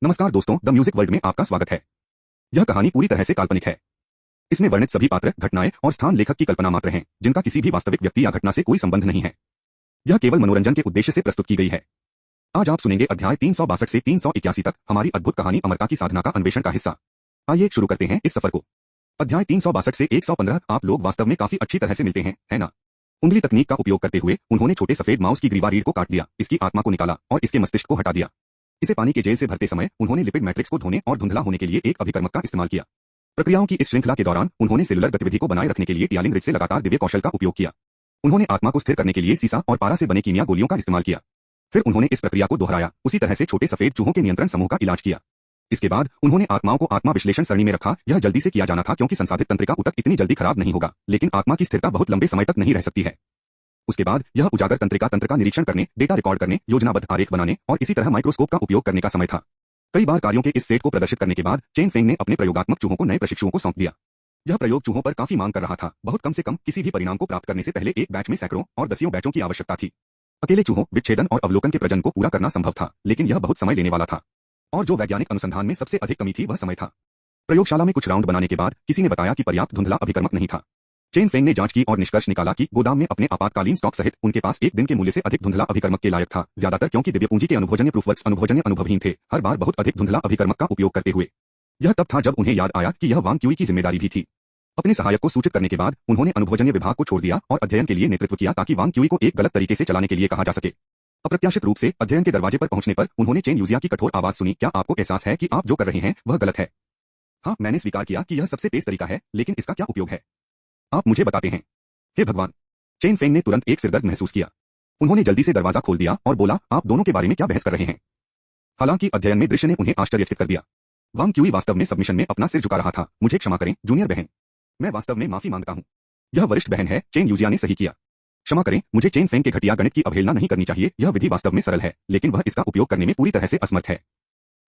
नमस्कार दोस्तों, the music world में आपका स्वागत है। यह कहानी पूरी तरह से काल्पनिक है। इसमें वर्णित सभी पात्र, घटनाएं और स्थान लेखक की कल्पना मात्र हैं, जिनका किसी भी वास्तविक व्यक्ति या घटना से कोई संबंध नहीं है। यह केवल मनोरंजन के उद्देश्य से प्रस्तुत की गई है। आज आप सुनेंगे अध्याय 362 से 381 तक हमारी अद्भुत कहानी अमरता की साधना का अन्वेषण का हिस्सा। आइए शुरू करते हैं इस सफर को। अध्याय 362 से 115। आप लोग वास्तव में काफी अच्छी तरह से मिलते हैं, है ना? उंगली तकनीक का उपयोग करते हुए उन्होंने छोटे सफेद माउस की ग्रीवा रीढ़ को काट दिया, इसकी आत्मा को निकाला और इसके मस्तिष्क को हटा दिया। इसे पानी के जेल से भरते समय उन्होंने लिपिड मैट्रिक्स को धोने और धुंधला होने के लिए एक अभिकर्मक का इस्तेमाल किया। प्रक्रियाओं की इस श्रृंखला के दौरान उन्होंने सेलुलर गतिविधि को बनाए रखने के लिए टियालिंग रिज से लगातार दिव्य कौशल का उपयोग किया। उन्होंने आत्मा को स्थिर करने के लिए सीसा और पारा से बने कीमिया गोलियों का इस्तेमाल किया। फिर उन्होंने इस प्रक्रिया को दोहराया, उसी तरह से छोटे सफेद चूहों के नियंत्रण समूह का इलाज किया। इसके बाद उन्होंने आत्माओं को आत्मा विश्लेषण सरणी में रखा। यह जल्दी से किया जाना था क्योंकि संसाधित तंत्रिका ऊतक इतनी जल्दी खराब नहीं होगा, लेकिन आत्मा की स्थिरता बहुत लंबे समय तक नहीं रह सकती है। उसके बाद यह उजागर तंत्रिका तंत्र का निरीक्षण करने, डेटा रिकॉर्ड करने, योजनाबद्ध आरेख बनाने और इसी तरह माइक्रोस्कोप का उपयोग करने का समय था। कई बार कार्यों के इस सेट को प्रदर्शित करने के बाद चेन फेंग ने अपने प्रयोगात्मक चूहों को नए प्रशिक्षुओं को सौंप दिया। यह प्रयोग चूहों पर काफी मांग कर रहा था। बहुत कम से कम किसी भी परिणाम को प्राप्त करने से पहले एक बैच में सैकड़ों और दसियों बैचों की आवश्यकता थी। अकेले चूहों, विच्छेदन और अवलोकन के प्रजनन को पूरा करना संभव था, लेकिन यह बहुत समय लेने वाला था। और जो वैज्ञानिक अनुसंधान में सबसे अधिक कमी थी वह समय था। प्रयोगशाला में कुछ राउंड बनाने के बाद किसी ने बताया कि पर्याप्त धुंधला अभिकर्मक नहीं था। चेन फेंग ने जांच की और निष्कर्ष निकाला कि गोदाम में अपने आपातकालीन स्टॉक सहित उनके पास एक दिन के मूल्य से अधिक धुंधला अभिकर्मक के लायक था, ज्यादातर क्योंकि दिव्य पूंजी के अनुभवजन्य प्रूफवर्क्स अनुभवजन्य अनुभवहीन थे, हर बार बहुत अधिक धुंधला अभिकर्मक का उपयोग करते हुए। यह तब था जब उन्हें याद आया कि यह वांग क्यूई की जिम्मेदारी भी थी। अपने सहायक को सूचित करने के बाद उन्होंने अनुभवजन्य विभाग को छोड़ दिया और अध्ययन के लिए नेतृत्व किया ताकि वांग क्यूई को एक गलत तरीके से चलाने के लिए कहा जा सके। अप्रत्याशित रूप से अध्ययन के दरवाजे पर पहुंचने पर उन्होंने चेन यूजिया की कठोर आवाज सुनी, क्या आपको एहसास है कि आप जो कर रहे हैं वह गलत है? हाँ, मैंने स्वीकार किया कि यह सबसे तेज तरीका है, लेकिन इसका क्या उपयोग है? आप मुझे बताते हैं। हे भगवान! चेन फेंग ने तुरंत एक सिरदर्द महसूस किया। उन्होंने जल्दी से दरवाजा खोल दिया और बोला, आप दोनों के बारे में क्या बहस कर रहे हैं? हालांकि अध्ययन में दृश्य ने उन्हें आश्चर्यचकित कर दिया। वांग क्यूई वास्तव में सबमिशन में अपना सिर झुका रहा था। मुझे क्षमा करें, जूनियर बहन। मैं वास्तव में माफी मांगता हूँ। यह वरिष्ठ बहन है, चेन यूजिया ने सही किया। क्षमा करें, मुझे चेन फेंग के घटिया गणित की अवहेलना नहीं करनी चाहिए। यह विधि वास्तव में सरल है, लेकिन वह इसका उपयोग करने में पूरी तरह से असमर्थ है।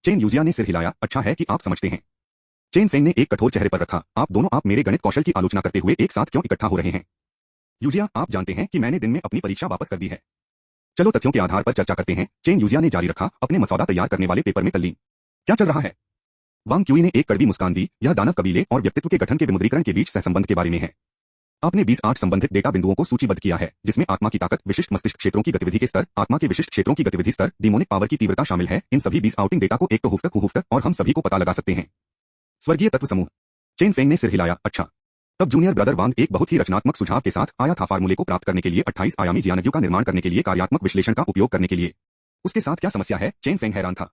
चेन यूजिया ने सिर हिलाया, अच्छा है कि आप समझते हैं। चेन फेंग ने एक कठोर चेहरे पर रखा, आप दोनों आप मेरे गणित कौशल की आलोचना करते हुए एक साथ क्यों इकट्ठा हो रहे हैं? यूजिया, आप जानते हैं कि मैंने दिन में अपनी परीक्षा वापस कर दी है। चलो तथ्यों के आधार पर चर्चा करते हैं, चेन यूजिया ने जारी रखा, अपने मसौदा तैयार करने वाले पेपर में तल्लीन। क्या चल रहा है? वांग क्यूई ने एक कड़वी मुस्कान दी, यह दानव कबीले और व्यक्तित्व के गठन के विमुद्रीकरण के बीच सहसंबंध के बारे में है। आपने 20-8 संबंधित डेटा बिंदुओं को सूचीबद्ध किया है, जिसमें आत्मा की ताकत, विशिष्ट मस्तिष्क क्षेत्रों की गतिविधि के स्तर, आत्मा के विशिष्ट क्षेत्रों की गतिविधि स्तर, डिमोनिक पावर की तीव्रता शामिल है। इन सभी 20 आउटिंग डेटा को एक तो हुफ्त और हम सभी को पता लगा सकते हैं। स्वर्गीय तत्व समूह। चेन फेंग ने सिर हिलाया, अच्छा। तब जूनियर ब्रदर वांग एक बहुत ही रचनात्मक सुझाव के साथ आया था, फार्मूले को प्राप्त करने के लिए 28 आयामी जियानग्यू का निर्माण करने के लिए कार्यात्मक विश्लेषण का उपयोग करने के लिए। उसके साथ क्या समस्या है? चेन फेंग हैरान था।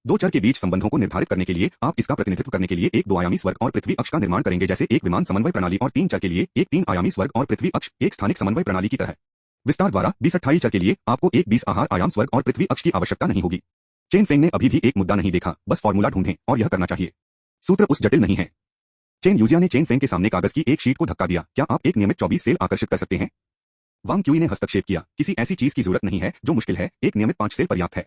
दो चर के बीच संबंधों को निर्धारित करने के लिए आप इसका प्रतिनिधित्व करने के लिए एक 2 आयामी स्वर्ग और पृथ्वी अक्ष का निर्माण करेंगे, जैसे एक विमान समन्वय प्रणाली, और 3 चर के लिए एक 3 आयामी स्वर्ग और पृथ्वी अक्ष एक स्थानिक समन्वय प्रणाली की तरह। विस्तार द्वारा 20-28 चर के लिए आपको एक 20 आहार आयाम स्वर्ग और पृथ्वी अक्ष की आवश्यकता नहीं होगी। चेन फेंग ने अभी भी एक मुद्दा नहीं देखा, बस फॉर्मूला ढूंढें और यह करना चाहिए। सूत्र उस जटिल नहीं है। चेन यूजिया ने चेन फेंग के सामने कागज की एक शीट को धक्का दिया, क्या आप एक नियमित 24 सेल आकर्षित कर सकते हैं? वांग क्यूई ने हस्तक्षेप किया, किसी ऐसी चीज की जरूरत नहीं है जो मुश्किल है, एक नियमित 5 सेल पर्याप्त है।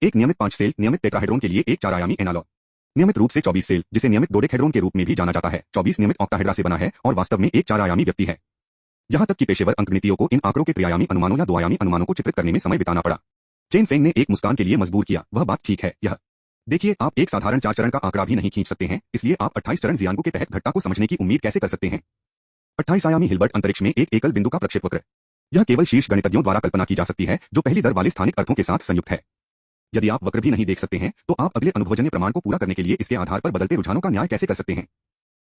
एक नियमित 5 सेल नियमित टेट्राहेड्रोन के लिए एक 4 आयामी एनालॉग। नियमित रूप से 24 सेल, जिसे नियमित डोडेकेहेड्रोन के रूप में भी जाना जाता है, 24 नियमित ऑक्टाहेड्रा से बना है और वास्तव में एक 4 आयामी व्यक्ति है। यहां तक कि पेशेवर अंकगणितियों को इन आंकड़ों के त्रिआयामी अनुमानों या 2 आयामी अनुमानों को चित्रित करने में समय बिताना पड़ा। चेन फेंग ने एक मुस्कान के लिए मजबूर किया, वह बात ठीक है। यह देखिए, आप एक साधारण 4 चरण का आंकड़ा भी नहीं खींच सकते हैं, इसलिए आप 28 चरण जियानग्यू के तहत घटना को समझने की उम्मीद कैसे कर सकते हैं? 28 आयामी हिल्बर्ट अंतरिक्ष में एक एकल बिंदु का प्रक्षेपवक्र। यह केवल शीर्ष गणितज्ञों द्वारा कल्पना की जा सकती है, जो पहली दर वाले स्थानिक अर्थों के साथ संयुक्त है। यदि आप वक्र भी नहीं देख सकते हैं, तो आप अगले अनुभवजन्य प्रमाण को पूरा करने के लिए इसके आधार पर बदलते रुझानों का न्याय कैसे कर सकते हैं?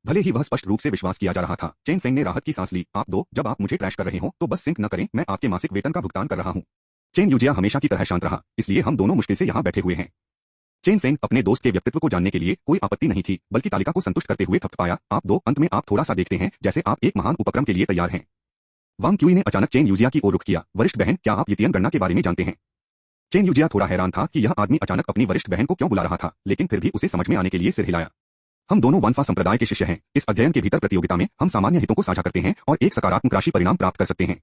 भले ही वह स्पष्ट रूप से विश्वास किया जा रहा था, चेन फेंग ने राहत की सांस ली, आप दो, जब आप मुझे ट्रैश कर रहे हो तो बस सिंक न करें, मैं आपके मासिक वेतन का भुगतान कर रहा हूं। चेन यूजिया हमेशा की तरह शांत रहा, इसलिए हम दोनों मुश्किल से यहां बैठे हुए हैं। चेन फेंग अपने दोस्त के व्यक्तित्व को जानने के लिए कोई आपत्ति नहीं थी, बल्कि तालिका को संतुष्ट करते हुए थपथपाया, आप दो, अंत में आप थोड़ा सा देखते हैं जैसे आप एक महान उपक्रम के लिए तैयार हैं। वांग क्यूई ने अचानक चेन यूजिया की ओर रुख किया, वरिष्ठ बहन, क्या आप यितियन गणना के बारे में जानते हैं? चेन यूजिया थोड़ा हैरान था कि यह आदमी अचानक अपनी वरिष्ठ बहन को क्यों बुला रहा था, लेकिन फिर भी उसे समझ में आने के लिए सिर हिलाया। हम दोनों वनफा संप्रदाय के शिष्य हैं। इस अध्ययन के भीतर प्रतियोगिता में हम सामान्य हितों को साझा करते हैं और एक सकारात्मक राशि परिणाम प्राप्त कर सकते हैं,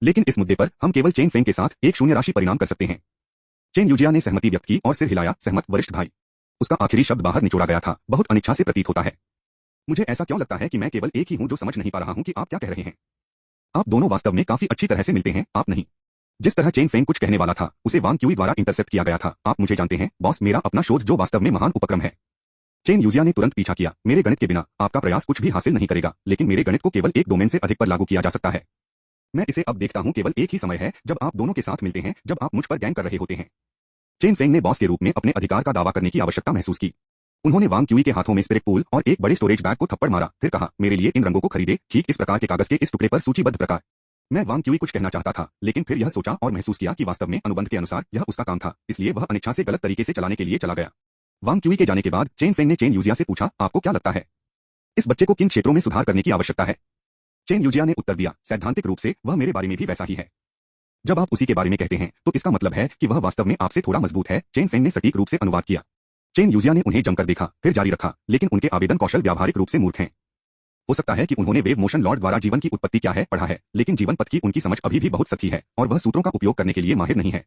लेकिन इस मुद्दे पर हम केवल चेन फेंग के साथ एक शून्य राशि परिणाम कर सकते हैं। चेन यूजिया ने सहमति व्यक्त की और सिर हिलाया, सहमत वरिष्ठ भाई। उसका आखिरी शब्द बाहर निचोड़ा गया था, बहुत अनिच्छा से प्रतीत होता है। मुझे ऐसा क्यों लगता है कि मैं केवल एक ही हूं जो समझ नहीं पा रहा हूं कि आप क्या कह रहे हैं? आप दोनों वास्तव में काफी अच्छी तरह से मिलते हैं, आप नहीं? जिस तरह चेन फेंग कुछ कहने वाला था उसे वांग क्यूई द्वारा इंटरसेप्ट किया गया था। आप मुझे जानते हैं बॉस, मेरा अपना शोध जो वास्तव में महान उपक्रम है। चेन यूजिया ने तुरंत पीछा किया। मेरे गणित के बिना आपका प्रयास कुछ भी हासिल नहीं करेगा, लेकिन मेरे गणित को केवल एक डोमेन से अधिक पर लागू किया जा सकता है। मैं इसे अब देखता हूं, केवल एक ही समय है जब आप दोनों के साथ मिलते हैं, जब आप मुझ पर गैंग कर रहे होते हैं। चेन फेंग ने बॉस के रूप में अपने अधिकार का दावा करने की आवश्यकता महसूस की। उन्होंने वांग क्यूई के हाथों में स्पिरिट पूल और एक बड़े स्टोरेज बैग को थप्पड़ मारा, फिर कहा, मेरे लिए इन रंगों को खरीदे, ठीक इस प्रकार के कागज के इस टुकड़े पर सूचीबद्ध प्रकार। मैं वांग क्यूई कुछ कहना चाहता था, लेकिन फिर यह सोचा और महसूस किया कि वास्तव में अनुबंध के अनुसार यह उसका काम था, इसलिए वह अनिच्छा से गलत तरीके से चलाने के लिए चला गया। वांग क्यूई के जाने के बाद चेन फेंग ने चेन यूजिया से पूछा, आपको क्या लगता है इस बच्चे को किन क्षेत्रों में सुधार करने की आवश्यकता है? चेन यूजिया ने उत्तर दिया, सैद्धांतिक रूप से वह मेरे बारे में भी वैसा ही है। जब आप उसी के बारे में कहते हैं तो इसका मतलब है कि वह वास्तव में आपसे थोड़ा मजबूत है। चेन फेंग ने सटीक रूप से अनुवाद किया। चेन यूजिया ने उन्हें जमकर देखा, फिर जारी रखा, लेकिन उनके आवेदन कौशल व्यावहारिक रूप से मूर्ख हैं। हो सकता है कि उन्होंने वेव मोशन लॉर्ड द्वारा जीवन की उत्पत्ति क्या है पढ़ा है, लेकिन जीवन पथ की उनकी समझ अभी भी बहुत सख्ती है और वह सूत्रों का उपयोग करने के लिए माहिर नहीं है।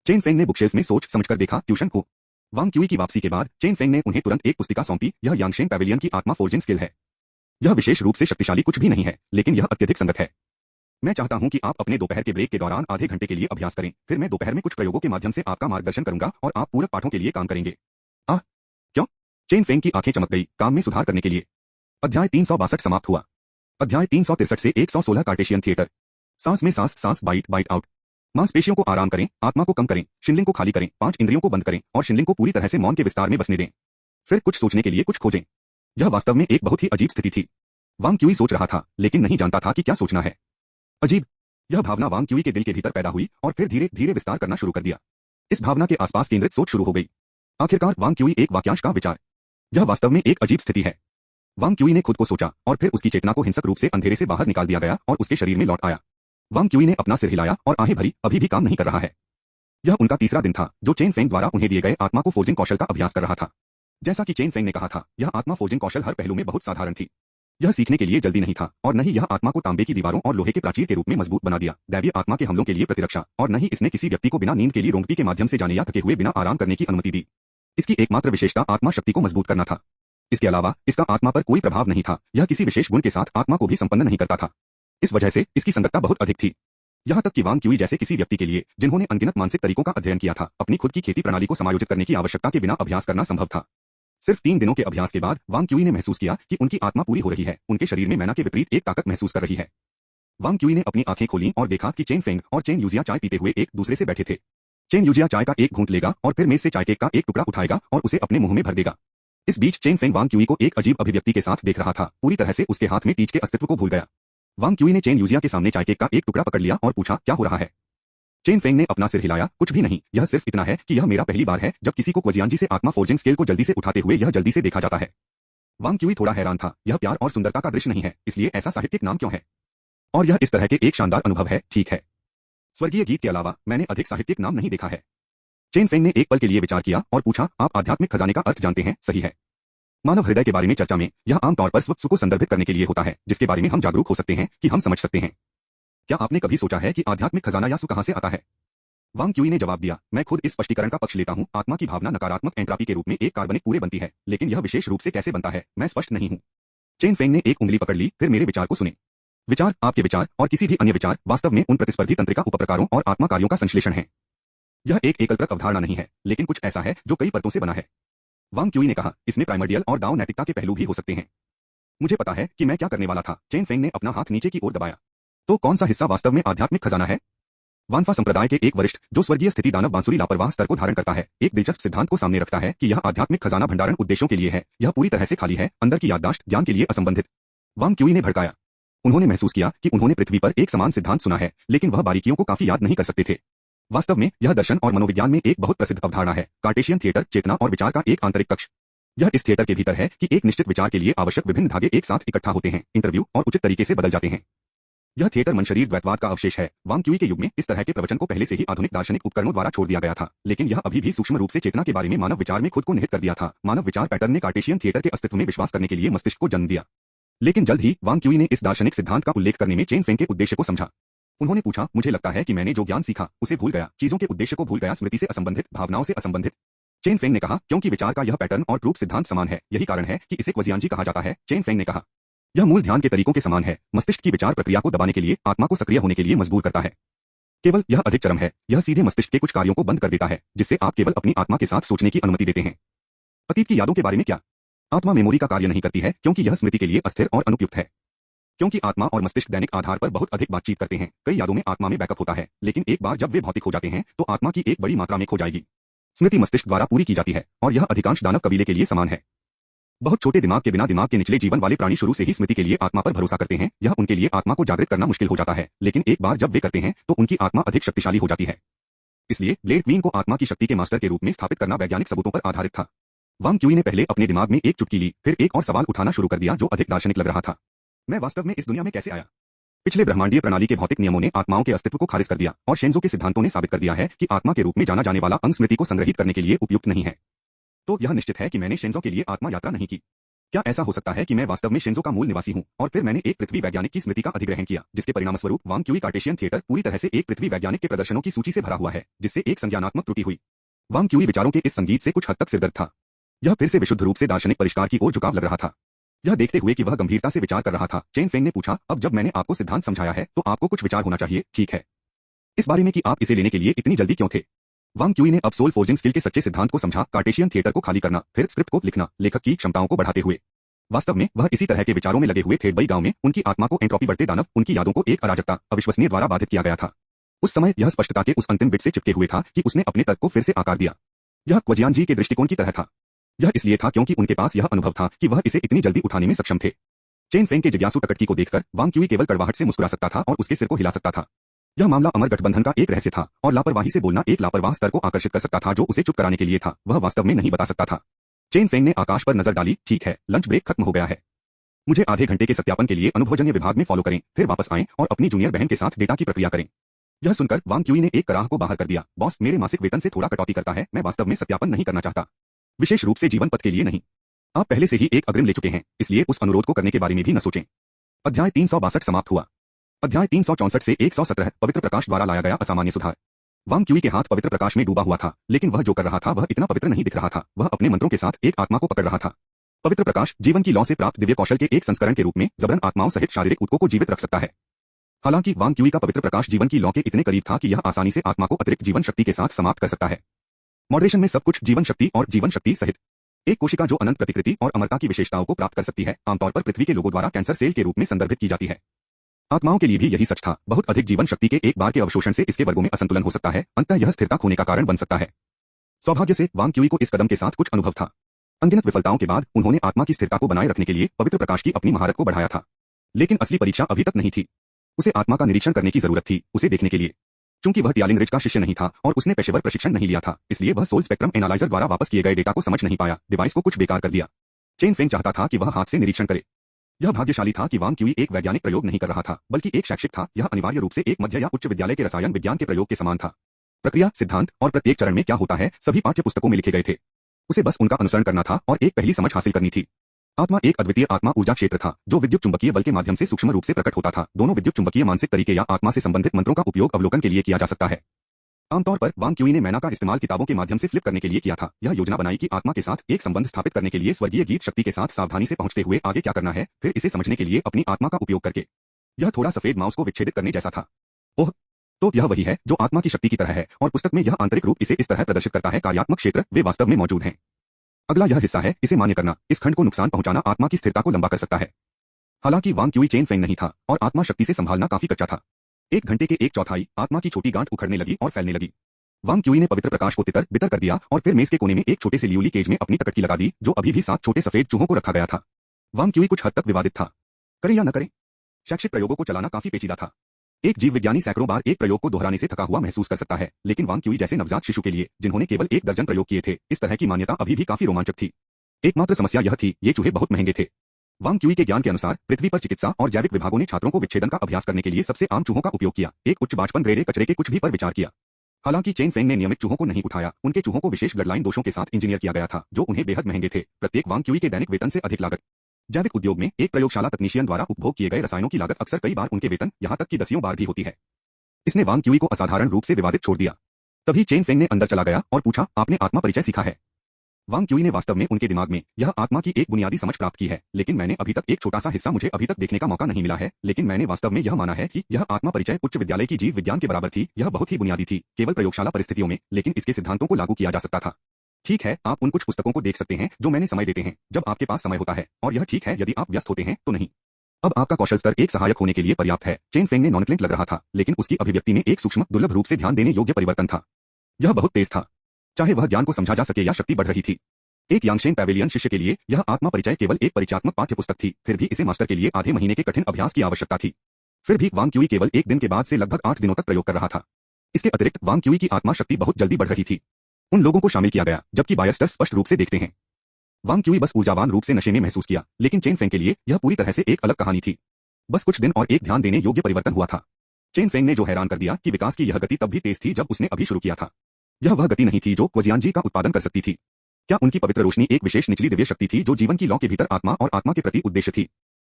चेन फेंग ने बुकशेल्फ में सोच समझकर देखा, ट्यूशन को। वांग क्यूई की वापसी के बाद चेन फेंग ने उन्हें तुरंत एक पुस्तिका सौंपी। यह यांगशेन पैविलियन की आत्मा फोर्जिंग स्किल है। यह विशेष रूप से शक्तिशाली कुछ भी नहीं है, लेकिन यह अत्यधिक संगत है। मैं चाहता हूं कि आप अपने दोपहर के ब्रेक के दौरान आधे घंटे के लिए अभ्यास करें, फिर मैं दोपहर में कुछ प्रयोगों के माध्यम से आपका मार्गदर्शन करूंगा और आप पूरक पाठों के लिए काम करेंगे। आह, क्यों? चेन फेंग की आंखें चमक गई, काम में सुधार करने के लिए। अध्याय 362 समाप्त हुआ। अध्याय 363 से 116 कार्टेशियन थिएटर। सांस में सांस, सांस बाइट बाइट आउट। मांसपेशियों को आराम करें, आत्मा को कम करें, शिनलिंग को खाली करें, 5 इंद्रियों को बंद करें और शिनलिंग को पूरी तरह से मौन के विस्तार में बसने दें। फिर कुछ सोचने के लिए कुछ खोजें। यह वास्तव में एक बहुत ही अजीब स्थिति थी। वांग क्यूई सोच रहा था, लेकिन नहीं जानता था कि क्या सोचना है। अजीब, यह भावना वांग क्यूई के दिल के भीतर पैदा हुई और फिर धीरे धीरे विस्तार करना शुरू कर दिया। इस भावना के आसपास केंद्रित सोच शुरू हो गई। आखिरकार वांग क्यूई एक वाक्यांश का विचार। यह वास्तव में एक अजीब स्थिति है। वांग क्यूई ने खुद को सोचा और फिर उसकी चेतना को हिंसक रूप से अंधेरे से बाहर निकाल दिया गया और उसके शरीर में लौट आया। वांग क्यूई ने अपना सिर हिलाया और आहें भरी, अभी भी काम नहीं कर रहा है। यह उनका तीसरा दिन था जो चेन फेंग द्वारा उन्हें दिए गए आत्मा को फोर्जिंग कौशल का अभ्यास कर रहा था। जैसा कि चेन फेंग ने कहा था, यह आत्मा फोर्जिंग कौशल हर पहलू में बहुत साधारण थी। यह सीखने के लिए जल्दी नहीं था और न ही यह आत्मा को तांबे की दीवारों और लोहे के प्राचीर के रूप में मजबूत बना दिया, दैवीय आत्मा के हमलों के लिए प्रतिरक्षा, और न ही इसने किसी व्यक्ति को बिना नींद के लिए रोंगटी के माध्यम से जाने या थके हुए बिना आराम करने की अनुमति दी। इसकी एकमात्र विशेषता आत्मा शक्ति को मजबूत करना था। इसके अलावा इसका आत्मा पर कोई प्रभाव नहीं था। यह किसी विशेष गुण के साथ आत्मा को भी संपन्न नहीं करता था। इस वजह से इसकी संगतता बहुत अधिक थी। यहाँ तक कि वांग क्यूई जैसे किसी व्यक्ति के लिए जिन्होंने अनगिनत मानसिक तरीकों का अध्ययन किया था, अपनी खुद की खेती प्रणाली को समायोजित करने की आवश्यकता के बिना अभ्यास करना संभव था। सिर्फ 3 दिनों के अभ्यास के बाद वांग क्यूई ने महसूस किया कि उनकी आत्मा पूरी हो रही है। उनके शरीर में मैना के विपरीत एक ताकत महसूस कर रही है। वांग क्यूई ने अपनी आंखें खोलीं और देखा कि चेन फेंग और चेन यूजिया चाय पीते हुए एक दूसरे से बैठे थे। चेन यूजिया चाय का एक घूंट लेगा और फिर मेज से चाय केक का एक टुकड़ा उठाएगा और उसे अपने मुंह में भर देगा। इस बीच चेन फेंग वांग क्यूई को एक अजीब अभिव्यक्ति के साथ देख रहा था, पूरी तरह से उसके हाथ में टीच के अस्तित्व को भूल गया। वांग क्यूई ने चेन यूजिया के सामने चाय केक का एक टुकड़ा पकड़ लिया और पूछा, क्या हो रहा है? चेन फेंग ने अपना सिर हिलाया, कुछ भी नहीं, यह सिर्फ इतना है कि यह मेरा पहली बार है जब किसी को क्वजियांजी से आत्मा फोर्जिंग स्केल को जल्दी से उठाते हुए यह जल्दी से देखा जाता है। वांग क्यूई थोड़ा हैरान था। यह प्यार और सुंदरता का दृश्य नहीं है, इसलिए ऐसा साहित्यिक नाम क्यों है? और यह इस तरह के एक शानदार अनुभव है, ठीक है। स्वर्गीय गीत के अलावा मैंने अधिक साहित्यिक नाम नहीं देखा है। चेन फेंग ने एक पल के लिए विचार किया और पूछा, आप आध्यात्मिक खजाने का अर्थ जानते हैं, सही है? मानव हृदय के बारे में चर्चा में यह आमतौर पर स्वस्व को संदर्भित करने के लिए होता है, जिसके बारे में हम जागरूक हो सकते हैं कि हम समझ सकते हैं। क्या आपने कभी सोचा है कि आध्यात्मिक खजाना या सु कहां से आता है? वांग क्यूई ने जवाब दिया, मैं खुद इस स्पष्टीकरण का पक्ष लेता हूं। आत्मा की भावना नकारात्मक एंट्रोपी के रूप में एक कार्बनिक पूरे बनती है, लेकिन यह विशेष रूप से कैसे बनता है, मैं स्पष्ट नहीं हूं। चेन फेंग ने एक उंगली पकड़ ली, फिर मेरे विचार को सुने। विचार, आपके विचार और किसी भी अन्य विचार वास्तव में उन प्रतिस्पर्धी तंत्रिका उपप्रकारों और आत्मा कार्यों का संश्लेषण है। यह एक एकलप्रत अवधारणा नहीं है, लेकिन कुछ ऐसा है जो कई परतों से बना है। वांग क्यूई ने कहा, इसमें प्राइमर्डियल और दाओ नैतिकता के पहलू भी हो सकते हैं। मुझे पता है कि मैं क्या करने वाला था। चेन फेंग ने अपना हाथ नीचे की ओर दबाया। तो कौन सा हिस्सा वास्तव में आध्यात्मिक खजाना है? वानफा संप्रदाय के एक वरिष्ठ, जो स्वर्गीय स्थिति दानव बांसुरी लापरवाह स्तर को धारण करता है, एक दिलचस्प सिद्धांत को सामने रखता है कि यह आध्यात्मिक खजाना भंडारण उद्देश्यों के लिए है। यह पूरी तरह से खाली है, अंदर की याददाश्त ज्ञान के लिए असंबंधित। वांग क्यूई ने भड़काया। उन्होंने महसूस किया कि उन्होंने पृथ्वी पर एक समान सिद्धांत सुना है, लेकिन वह बारीकियों को काफी याद नहीं कर सकते थे। वास्तव में यह दर्शन और मनोविज्ञान में एक बहुत प्रसिद्ध अवधारणा है, कार्टेशियन थिएटर, चेतना और विचार का एक आंतरिक कक्ष। यह इस थिएटर के भीतर है कि एक निश्चित विचार के लिए आवश्यक विभिन्न धागे एक साथ इकट्ठा होते हैं, इंटरव्यू और उचित तरीके से बदल जाते हैं। यह थिएटर मन शरीर द्वैतवाद का अवशेष है। वांग क्यूई के युग में इस तरह के प्रवचन को पहले से ही आधुनिक दार्शनिक उपकरणों द्वारा छोड़ दिया गया था, लेकिन यह अभी भी सूक्ष्म रूप से चेतना के बारे में मानव विचार में खुद को निहित कर दिया था। मानव विचार पैटर्न ने कार्टेशियन थिएटर के अस्तित्व में विश्वास करने के लिए मस्तिष्क को जन्म दिया। लेकिन जल्द ही वांग क्यूई ने इस दार्शनिक सिद्धांत का उल्लेख करने में चेन फेंग के उद्देश्य को समझा। उन्होंने पूछा, मुझे लगता है कि मैंने जो ज्ञान सीखा उसे भूल गया, चीजों के उद्देश्य को भूल गया, स्मृति से असंबंधित, भावनाओं से असंबंधित। चेन फेंग ने कहा, क्योंकि विचार का यह पैटर्न और प्रूफ सिद्धांत समान है, यही कारण है कि इसे क्वजियांजी कहा जाता है। चेन फेंग ने कहा, यह मूल ध्यान के तरीकों के समान है, मस्तिष्क की विचार प्रक्रिया को दबाने के लिए, आत्मा को सक्रिय होने के लिए मजबूर करता है। केवल यह अधिक चरम है, यह सीधे मस्तिष्क के कुछ कार्यों को बंद कर देता है, जिससे आप केवल अपनी आत्मा के साथ सोचने की अनुमति देते हैं। अतीत की यादों के बारे में क्या? आत्मा मेमोरी का कार्य नहीं करती है, क्योंकि यह स्मृति के लिए अस्थिर और अनुपयुक्त है। क्योंकि आत्मा और मस्तिष्क दैनिक आधार पर बहुत अधिक बातचीत करते हैं, कई यादों में आत्मा में बैकअप होता है, लेकिन एक बार जब वे भौतिक हो जाते हैं तो आत्मा की एक बड़ी मात्रा में खो जाएगी। स्मृति मस्तिष्क द्वारा पूरी की जाती है, और यह अधिकांश दानव कबीले के लिए समान है। बहुत छोटे दिमाग के बिना दिमाग के निचले जीवन वाले प्राणी शुरू से ही स्मृति के लिए आत्मा पर भरोसा करते हैं। यह उनके लिए आत्मा को जागृत करना मुश्किल हो जाता है, लेकिन एक बार जब वे करते हैं तो उनकी आत्मा अधिक शक्तिशाली हो जाती है। इसलिए ब्लेड क्वीन को आत्मा की शक्ति के मास्टर के रूप में स्थापित करना वैज्ञानिक सबूतों पर आधारित था। वांग क्यूई ने पहले अपने दिमाग में एक चुटकी ली, फिर एक और सवाल उठाना शुरू कर दिया जो अधिक दार्शनिक लग रहा था। मैं वास्तव में इस दुनिया में कैसे आया? पिछले ब्रह्मांडीय प्रणाली के भौतिक नियमों ने आत्माओं के अस्तित्व को खारिज कर दिया, और शेंजो के सिद्धांतों ने साबित कर दिया है कि आत्मा के रूप में जाना जाने वाला अंग स्मृति को संग्रहित करने के लिए उपयुक्त नहीं है। तो यह निश्चित है कि मैंने शेंजो के लिए आत्मा यात्रा नहीं की। क्या ऐसा हो सकता है कि मैं वास्तव में शेंजो का मूल निवासी हूं, और फिर मैंने एक पृथ्वी वैज्ञानिक की स्मृति का अधिग्रहण किया, जिसके परिणामस्वरूप वांग क्यूई कार्टेशियन थिएटर पूरी तरह से एक पृथ्वी वैज्ञानिक के प्रदर्शनों की सूची से भरा हुआ है, जिससे एक संज्ञानात्मक त्रुटि हुई। वांग क्यूई विचारों के इस संगीत से कुछ हद तक सिरदर्द था। यह फिर से विशुद्ध रूप से दार्शनिक परिष्कार की ओर झुकाव लग रहा था। यह देखते हुए कि वह गंभीरता से विचार कर रहा था, चेन फेंग ने पूछा, अब जब मैंने आपको सिद्धांत समझाया है तो आपको कुछ विचार होना चाहिए, ठीक है? इस बारे में कि आप इसे लेने के लिए इतनी जल्दी क्यों थे? वांग क्यूई ने अब सोल फोर्जिंग स्किल के सच्चे सिद्धांत को समझा, कार्टेशियन थिएटर को खाली करना, फिर स्क्रिप्ट को लिखना, लेखक की क्षमताओं को बढ़ाते हुए। वास्तव में वह इसी तरह के विचारों में लगे हुए थे। बई गांव में उनकी आत्मा को एंट्रोपी बढ़ते दानव, उनकी यादों को एक अराजकता, अविश्वसनीय द्वारा बाधित किया गया था। उस समय यह स्पष्टता के उस अंतिम बिट से चिपके हुए था कि उसने अपने तर्क को फिर से आकार दिया। यह क्वजियान जी के दृष्टिकोण की तरह था। यह इसलिए था क्योंकि उनके पास यह अनुभव था कि वह इसे इतनी जल्दी उठाने में सक्षम थे। चेन फेंग के जिज्ञासु टकटकी को देखकर वांग क्यूई केवल कड़वाहट से मुस्कुरा सकता था और उसके सिर को हिला सकता था। यह मामला अमर गठबंधन का एक रहस्य था, और लापरवाही से बोलना एक लापरवाह स्तर को आकर्षित कर सकता था जो उसे चुप कराने के लिए था। वह वास्तव में नहीं बता सकता था। चेन फेंग ने आकाश पर नजर डाली, ठीक है, लंच ब्रेक खत्म हो गया है। मुझे आधे घंटे के सत्यापन के लिए अनुभवजन्य विभाग में फॉलो करें, फिर वापस आएं और अपनी जूनियर बहन के साथ डेटा की प्रक्रिया करें। यह सुनकर वांग क्यूई ने एक कराह को बाहर कर दिया, बॉस मेरे मासिक वेतन से थोड़ा कटौती करता है, मैं वास्तव में सत्यापन नहीं करना चाहता। विशेष रूप से जीवन पथ के लिए नहीं। आप पहले से ही एक अग्रिम ले चुके हैं, इसलिए उस अनुरोध को करने के बारे में भी न सोचें। अध्याय 362 समाप्त हुआ। अध्याय 364 से 117 पवित्र प्रकाश द्वारा लाया गया असामान्य सुधार। वांग क्यूई के हाथ पवित्र प्रकाश में डूबा हुआ था, लेकिन वह जो कर रहा था वह इतना पवित्र नहीं दिख रहा था। वह अपने मंत्रों के साथ एक आत्मा को पकड़ रहा था। पवित्र प्रकाश जीवन की लौ से प्राप्त दिव्य कौशल के एक संस्करण के रूप में जबरन आत्माओं सहित शारीरिक ऊतकों को जीवित रख सकता है। हालांकि वांग क्यूई का पवित्र प्रकाश जीवन की लौ के इतने करीब था कि यह आसानी से आत्मा को अतिरिक्त जीवन शक्ति के साथ समाप्त कर सकता है। मॉडरेशन में सब कुछ जीवन शक्ति और जीवन शक्ति सहित एक कोशिका जो अनंत प्रतिकृति और अमरता की विशेषताओं को प्राप्त कर सकती है, आमतौर पर पृथ्वी के लोगों द्वारा कैंसर सेल के रूप में संदर्भित की जाती है। आत्माओं के लिए भी यही सच था। बहुत अधिक जीवन शक्ति के एक बार के अवशोषण से इसके वर्गों में असंतुलन हो सकता है, अंततः यह स्थिरता खोने का कारण बन सकता है। सौभाग्य से वांग क्यूई को इस कदम के साथ कुछ अनुभव था। अनगिनत विफलताओं के बाद उन्होंने आत्मा की स्थिरता को बनाए रखने के लिए पवित्र प्रकाश की अपनी महारत को बढ़ाया था। लेकिन असली परीक्षा अभी तक नहीं थी। उसे आत्मा का निरीक्षण करने की जरूरत थी, उसे देखने के लिए। चूंकि वह ट्यालिंग रिज का शिष्य नहीं था और उसने पेशेवर प्रशिक्षण नहीं लिया था, इसलिए वह सोल स्पेक्ट्रम एनालाइजर द्वारा वापस किए गए डेटा को समझ नहीं पाया, डिवाइस को कुछ बेकार कर दिया। चेन फेंग चाहता था कि वह हाथ से निरीक्षण करे। यह भाग्यशाली था कि वांग क्यूई एक वैज्ञानिक प्रयोग नहीं कर रहा था, बल्कि एक शैक्षिक था। यह अनिवार्य रूप से एक मध्य या उच्च विद्यालय के रसायन विज्ञान के प्रयोग के समान था। प्रक्रिया, सिद्धांत और प्रत्येक चरण में क्या होता है सभी पाठ्य पुस्तकों में लिखे गए थे। उसे बस उनका अनुसरण करना था और एक पहली समझ हासिल करनी थी। आत्मा एक अद्वितीय आत्मा ऊर्जा क्षेत्र था जो विद्युत चुंबकीय बल के माध्यम से सूक्ष्म रूप से प्रकट होता था। दोनों विद्युत चुंबकीय मानसिक तरीके या आत्मा से संबंधित मंत्रों का उपयोग अवलोकन के लिए किया जा सकता है। आमतौर पर वांग क्यूई ने मैना का इस्तेमाल किताबों के माध्यम से फ्लिप करने के लिए किया था। यह योजना बनाई कि आत्मा के साथ एक संबंध स्थापित करने के लिए स्वर्गीय गीत शक्ति के साथ सावधानी से पहुंचते हुए आगे क्या करना है, फिर इसे समझने के लिए अपनी आत्मा का उपयोग करके। यह थोड़ा सफेद माउस को विच्छेदित करने जैसा था। ओह, तो यह वही है जो आत्मा की शक्ति की तरह है, और पुस्तक में यह आंतरिक रूप इसे इस तरह प्रदर्शित करता है। कार्यात्मक क्षेत्र वे वास्तव में मौजूद हैं। अगला यह हिस्सा है, इसे मान्य करना। इस खंड को नुकसान पहुंचाना आत्मा की स्थिरता को लंबा कर सकता है। हालांकि वांग क्यूई चेन फेंग नहीं था और आत्मा शक्ति से संभालना काफी कच्चा था। 1 घंटे के 1/4 आत्मा की छोटी गांठ उखड़ने लगी और फैलने लगी। वांग क्यूई ने पवित्र प्रकाश को तितर बितर कर दिया और फिर मेज के कोने में एक छोटे से लियोली केज में अपनी टकटकी लगा दी, जो अभी भी 7 छोटे सफेद चूहों को रखा गया था। वांग क्यूई कुछ हद तक विवादित था। करें या न करें, शैक्षिक प्रयोगों को चलाना काफी पेचीदा था। एक जीव विज्ञानी सैकड़ों बार एक प्रयोग को दोहराने से थका हुआ महसूस कर सकता है, लेकिन वांग क्यूई जैसे नवजात शिशु के लिए, जिन्होंने केवल 1 दर्जन प्रयोग किए थे, इस तरह की मान्यता अभी भी काफी रोमांचक थी। एकमात्र समस्या यह थी, ये चूहे बहुत महंगे थे। वांग क्यूई के ज्ञान के अनुसार पृथ्वी पर चिकित्सा और जैविक विभागों ने छात्रों को विच्छेदन का अभ्यास करने के लिए सबसे आम चूहों का उपयोग किया। एक उच्च बाजपन ग्रेड कचरे के कुछ भी पर विचार किया। हालांकि चेन फेंग ने नियमित चूहों को नहीं उठाया। उनके चूहों को विशेष ब्लड लाइन दोषों के साथ इंजीनियर किया गया था, जो उन्हें बेहद महंगे थे। प्रत्येक वांग क्यूई के दैनिक वेतन से अधिक लागत। जैविक उद्योग में एक प्रयोगशाला तकनीशियन द्वारा उपभोग किए गए रसायनों की लागत अक्सर कई बार उनके वेतन, यहां तक कि 10 बार भी होती है। इसने वांग क्यूई को असाधारण रूप से विवादित छोड़ दिया। तभी चेन फेंग ने अंदर चला गया और पूछा, आपने आत्मा परिचय सीखा है? वांग क्यूई ने वास्तव में उनके दिमाग में यह आत्मा की एक बुनियादी समझ प्राप्त की है, लेकिन मैंने अभी तक एक छोटा सा हिस्सा मुझे अभी तक देखने का मौका नहीं मिला है। लेकिन मैंने वास्तव में यह माना है कि यह आत्मा परिचय उच्च विद्यालय की जीव विज्ञान के बराबर थी। यह बहुत ही बुनियादी थी, केवल प्रयोगशाला परिस्थितियों में, लेकिन इसके सिद्धांतों को लागू किया जा सकता था। ठीक है, आप उन कुछ पुस्तकों को देख सकते हैं जो मैंने समय देते हैं जब आपके पास समय होता है, और यह ठीक है यदि आप व्यस्त होते हैं तो नहीं। अब आपका कौशल स्तर एक सहायक होने के लिए पर्याप्त है। चेन फेंग ने नॉनक्लिंट लग रहा था, लेकिन उसकी अभिव्यक्ति में एक सूक्ष्म दुर्लभ रूप से ध्यान देने योग्य परिवर्तन था। यह बहुत तेज था, चाहे वह ज्ञान को समझा जा सके या शक्ति बढ़ रही थी। एक यांगशेन पैवेलियन शिष्य के लिए यह आत्मा परिचय केवल एक परिचयात्मक पाठ्यपुस्तक थी, फिर भी इसे मास्टर के लिए आधे महीने के कठिन अभ्यास की आवश्यकता थी। फिर भी वांग क्यूई केवल एक दिन के बाद से लगभग 8 दिनों तक प्रयोग कर रहा था। इसके अतिरिक्त वांग क्यूई की आत्मा शक्ति बहुत जल्दी बढ़ रही थी। उन लोगों को शामिल किया गया जबकि बायस्टर स्पष्ट रूप से देखते हैं। वांग क्यूई बस ऊर्जावान रूप से नशे में महसूस किया, लेकिन चेन फेंग के लिए यह पूरी तरह से एक अलग कहानी थी। बस कुछ दिन और एक ध्यान देने योग्य परिवर्तन हुआ था। चेन फेंग ने जो हैरान कर दिया कि विकास की यह गति तब भी तेज थी जब उसने अभी शुरू किया था। यह वह गति नहीं थी जो क्वजियांजी का उत्पादन कर सकती थी। क्या उनकी पवित्र रोशनी एक विशेष निचली दिव्य शक्ति थी जो जीवन की लौ के भीतर आत्मा और आत्मा के प्रति उद्देश्य थी?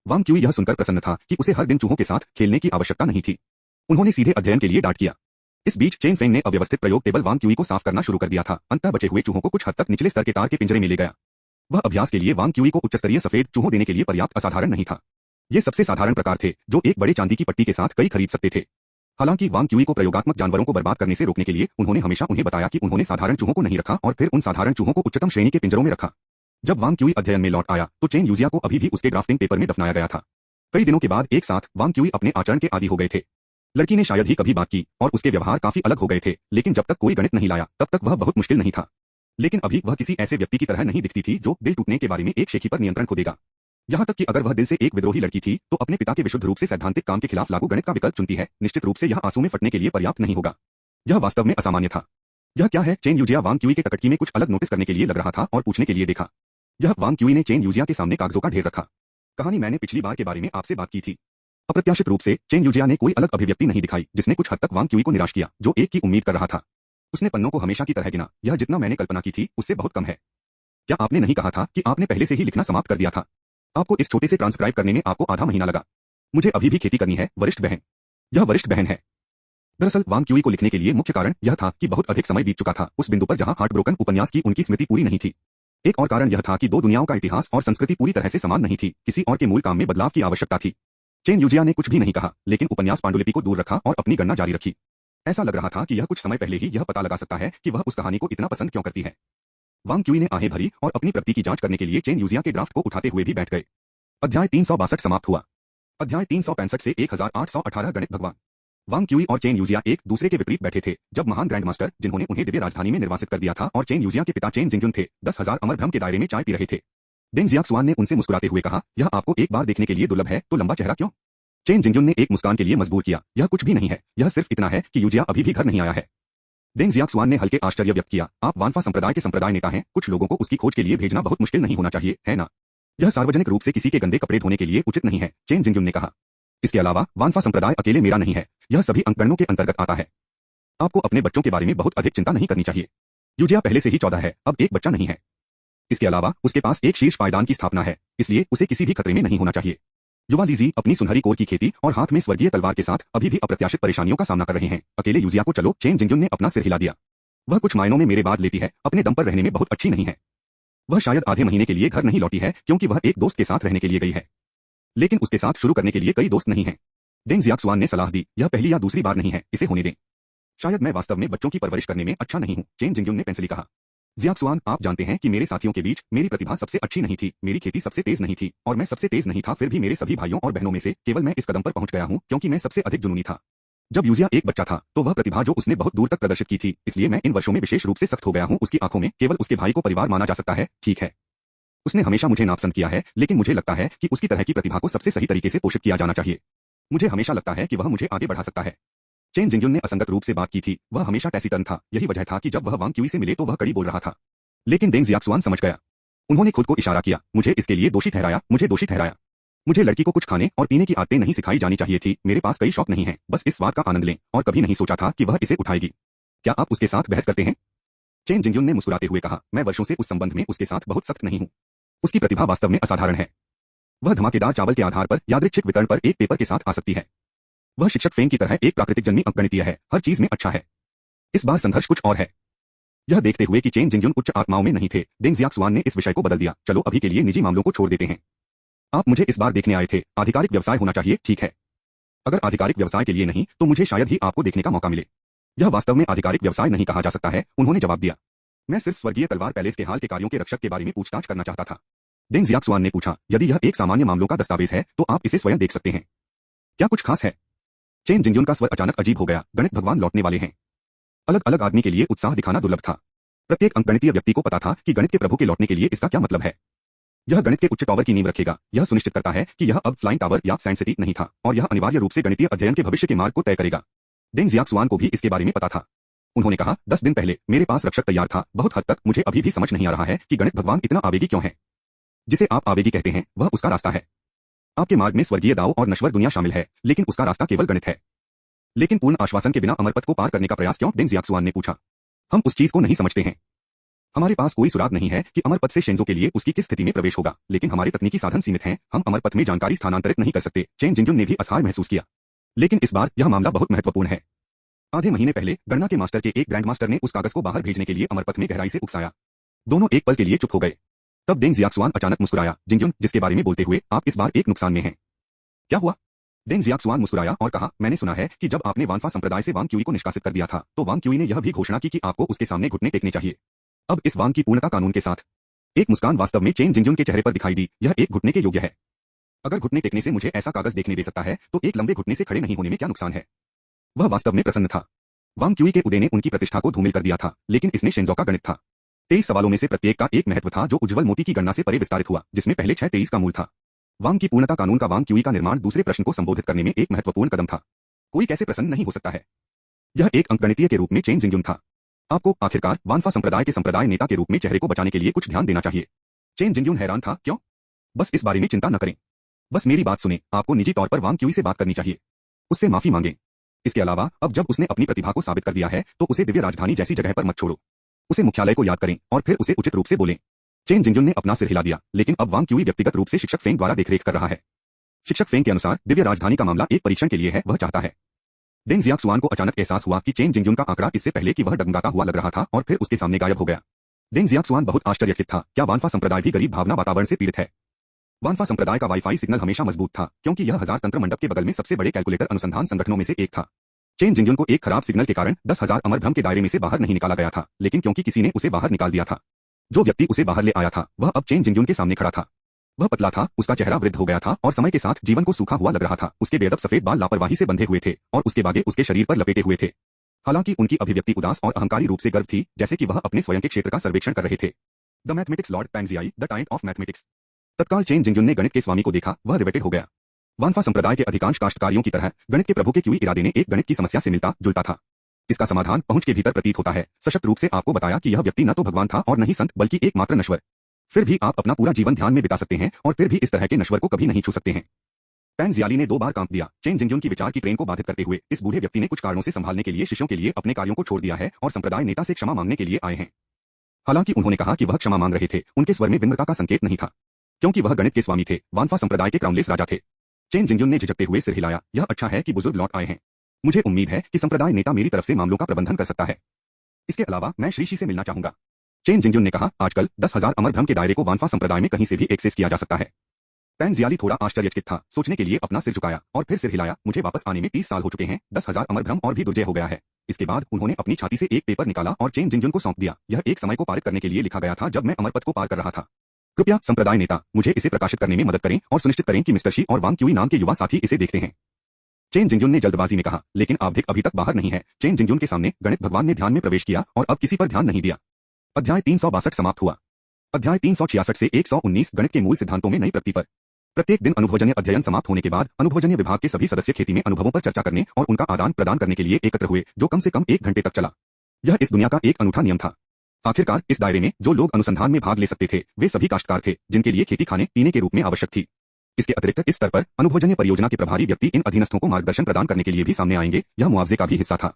वांग क्यूई यह सुनकर प्रसन्न था कि उसे हर दिन चूहों के साथ खेलने की आवश्यकता नहीं थी। उन्होंने सीधे अध्ययन के लिए डांट किया। इस बीच चेन फेंग ने अव्यवस्थित प्रयोग टेबल वांग क्यूई को साफ करना शुरू कर दिया था। अंततः बचे हुए चूहों को कुछ हद तक निचले स्तर के तार के पिंजरे में ले गया। वह अभ्यास के लिए वांग क्यूई को उच्च स्तरीय सफेद चूहों देने के लिए पर्याप्त असाधारण नहीं था। ये सबसे साधारण प्रकार थे जो एक बड़े चांदी की पट्टी के साथ कई खरीद सकते थे। हालांकि वांग क्यूई को प्रयोगात्मक जानवरों को बर्बाद करने से रोकने के लिए उन्होंने हमेशा उन्हें बताया कि उन्होंने साधारण चूहों को नहीं रखा और फिर उन साधारण चूहों को उच्चतम श्रेणी के पिंजरों में रखा। जब वांग क्यूई अध्ययन में लौट आया तो चेन यूजिया को अभी भी उसके ड्राफ्टिंग पेपर में दफनाया गया था। कई दिनों के बाद एक साथ वांग क्यूई अपने आचरण के आदी हो गए थे। लड़की ने शायद ही कभी बात की और उसके व्यवहार काफी अलग हो गए थे, लेकिन जब तक कोई गणित नहीं लाया तब तक वह बहुत मुश्किल नहीं था। लेकिन अभी वह किसी ऐसे व्यक्ति की तरह नहीं दिखती थी जो दिल टूटने के बारे में एक शेखी पर नियंत्रण खो देगा। यहाँ तक कि अगर वह दिल से एक विद्रोही लड़की थी तो अपने पिता के विशुद्ध रूप से सैद्धांतिक काम के खिलाफ लागू गणित का विकल्प चुनती है। निश्चित रूप से यह आंसू में फटने के लिए पर्याप्त नहीं होगा। यह वास्तव में असामान्य था। यह क्या है? चेन यूजिया वांग क्यूई के टकटकी में कुछ अलग नोटिस करने के लिए लग रहा था और पूछने के लिए देखा। यह वांग क्यूई ने चेन यूजिया के सामने कागजों का ढेर रखा। कहानी मैंने पिछली बार के बारे में आपसे बात की थी। अप्रत्याशित रूप से चेन यूजिया ने कोई अलग अभिव्यक्ति नहीं दिखाई, जिसने कुछ हद तक वांग क्यूई को निराश किया जो एक की उम्मीद कर रहा था। उसने पन्नों को हमेशा की तरह गिना। यह जितना मैंने कल्पना की थी उससे बहुत कम है। क्या आपने नहीं कहा था कि आपने पहले से ही लिखना समाप्त कर दिया था? आपको इस छोटे से ट्रांसक्राइब करने में आपको आधा महीना लगा। मुझे अभी भी खेती करनी है, वरिष्ठ बहन। यह वरिष्ठ बहन है। दरअसल वांग क्यूई को लिखने के लिए मुख्य कारण यह था कि बहुत अधिक समय बीत चुका था उस बिंदु पर जहां हार्ट ब्रोकन उपन्यास की उनकी स्मृति पूरी नहीं थी। एक और कारण यह था कि दो दुनियाओं का इतिहास और संस्कृति पूरी तरह से समान नहीं थी। किसी और के मूल काम में बदलाव की आवश्यकता थी। चेन यूजिया ने कुछ भी नहीं कहा, लेकिन उपन्यास पांडुलिपि को दूर रखा और अपनी गणना जारी रखी। ऐसा लग रहा था कि यह कुछ समय पहले ही यह पता लगा सकता है कि वह उस कहानी को इतना पसंद क्यों करती है। वांग क्यूई ने आहें भरी और अपनी प्रगति की जांच करने के लिए चेन यूजिया के ड्राफ्ट को उठाते हुए भी बैठ गए। अध्याय 362 समाप्त हुआ। अध्याय 365 से 1818 गणित भगवान। वांग क्यूई और चेन यूजिया एक दूसरे के विपरीत बैठे थे जब महान ग्रैंड मास्टर, जिन्होंने उन्हें दिव्य राजधानी में निर्वासित कर दिया था, और चेन यूजिया के पिता चेन जिंगजुन थे, 10,000 अमर भ्रम के दायरे में चाय पी रहे थे। डेंग जियाक्सुआन ने उनसे मुस्कुराते हुए कहा, यह आपको एक बार देखने के लिए दुर्लभ है, तो लंबा चेहरा क्यों? चेन जिंगजुन ने एक मुस्कान के लिए मजबूर किया, यह कुछ भी नहीं है, यह सिर्फ इतना है कि यूजिया अभी भी घर नहीं आया है। डेंग जियाक्सुआन ने हल्के आश्चर्य व्यक्त किया, आप वानफा संप्रदाय के संप्रदाय नेता हैं, कुछ लोगों को उसकी खोज के लिए भेजना बहुत मुश्किल नहीं होना चाहिए, है ना? यह सार्वजनिक रूप से किसी के गंदे कपड़े धोने के लिए उचित नहीं है, चेन जिंगजुन ने कहा। इसके अलावा वानफा संप्रदाय अकेले मेरा नहीं है, यह सभी अंकगणों के अंतर्गत आता है। आपको अपने बच्चों के बारे में बहुत अधिक चिंता नहीं करनी चाहिए। यूजिया पहले से ही 14 है, अब एक बच्चा नहीं है। इसके अलावा उसके पास एक शीर्ष पायदान की स्थापना है, इसलिए उसे किसी भी खतरे में नहीं होना चाहिए। युवा लीजी अपनी सुनहरी कोर की खेती और हाथ में स्वर्गीय तलवार के साथ अभी भी अप्रत्याशित परेशानियों का सामना कर रहे हैं। अकेले यूजिया को चलो, चेन जिंगजुन ने अपना सिर हिला दिया। वह कुछ मायनों में मेरे बाद लेती है, अपने दम पर रहने में बहुत अच्छी नहीं है। वह शायद आधे महीने के लिए घर नहीं लौटी है क्योंकि वह एक दोस्त के साथ रहने के लिए गई है, लेकिन उसके साथ शुरू करने के लिए कई दोस्त नहीं हैं। डेंग जियाक्सुआन ने सलाह दी, यह पहली या दूसरी बार नहीं है, इसे होने दें। शायद मैं वास्तव में बच्चों की परवरिश करने में अच्छा नहीं हूं, चेन जिंगजुन ने पेंसिली कहा। जियाक्सुआन, आप जानते हैं कि मेरे साथियों के बीच मेरी प्रतिभा सबसे अच्छी नहीं थी, मेरी खेती सबसे तेज नहीं थी, और मैं सबसे तेज नहीं था, फिर भी मेरे सभी भाइयों और बहनों में से केवल मैं इस कदम पर पहुंच गया हूं क्योंकि मैं सबसे अधिक जुनूनी था। जब यूजिया एक बच्चा था तो वह प्रतिभा जो उसने बहुत दूर तक प्रदर्शित की थी, इसलिए मैं इन वर्षों में विशेष रूप से सख्त हो गया हूं। उसकी आंखों में केवल उसके भाई को परिवार माना जा सकता है, ठीक है? उसने हमेशा मुझे नापसंद किया है, लेकिन मुझे लगता है कि उसकी तरह की प्रतिभा को सबसे सही तरीके से पोषित किया जाना चाहिए। मुझे हमेशा लगता है कि वह मुझे आगे बढ़ा सकता है। चेन जिंगजुन ने असंगत रूप से बात की थी, वह हमेशा टैसिटर्न था, यही वजह था कि जब वह वांग क्यूई से मिले तो वह कड़ी बोल रहा था। लेकिन डेंग जियाक्सुआन समझ गया। उन्होंने खुद को इशारा किया, मुझे इसके लिए दोषी ठहराया, मुझे दोषी ठहराया। मुझे लड़की को कुछ खाने और पीने की आदतें नहीं सिखाई जानी चाहिए थी, मेरे पास कई शौक नहीं है, बस इस स्वाद का आनंद लें, और कभी नहीं सोचा था कि वह इसे उठाएगी। क्या आप उसके साथ बहस करते हैं? चेन जिंगजुन ने मुस्कुराते हुए कहा, मैं वर्षों से उस संबंध में उसके साथ बहुत सख्त नहीं हूं। उसकी प्रतिभा वास्तव में असाधारण है। वह धमाकेदार चावल के आधार पर यादृच्छिक वितरण पर एक पेपर के साथ आ सकती है। वह शिक्षक फेंग की तरह एक प्राकृतिक जन्मी अंकगणितीय है, हर चीज में अच्छा है। इस बार संघर्ष कुछ और है। यह देखते हुए कि चेन जिंगजुन उच्च आत्माओं में नहीं थे, डेंग जियाक्सुआन ने इस विषय को बदल दिया। चलो अभी के लिए निजी मामलों को छोड़ देते हैं। आप मुझे इस बार देखने आए थे, आधिकारिक व्यवसाय होना चाहिए, ठीक है। अगर आधिकारिक व्यवसाय के लिए नहीं तो मुझे शायद ही आपको देखने का मौका मिले। यह वास्तव में आधिकारिक व्यवसाय नहीं कहा जा सकता है, उन्होंने जवाब दिया। मैं सिर्फ स्वर्गीय तलवार पैलेस के हाल के कार्यों के रक्षक के बारे में पूछताछ करना चाहता था। डेंग जियाक्सुआन ने पूछा, यदि यह एक सामान्य मामलों का दस्तावेज है तो आप इसे स्वयं देख सकते हैं। क्या कुछ खास है? चेन जिंगजुन का स्वर अचानक अजीब हो गया। गणित भगवान लौटने वाले हैं। अलग अलग आदमी के लिए उत्साह दिखाना दुर्लभ था। प्रत्येक अंकगणितीय व्यक्ति को पता था कि गणित के प्रभु के लौटने के लिए इसका क्या मतलब है। यह गणित के उच्च टावर की नींव रखेगा। यह सुनिश्चित करता है कि यह अब फ्लाइंग टावर या साइंस सिटी नहीं था, और यह अनिवार्य रूप से गणितीय अध्ययन के भविष्य के मार्ग को तय करेगा। डेंग जियाक्सुआन को भी इसके बारे में पता था। उन्होंने कहा, 10 दिन पहले मेरे पास रक्षक तैयार था। बहुत हद तक मुझे अभी भी समझ नहीं आ रहा है कि गणित भगवान इतना आवेगी क्यों है। जिसे आप आवेगी कहते हैं वह उसका रास्ता है। आपके मार्ग में स्वर्गीय दाव और नश्वर दुनिया शामिल है, लेकिन उसका रास्ता केवल गणित है। लेकिन पूर्ण आश्वासन के बिना अमरपथ को पार करने का प्रयास क्यों? डेंग जियाक्सुआन ने पूछा। हम उस चीज को नहीं समझते हैं। हमारे पास कोई सुराग नहीं है कि अमरपथ से शेंजो के लिए उसकी किस स्थिति में प्रवेश होगा, लेकिन हमारे तकनीकी साधन सीमित हैं। हम अमरपथ में जानकारी स्थानांतरित नहीं कर सकते। चेन जिंगजुन ने भी असहाय महसूस किया। लेकिन इस बार यह मामला बहुत महत्वपूर्ण है। आधे महीने पहले गणना के मास्टर के एक ग्रैंड मास्टर ने उस कागज को बाहर भेजने के लिए अमरपथ में गहराई से उकसाया। दोनों एक पल के लिए चुप हो गए। तब डेंग जियाक्सुआन अचानक मुस्कुराया। जिंगजुन, जिसके बारे में बोलते हुए आप इस बार एक नुकसान में हैं। क्या हुआ? डेंग जियाक्सुआन मुस्कुराया और कहा, मैंने सुना है कि जब आपने वानफा संप्रदाय से वांग क्यूई को निष्कासित कर दिया था तो वांग क्यूई ने यह भी घोषणा की कि आपको उसके सामने घुटने टेकने चाहिए। अब इस वांग की पूर्णता कानून के साथ। एक मुस्कान वास्तव में चेन जिंगजुन के चेहरे पर दिखाई दी। यह एक घुटने के योग्य है। अगर घुटने टेकने से मुझे ऐसा कागज देखने दे सकता है तो एक लंबे घुटने से खड़े नहीं होने में क्या नुकसान है? वह वास्तव में प्रसन्न था। वांग क्यूई के उदय ने उनकी प्रतिष्ठा को धूमिल कर दिया था, लेकिन इसने शेंजो का गणित था। 23 सवालों में से प्रत्येक का एक महत्व था जो उज्जवल मोती की गणना से परे विस्तारित हुआ, जिसमें पहले 6 23 का मूल था। वांग की पूर्णता कानून का वांग क्यूई का निर्माण दूसरे प्रश्न को संबोधित करने में एक महत्वपूर्ण कदम था। कोई कैसे प्रसन्न नहीं हो सकता है? यह एक अंकगणितीय के रूप में चेन जिंगजुन था। आपको आखिरकार वानफा संप्रदाय के संप्रदाय नेता के रूप में चेहरे को बचाने के लिए कुछ ध्यान देना चाहिए। चेन जिंगजुन हैरान था। क्यों? बस इस बारे में चिंता न करें। बस मेरी बात सुने। आपको निजी तौर पर वांग क्यूई से बात करनी चाहिए। उससे माफी मांगे। इसके अलावा अब जब उसने अपनी प्रतिभा को साबित कर दिया है तो उसे दिव्य राजधानी जैसी जगह पर मत छोड़ो। उसे मुख्यालय को याद करें और फिर उसे उचित रूप से बोलें। चेन जिंगजुन ने अपना सिर हिला दिया, लेकिन अब वांग क्यूई व्यक्तिगत रूप से शिक्षक फेंग द्वारा देखरेख कर रहा है। शिक्षक फेंग के अनुसार दिव्य राजधानी का मामला एक परीक्षण के लिए है, वह चाहता है। डेंग जियाक्सुआन को अचानक एहसास हुआ कि चेन जिंगजुन का आंकड़ा इससे पहले कि वह डगमगाता हुआ लग रहा था और फिर उसके सामने गायब हो गया। डेंग जियाक्सुआन बहुत आश्चर्यचकित था। क्या वानफा संप्रदाय भी गरीब भावना वातावरण से पीड़ित है? वानफा संप्रदाय का वाईफाई सिग्नल हमेशा मजबूत था, क्योंकि यह हजार तंत्र मंडप के बगल में सबसे बड़े कैलकुलेटर अनुसंधान संगठनों में से एक था। चेन जिंगजुन को एक खराब सिग्नल के कारण 10,000 अमरभ्रम के दायरे में से बाहर नहीं निकाला गया था, लेकिन क्योंकि किसी ने उसे बाहर निकाल दिया था। जो व्यक्ति उसे बाहर ले आया था वह अब चेन जिंगजुन के सामने खड़ा था। वह पतला था, उसका चेहरा वृद्ध हो गया था और समय के साथ जीवन को सूखा हुआ लग रहा था। उसके बेअदब सफेद बाल लापरवाही से बंधे हुए थे और उसके बागे उसके शरीर पर लपेटे हुए थे। हालांकि उनकी अभिव्यक्ति उदास और अहंकारी रूप से गर्व थी, जैसे कि वह अपने स्वयं के क्षेत्र का सर्वेक्षण कर रहे थे। द मैथमेटिक्स लॉर्ड पैंगजियाई, द टाइम ऑफ मैथमेटिक्स। तत्काल चेन जिंगजुन ने गणित के स्वामी को देखा, वह रिवेटेड हो गया। वानफा संप्रदाय के अधिकांश काश्तकारियों की तरह गणित के प्रभु के क्यूई इरादे ने एक गणित की समस्या से मिलता जुलता था। इसका समाधान पहुंच के भीतर प्रतीत होता है। सशक्त रूप से आपको बताया कि यह व्यक्ति न तो भगवान था और न ही संत, बल्कि एकमात्र नश्वर। फिर भी आप अपना पूरा जीवन ध्यान में बिता सकते हैं और फिर भी इस तरह के नश्वर को कभी नहीं छू सकते हैं। पैंगजियाली ने 2 बार कांप दिया। चेन जिंगजुन की विचार की ट्रेन को बाधित करते हुए इस बूढ़े व्यक्ति ने कुछ कारणों से संभालने के लिए शिष्यों के लिए अपने कार्यों को छोड़ दिया है और संप्रदाय नेता से क्षमा मांगने के लिए आए हैं। हालांकि उन्होंने कहा कि वह क्षमा मांग रहे थे, उनके स्वर में विनम्रता का संकेत नहीं था, क्योंकि वह गणित के स्वामी थे, वानफा संप्रदाय के क्राउनलेस राजा थे। चेन जिंगजुन ने झिझकते हुए सिर हिलाया। यह अच्छा है कि बुजुर्ग लौट आए हैं। मुझे उम्मीद है कि संप्रदाय नेता मेरी तरफ से मामलों का प्रबंधन कर सकता है। इसके अलावा मैं श्री शी से मिलना चाहूंगा। चेन जिंगजुन ने कहा, आजकल 10,000 अमरभ्रम के दायरे को वानफा संप्रदाय में कहीं से भी एक्सेस किया जा सकता है। पैंगजियाली थोड़ा आश्चर्यचकित था, सोचने के लिए अपना सिर झुकाया और फिर सिर हिलाया। मुझे वापस आने में 30 साल हो चुके हैं, 10,000 अमरभ्रम और भी दुर्जय हो गया है। इसके बाद उन्होंने अपनी छाती से एक पेपर निकाला और चेन जिंगजुन को सौंप दिया। यह एक समय को पारित करने के लिए लिखा गया था जब मैं अमरपथ को पार कर रहा था। कृपया संप्रदाय नेता मुझे इसे प्रकाशित करने में मदद करें और सुनिश्चित करें कि मिस्टर शी और वांग क्यूई नाम के युवा साथी इसे देखते हैं। चेन जिंगजुन ने जल्दबाजी में कहा, लेकिन आवधिक अभी तक बाहर नहीं है। चेन जिंगजुन के सामने गणित भगवान ने ध्यान में प्रवेश किया और अब किसी पर ध्यान नहीं दिया। अध्याय 362 समाप्त हुआ। अध्याय 366 से 119 गणित के मूल सिद्धांतों में नई प्रगति पर। प्रत्येक दिन अनुभवजन्य अध्ययन समाप्त होने के बाद अनुभवजन्य विभाग के सभी सदस्य खेती में अनुभवों पर चर्चा करने और उनका आदान प्रदान करने के लिए एकत्र हुए, जो कम से कम 1 घंटे तक चला। यह इस दुनिया का एक अनूठा नियम था। आखिरकार इस दायरे में जो लोग अनुसंधान में भाग ले सकते थे वे सभी काश्तकार थे, जिनके लिए खेती खाने पीने के रूप में आवश्यक थी। इसके अतिरिक्त इस स्तर पर अनुभवजन्य परियोजना के प्रभारी व्यक्ति इन अधीनस्थों को मार्गदर्शन प्रदान करने के लिए भी सामने आएंगे। यह मुआवजे का भी हिस्सा था।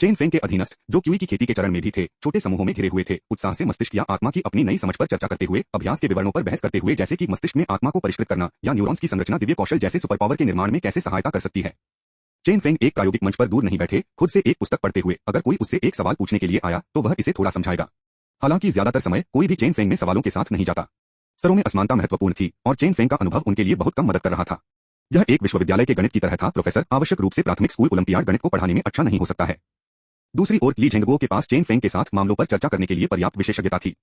चेन फेंग के अधीनस्थ जो क्यूई की खेती के चरण में भी थे, छोटे समूहों में घिरे हुए थे, उत्साह से मस्तिष्क या आत्मा की अपनी नई समझ पर चर्चा करते हुए, अभ्यास के विवरणों पर बहस करते हुए, जैसे कि मस्तिष्क में आत्मा को परिष्कृत करना या न्यूरॉन्स की संरचना दिव्य कौशल जैसे सुपर पावर के निर्माण में कैसे सहायता कर सकती है। चेन फेंग एक प्रायोगिक मंच पर दूर नहीं बैठे, खुद से एक पुस्तक पढ़ते हुए अगर कोई उससे एक सवाल पूछने के लिए आया तो वह इसे थोड़ा समझाएगा। हालांकि ज्यादातर समय कोई भी चेन फेंग में सवालों के साथ नहीं जाता। स्तरों में असमानता महत्वपूर्ण थी और चेन फेंग का अनुभव उनके लिए बहुत कम मदद कर रहा था। यह एक विश्वविद्यालय के गणित की तरह था। प्रोफेसर आवश्यक रूप से प्राथमिक स्कूल ओलंपियाड गणित को पढ़ाने में अच्छा नहीं हो सकता है। दूसरी ओर ली झेंगगुओ के पास चेन फेंग के साथ मामलों पर चर्चा करने के लिए पर्याप्त विशेषज्ञता थी।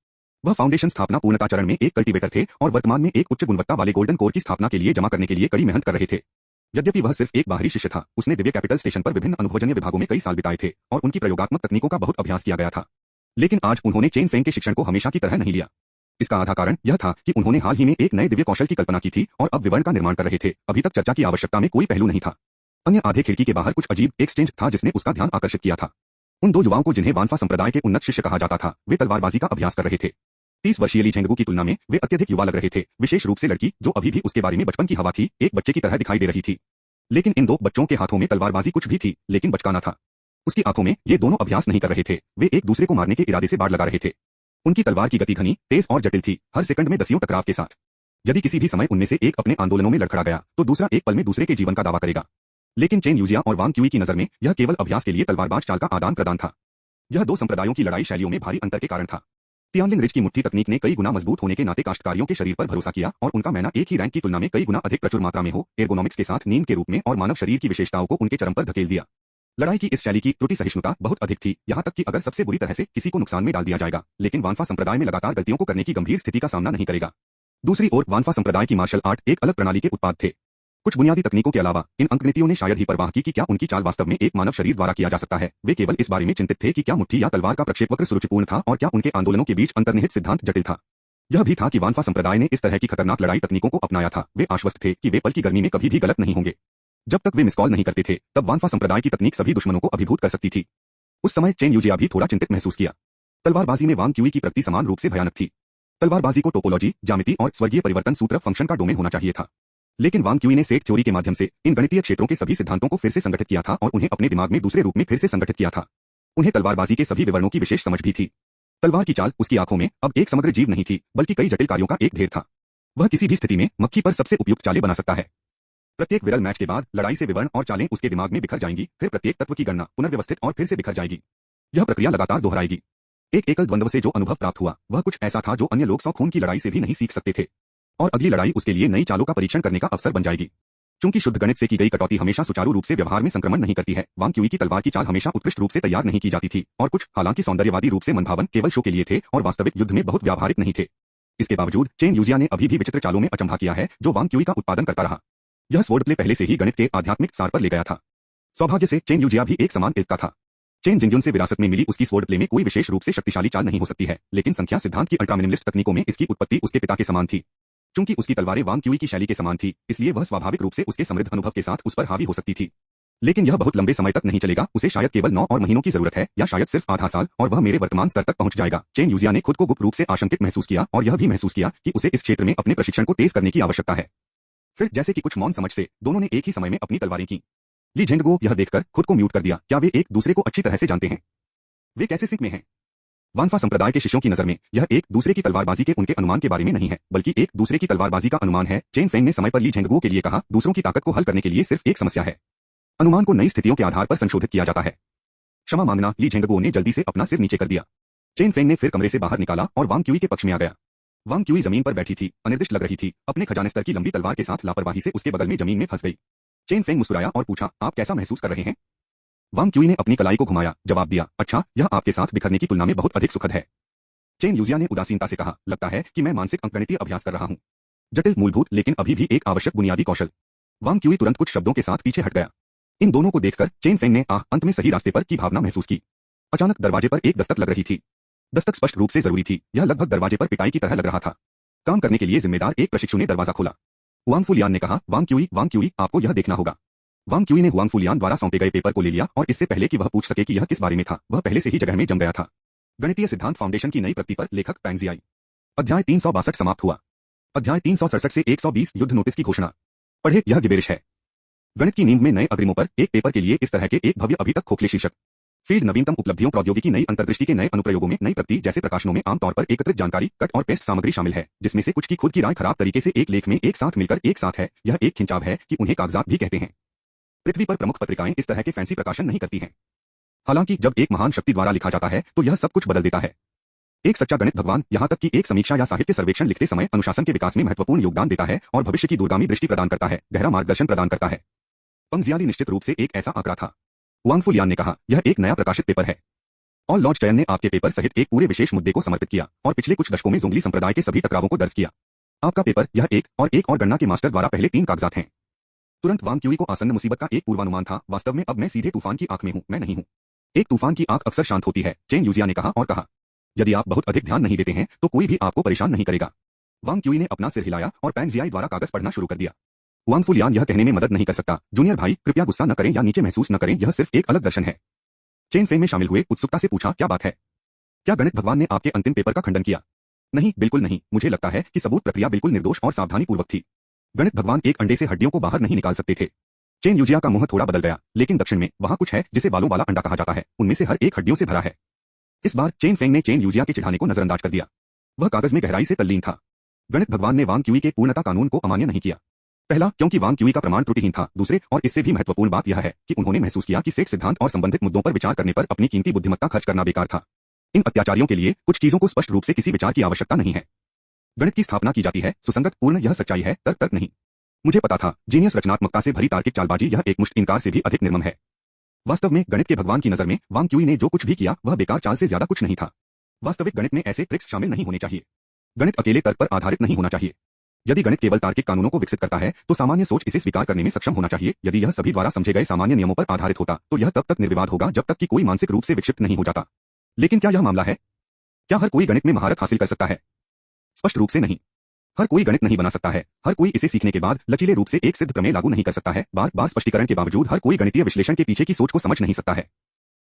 वह फाउंडेशन स्थापना पूर्णता चरण में एक कल्टीवेटर थे और वर्तमान में एक उच्च गुणवत्ता वाले गोल्डन कोर की स्थापना के लिए जमा करने के लिए कड़ी मेहनत कर रहे थे। यद्यपि वह सिर्फ एक बाहरी शिष्य था, उसने दिव्य कैपिटल स्टेशन पर विभिन्न अनुभवजन्य विभागों में कई साल बिताए थे और उनकी प्रयोगात्मक तकनीकों का बहुत अभ्यास किया गया था। लेकिन आज उन्होंने चेन फेंग के शिक्षण को हमेशा की तरह नहीं लिया। इसका आधा कारण यह था कि उन्होंने हाल ही में एक नए दिव्य कौशल की कल्पना की थी और अब विवरण का निर्माण कर रहे थे। अभी तक चर्चा की आवश्यकता में कोई पहलू नहीं था। अन्य आधे खिड़की के बाहर कुछ अजीब एक्सचेंज था जिसने उसका ध्यान आकर्षित किया था। उन दो युवाओं को जिन्हें वानफा संप्रदाय के उन्नत शिष्य कहा जाता था, वे तलवारबाजी का अभ्यास कर रहे थे। 30 वर्षीय ली झेंगगु की तुलना में वे अत्यधिक युवा लग रहे थे, विशेष रूप से लड़की जो अभी भी उसके बारे में बचपन की हवा थी, एक बच्चे की तरह दिखाई दे रही थी। लेकिन इन दो बच्चों के हाथों में तलवारबाजी कुछ भी थी, लेकिन बचकाना था। उसकी आंखों में ये दोनों अभ्यास नहीं कर रहे थे, वे एक दूसरे को मारने के इरादे से बाढ़ लगा रहे थे। उनकी तलवार की गति घनी, तेज और जटिल थी, हर सेकंड में दसियों टकराव के साथ। यदि किसी भी समय उनमें से एक अपने आंदोलनों में लड़खड़ा गया तो दूसरा एक पल में दूसरे के जीवन का दावा करेगा। लेकिन चेन यूजिया और वांग क्यूई की नजर में यह केवल अभ्यास के लिए तलवारबाज चाल का आदान प्रदान था। यह दो संप्रदायों की लड़ाई शैलियों में भारी अंतर के कारण था। तियानलिंग रिज की मुट्ठी तकनीक ने कई गुना मजबूत होने के नाते काश्तकारियों के शरीर पर भरोसा किया और उनका मैना एक ही रैंक की तुलना में कई गुना अधिक प्रचुर मात्रा में हो, एर्गोनॉमिक्स के साथ नींद के रूप में और मानव शरीर की विशेषताओं को उनके चरम पर धकेल दिया। लड़ाई की इस शैली की त्रुटि सहिष्णुता बहुत अधिक थी, यहां तक कि अगर सबसे बुरी तरह से किसी को नुकसान में डाल दिया जाएगा, लेकिन वानफा संप्रदाय में लगातार गलतियों को करने की गंभीर स्थिति का सामना नहीं करेगा। दूसरी ओर वानफा संप्रदाय की मार्शल आर्ट एक अलग प्रणाली के उत्पाद थे। कुछ बुनियादी तकनीकों के अलावा इन अंकगणितियों ने शायद ही परवाह की कि क्या उनकी चाल वास्तव में एक मानव शरीर द्वारा किया जा सकता है। वे केवल इस बारे में चिंतित थे कि क्या मुट्ठी या तलवार का प्रक्षेपवक्र सुरुचिपूर्ण था और क्या उनके आंदोलनों के बीच अंतर्निहित सिद्धांत जटिल था। यह भी था कि वानफा संप्रदाय ने इस तरह की खतरनाक लड़ाई तकनीकों को अपनाया था। वे आश्वस्त थे कि वे पल की गर्मी में कभी भी गलत नहीं होंगे। जब तक वे मिसकॉल नहीं करते थे, तब वानफा संप्रदाय की तकनीक सभी दुश्मनों को अभिभूत कर सकती थी। उस समय चेन यूजिया भी थोड़ा चिंतित महसूस किया। तलवारबाजी में वांग क्यूई की प्रगति समान रूप से भयानक थी। तलवारबाजी को टोपोलॉजी, ज्यामिति और स्वर्गीय परिवर्तन सूत्र फंक्शन का डोमेन होना चाहिए था। लेकिन वांग क्यूई ने सेट थ्योरी के माध्यम से इन गणितीय क्षेत्रों के सभी सिद्धांतों को फिर से संगठित किया था और उन्हें अपने दिमाग में दूसरे रूप में फिर से संगठित किया था। उन्हें तलवारबाजी के सभी विवरणों की विशेष समझ भी थी। तलवार की चाल उसकी आंखों में अब एक समग्र जीव नहीं थी, बल्कि कई जटिल कार्यों का एक ढेर था। वह किसी भी स्थिति में मक्खी पर सबसे उपयुक्त चालें बना सकता है। प्रत्येक विरल मैच के बाद लड़ाई से विवरण और चालें उसके दिमाग में बिखर जाएंगी, फिर प्रत्येक तत्व की गणना पुनर्व्यवस्थित और फिर से बिखर जाएगी। यह प्रक्रिया लगातार दोहराएगी। एक एकल द्वंद्व से जो अनुभव प्राप्त हुआ वह कुछ ऐसा था जो अन्य लोग 100 खून की लड़ाई से भी नहीं सीख सकते थे। और अगली लड़ाई उसके लिए नई चालों का परीक्षण करने का अवसर बन जाएगी। चूंकि शुद्ध गणित से की गई कटौती हमेशा सुचारू रूप से व्यवहार में संक्रमण नहीं करती है, वांग क्यूई की तलवार की चाल हमेशा उत्कृष्ट रूप से तैयार नहीं की जाती थी और कुछ हालांकि सौंदर्यवादी रूप से मनभावन केवल शो के लिए थे और वास्तविक युद्ध में बहुत व्यावहारिक नहीं थे। इसके बावजूद चेन यूजिया ने अभी भी विचित्र चालों में अचंभा किया है जो वांग क्यूई का उत्पादन करता रहा। यह स्वॉर्ड प्ले पहले से ही गणित के आध्यात्मिक सार पर ले गया था। सौभाग्य से चेन यूजिया भी एक समान इल्क का था। चेन जिंगजुन से विरासत में मिली उसकी स्वॉर्ड प्ले में कोई विशेष रूप से शक्तिशाली चाल नहीं हो सकती है, लेकिन संख्या सिद्धांत की अल्ट्रा मिनिमलिस्ट तकनीकों में इसकी उत्पत्ति उसके पिता के समान थी। चूंकि उसकी तलवारें वांग क्यूई की शैली के समान थी, इसलिए वह स्वाभाविक रूप से उसके समृद्ध अनुभव के साथ उस पर हावी हो सकती थी। लेकिन यह बहुत लंबे समय तक नहीं चलेगा, उसे शायद केवल 9 और महीनों की जरूरत है या शायद सिर्फ आधा साल और वह मेरे वर्तमान स्तर तक पहुंच जाएगा। चेन यूजिया ने खुद को गुप्त रूप से आशंकित महसूस किया और यह भी महसूस किया कि उसे इस क्षेत्र में अपने प्रशिक्षण को तेज करने की आवश्यकता है। फिर जैसे कि कुछ मौन समझ से दोनों ने एक ही समय में अपनी तलवारें की। ली झेंगगुओ यह देखकर खुद को म्यूट कर दिया। क्या वे एक दूसरे को अच्छी तरह से जानते हैं? वे कैसे सिंक में हैं? वानफा संप्रदाय के शिष्यों की नजर में यह एक दूसरे की तलवारबाजी के उनके अनुमान के बारे में नहीं है, बल्कि एक दूसरे की तलवारबाजी का अनुमान है। चेन फेंग ने समय पर ली झेंगगुओ के लिए कहा, दूसरों की ताकत को हल करने के लिए सिर्फ एक समस्या है। अनुमान को नई स्थितियों के आधार पर संशोधित किया जाता है। क्षमा मांगना, ली झेंगगुओ ने जल्दी से अपना सिर नीचे कर दिया। चेन फेंग ने फिर कमरे से बाहर निकाला और वांग क्यूई के पक्ष में आ गया। वांग क्यूई जमीन पर बैठी थी, अनिर्दिष्ट लग रही थी, अपने खजाने स्तर की लंबी तलवार के साथ लापरवाही से उसके बगल में जमीन में फंस गई। चेन फेंग मुस्कुराया और पूछा, आप कैसा महसूस कर रहे हैं? वांग क्यूई ने अपनी कलाई को घुमाया, जवाब दिया, अच्छा, यह आपके साथ बिखरने की तुलना में बहुत अधिक सुखद है। चेन यूजिया ने उदासीनता से कहा, लगता है कि मैं मानसिक अंकगणितीय अभ्यास कर रहा हूं। जटिल, मूलभूत, लेकिन अभी भी एक आवश्यक बुनियादी कौशल। वांग क्यूई तुरंत कुछ शब्दों के साथ पीछे हट गया। इन दोनों को देखकर चेन फेंग ने अंत में सही रास्ते पर की भावना महसूस की। अचानक दरवाजे पर एक दस्तक लग रही थी। दस्तक स्पष्ट रूप से जरूरी थी, यह लगभग दरवाजे पर पिटाई की तरह लग रहा था। काम करने के लिए जिम्मेदार एक प्रशिक्षु ने दरवाजा खोला। हुआंग फुलियान ने कहा, वांग क्यूई, आपको यह देखना होगा। वांग क्यूई ने हुआंग फुलियान द्वारा सौंपे गए पेपर को ले लिया और इससे पहले कि वह पूछ सके कि यह किस बारे में था, वह पहले से ही जगह में जम गया था। गणितीय सिद्धांत फाउंडेशन की नई प्रति पर लेखक पैंगजियाई। अध्याय 362 समाप्त हुआ। अध्याय 367 से 120 युद्ध नोटिस की घोषणा। पढ़े, यह गिबेरिश है। गणित की नींद में नए अग्रिमों पर एक पेपर के लिए इस तरह के एक भव्य अभी तक खोखले शीर्षक। फील्ड नवीनतम उपलब्धियों, प्रौद्योगिकी, नई अंतर्दृष्टि के नए अनुप्रयोगों में नई प्रगति जैसे प्रकाशनों में आमतौर पर एकत्रित जानकारी, कट और पेस्ट सामग्री शामिल है, जिसमें से कुछ की खुद की राय खराब तरीके से एक लेख में एक साथ मिलकर एक साथ है। यह एक खिंचाव है कि उन्हें कागजात भी कहते हैं। पृथ्वी पर प्रमुख पत्रिकाएं इस तरह के फैंसी प्रकाशन नहीं करती हैं। हालांकि जब एक महान शक्ति द्वारा लिखा जाता है तो यह सब कुछ बदल देता है। एक सच्चा गणित भगवान यहां तक कि एक समीक्षा या साहित्य सर्वेक्षण लिखते समय अनुशासन के विकास में महत्वपूर्ण योगदान देता है और भविष्य की दूरगामी दृष्टि प्रदान करता है, गहरा मार्गदर्शन प्रदान करता है। पंगजियाली निश्चित रूप से एक ऐसा आंकड़ा था। वांग फुलियान ने कहा, यह एक नया प्रकाशित पेपर है। और लॉर्ड चयन ने आपके पेपर सहित एक पूरे विशेष मुद्दे को समर्पित किया और पिछले कुछ दशकों में जोंगली संप्रदाय के सभी टकरावों को दर्ज किया। आपका पेपर यह एक और गणना के मास्टर द्वारा पहले 3 कागजात हैं। तुरंत वांग क्यूई को आसन्न मुसीबत का एक पूर्वानुमान था। वास्तव में अब मैं सीधे तूफान की आंख में हूं, मैं नहीं हूं। एक तूफान की आंख अक्सर शांत होती है, चेन यूजिया ने कहा और कहा। यदि आप बहुत अधिक ध्यान नहीं देते हैं तो कोई भी आपको परेशान नहीं करेगा। वांग क्यूई ने अपना सिर हिलाया और पैंगजियाई द्वारा कागज पढ़ना शुरू कर दिया। वांग फुलियान यह कहने में मदद नहीं कर सकता, जूनियर भाई कृपया गुस्सा न करें या नीचे महसूस न करें, यह सिर्फ एक अलग दर्शन है। चेन फेंग में शामिल हुए उत्सुकता से पूछा, क्या बात है? क्या गणित भगवान ने आपके अंतिम पेपर का खंडन किया? नहीं, बिल्कुल नहीं। मुझे लगता है कि सबूत प्रक्रिया बिल्कुल निर्दोष और सावधानी पूर्वक थी। गणित भगवान एक अंडे से हड्डियों को बाहर नहीं निकाल सकते थे। चेन यूजिया का मुंह थोड़ा बदल गया, लेकिन दक्षिण में वहां कुछ है जिसे बालों वाला अंडा कहा जाता है, उनमें से हर एक हड्डियों से भरा है। इस बार चेन फेंग ने चेन यूजिया के चिढ़ाने को नजरअंदाज कर दिया। वह कागज में गहराई से तल्लीन था। गणित भगवान ने वांग क्यूई के पूर्णता कानून को अमान्य नहीं किया। पहला, क्योंकि वांग क्यूई का प्रमाण त्रुटिहीन था। दूसरे और इससे भी महत्वपूर्ण बात यह है कि उन्होंने महसूस किया कि सेट सिद्धांत और संबंधित मुद्दों पर विचार करने पर अपनी कीमती बुद्धिमत्ता खर्च करना बेकार था। इन अत्याचारियों के लिए कुछ चीजों को स्पष्ट रूप से किसी विचार की आवश्यकता नहीं है। गणित की स्थापना की जाती है, सुसंगत पूर्ण, यह सच्चाई है, तर्क नहीं। मुझे पता था, जीनियस रचनात्मकता से भरी तार्किक चालबाजी यह एक मुश्त इनकार से भी अधिक निर्मम है। वास्तव में गणित के भगवान की नजर में वांग क्यूई ने जो कुछ भी किया वह बेकार चाल से ज्यादा कुछ नहीं था। वास्तविक गणित में ऐसे ट्रिक्स शामिल नहीं होने चाहिए। गणित अकेले तर्क पर आधारित नहीं होना चाहिए। यदि गणित केवल तार्किक कानूनों को विकसित करता है तो सामान्य सोच इसे स्वीकार करने में सक्षम होना चाहिए। यदि यह सभी द्वारा समझे गए सामान्य नियमों पर आधारित होता तो यह तब तक निर्विवाद होगा जब तक कि कोई मानसिक रूप से विक्षिप्त नहीं हो जाता। लेकिन क्या यह मामला है? क्या हर कोई गणित में महारत हासिल कर सकता है? स्पष्ट रूप से नहीं। हर कोई गणित नहीं बना सकता है। हर कोई इसे सीखने के बाद लचीले रूप से एक सिद्ध प्रमेय लागू नहीं कर सकता है। बार बार स्पष्टीकरण के बावजूद हर कोई गणितीय विश्लेषण के पीछे की सोच को समझ नहीं सकता है।